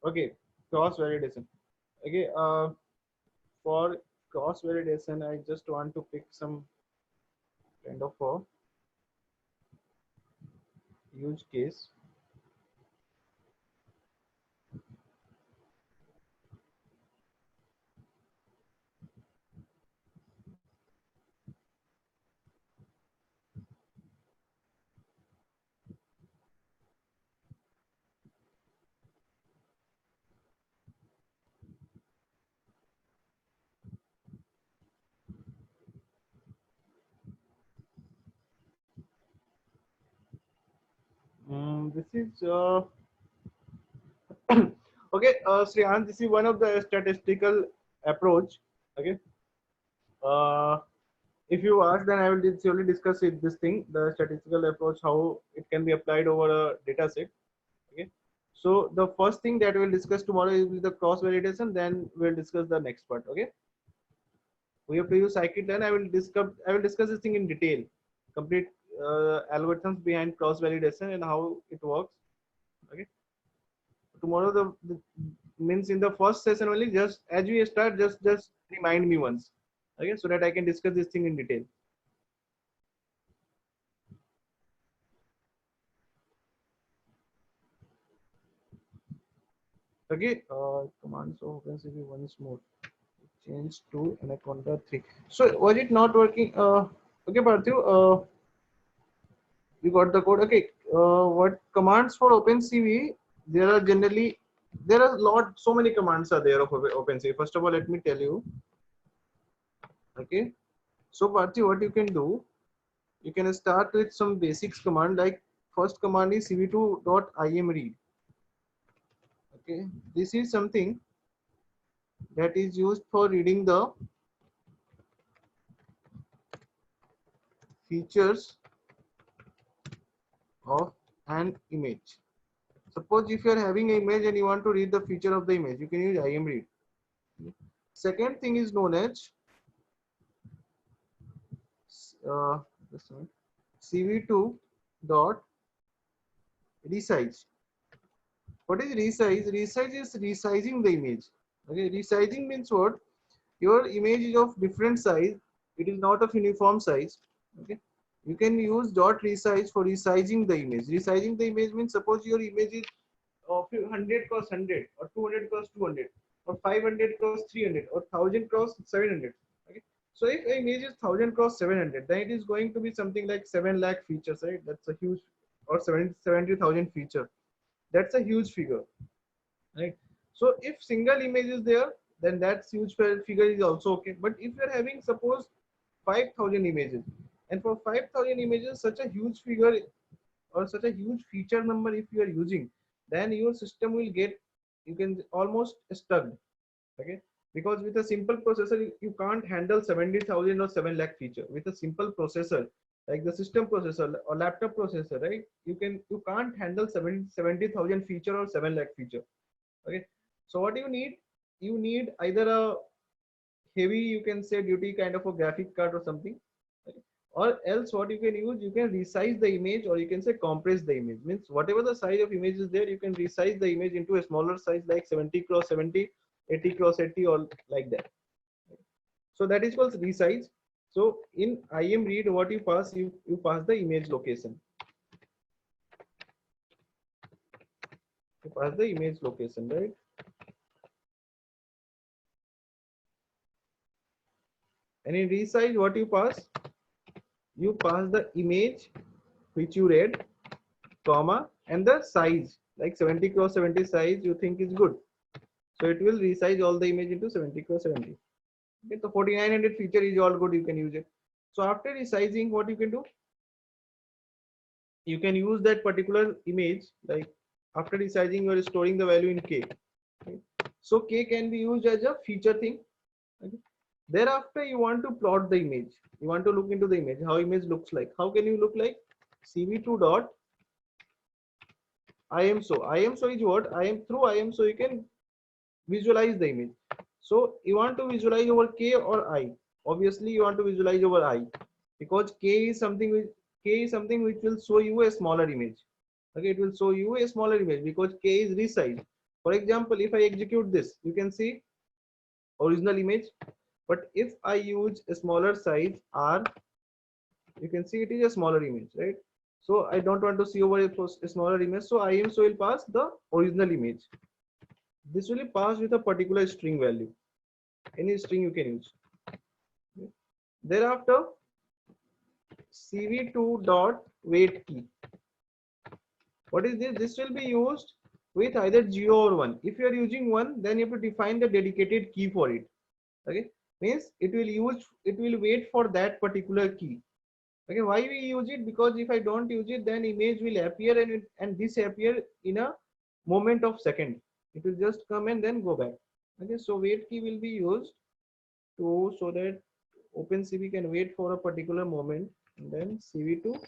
Okay, cross validation. Okay, for cross validation, I just want to pick some kind of a use case. This is okay, Srihan. This is one of the statistical approach. Okay. Uh, if you ask, then I will surely discuss it. This thing, the statistical approach, how it can be applied over a data set. Okay. So the first thing that we'll discuss tomorrow is the cross validation. Then we'll discuss the next part. Okay. We have to use scikit-learn. I will discuss this thing in detail. Complete algorithms behind cross validation and how it works. Okay. Tomorrow the means in the first session only. Just as we start, just remind me once. Okay, so that I can discuss this thing in detail. Okay. Command so OpenCV once more. Change to Anaconda 3. So was it not working? Okay, Parthiv. You got the code. Okay. What commands for OpenCV? There are generally so many commands are there of OpenCV. First of all, let me tell you. Okay. So Parthiv, what you can do? You can start with some basics command. Like first command is cv2.imread. Okay. This is something that is used for reading the features of an image. Suppose if you are having an image and you want to read the feature of the image, you can use imread. Second thing is known as uh, cv2 dot resize. What is resize? Resize is resizing the image. Okay, resizing means what? Your image is of different size. It is not of uniform size. Okay, you can use dot resize for resizing the image. Resizing the image means suppose your image is of 100 cross 100 or 200 cross 200 or 500 cross 300 or 1000 cross 700. Okay, so if an image is 1000 cross 700, then it is going to be something like 7 lakh features, right? That's a huge, or 70,000 feature. That's a huge figure, right? So if single image is there, then that huge figure is also okay. But if you're having suppose 5,000 images, and for 5,000 images such a huge figure or such a huge feature number if you are using, then your system will get, you can almost stuck. Okay, because with a simple processor you can't handle 70,000 or 7 lakh feature with a simple processor like the system processor or laptop processor, right? You can't handle 70,000 feature or 7 lakh feature. Okay, so what you need either a heavy, you can say, duty kind of a graphic card or something. Okay. Or else what you can use, you can resize the image, or you can say compress the image. Means whatever the size of image is there, you can resize the image into a smaller size like 70 cross 70, 80 cross 80, or like that. So that is called resize. So in IM read, what you pass, you pass the image location. You pass the image location, right? And in resize, what you pass, you pass the image which you read, comma, and the size like 70 cross 70 size you think is good. So it will resize all the image into 70 cross 70. Okay, the 4900 feature is all good, you can use it. So after resizing, what you can do, you can use that particular image, like after resizing you are storing the value in K. Okay. So K can be used as a feature thing. Okay. Thereafter you want to plot the image, you want to look into the image, how image looks like. How can you look like? cv2 dot IMSO is what? Through IMSO you can visualize the image. So you want to visualize over K or I. Obviously you want to visualize over I, because K is something which will show you a smaller image. Okay, it will show you a smaller image because K is resized. For example, if I execute this, you can see original image. But if I use a smaller size R, you can see it is a smaller image, right? So I don't want to see over a smaller image. So IMSO will pass the original image. This will be passed with a particular string value. Any string you can use. Thereafter, cv2 dot wait key. What is this? This will be used with either 0 or 1. If you are using 1, then you have to define the dedicated key for it. Okay, means it will wait for that particular key. Okay, why we use it? Because if I don't use it, then image will appear and disappear in a moment of second. It will just come and then go back. Okay, so wait key will be used to, so that OpenCV can wait for a particular moment, and then cv2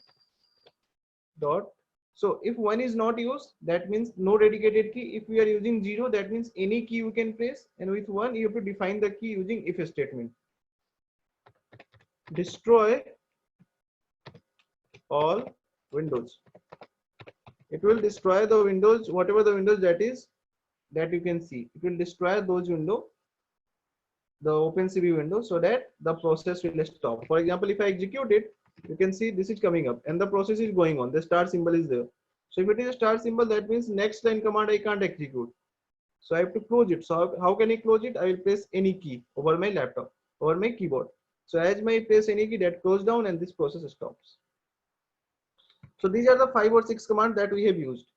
dot. So if 1 is not used, that means no dedicated key. If we are using 0, that means any key you can press, and with 1 you have to define the key using if statement. Destroy all windows. It will destroy the windows, whatever the windows that you can see. It will destroy those window, the OpenCV window, so that the process will stop. For example, if I execute it, you can see this is coming up and the process is going on. The start symbol is there. So if it is a start symbol, that means next line command I can't execute. So I have to close it. So how can I close it? I will press any key over my laptop, over my keyboard. So as my press any key, that close down and this process stops. So these are the 5 or 6 commands that we have used.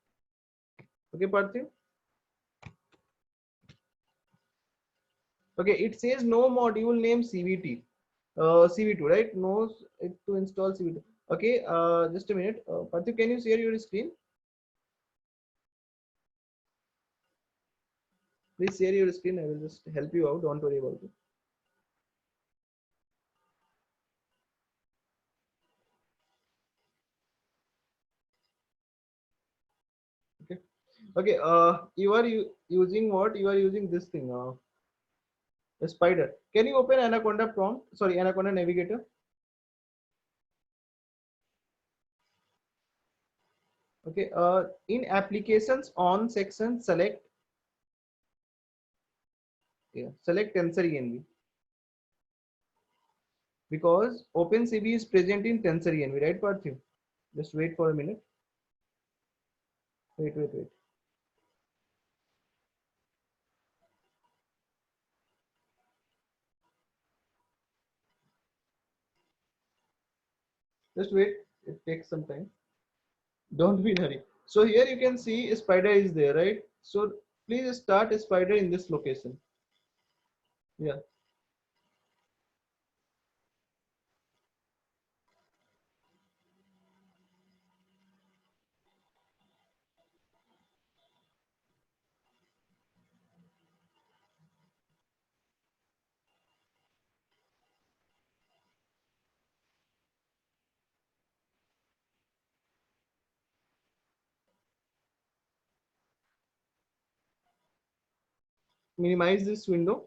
Okay, Parthiv? Okay, it says no module name CVT. CV2, right? No, to install CV2. Okay, just a minute. Parthiv, can you share your screen? Please share your screen. I will just help you out. Don't worry about it. Okay. Okay. You are using what? You are using this thing. A spider. Can you open Anaconda prompt? Sorry, Anaconda Navigator. Okay. In applications on section, select. Yeah, select TensorENV, because OpenCV is present in TensorENV, right, Parthiv? Just wait for a minute. Wait. Just wait. It takes some time. Don't be in a hurry. So here you can see a spider is there, right? So please start a spider in this location. Yeah. minimize this window.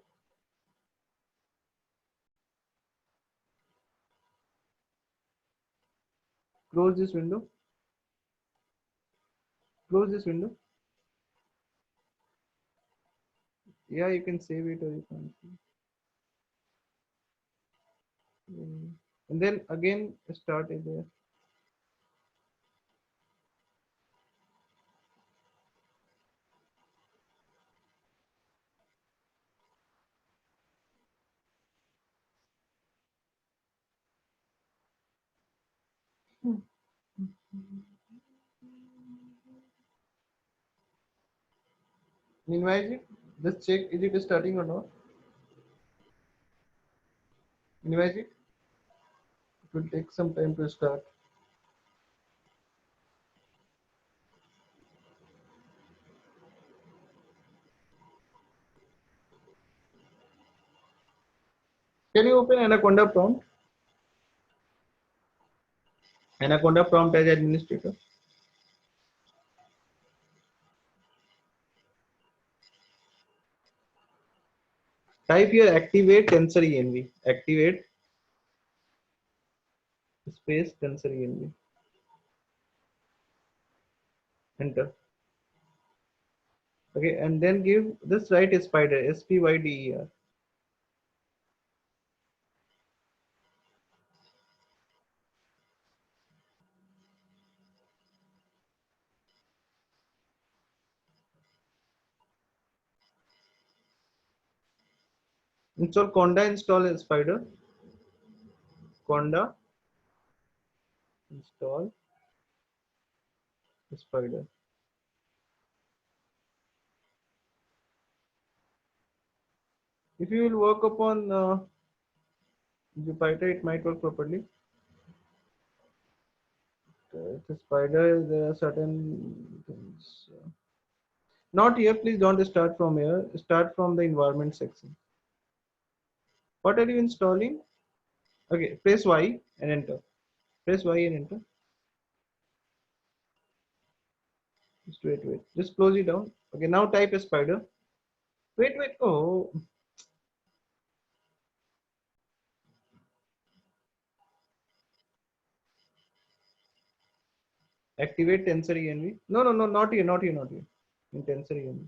Close this window. Close this window. Yeah, you can save it or you can. And then again start it there. Minimize it. Just check is it starting or not. Minimize it. It will take some time to start. Can you open Anaconda prompt? Anaconda prompt as administrator. Type here activate tensor env. Activate space tensor env. Enter. Okay, and then give this right spider spyder. Install conda install spider. Conda install spider. If you will work upon Jupyter, it might work properly. The spider, there are certain things. Not here, please don't start from here. Start from the environment section. What are you installing? Okay, press Y and enter. Press Y and enter. Just wait. Just close it down. Okay, now type a spider. Wait. Oh, activate tensor env. No, not here. In tensor env.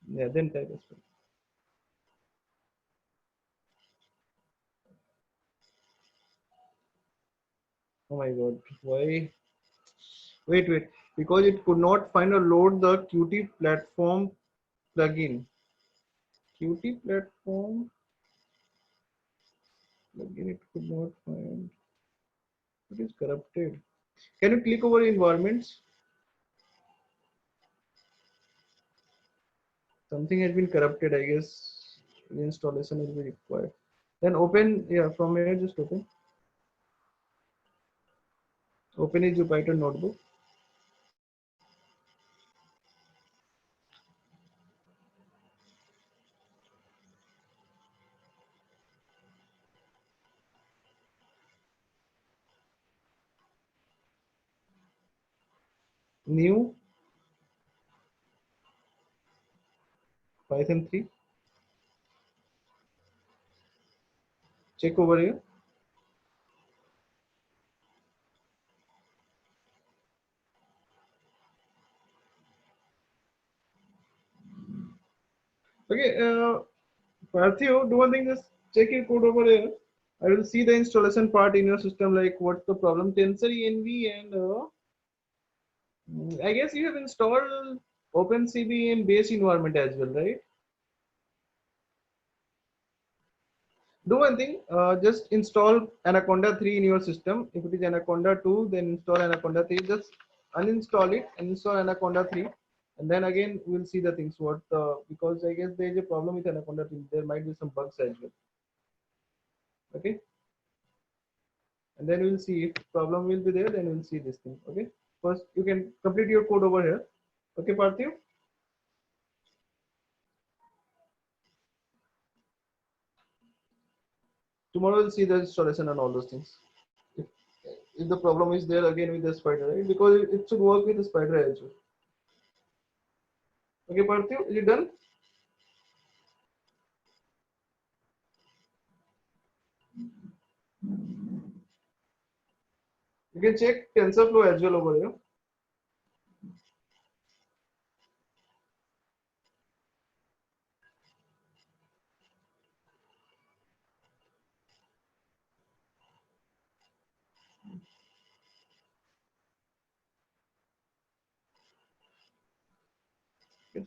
Yeah, then type a spider. Oh my god, why? Wait. Because it could not find or load the Qt platform plugin. Qt platform plugin it could not find. It is corrupted. Can you click over environments? Something has been corrupted, I guess. Reinstallation will be required. Then open, yeah, from here just open. Open a Jupyter notebook. New Python 3. Check over here. Okay, Parthiv, do one thing, just check your code over here. I will see the installation part in your system, like what's the problem. Tensor env and I guess you have installed OpenCV in base environment as well, right? Do one thing, just install Anaconda 3 in your system. If it is Anaconda 2, then install Anaconda 3. Just uninstall it and install Anaconda 3. And then again, we'll see the things what, because I guess there is a problem with Anaconda 3. There might be some bugs as well. Okay. And then we'll see if problem will be there, then we'll see this thing. Okay. First, you can complete your code over here. Okay, Parthiv? Tomorrow we'll see the installation and all those things. if the problem is there again with the spider, right? Because it should work with the spider as well. Okay, Parthiv, is it done? You can check TensorFlow as well over here.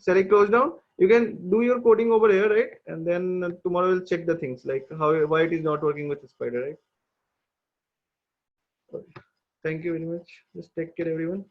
Shall I close down? You can do your coding over here, right? And then tomorrow we'll check the things like why it is not working with the spider, right? Okay. Thank you very much. Just take care, everyone.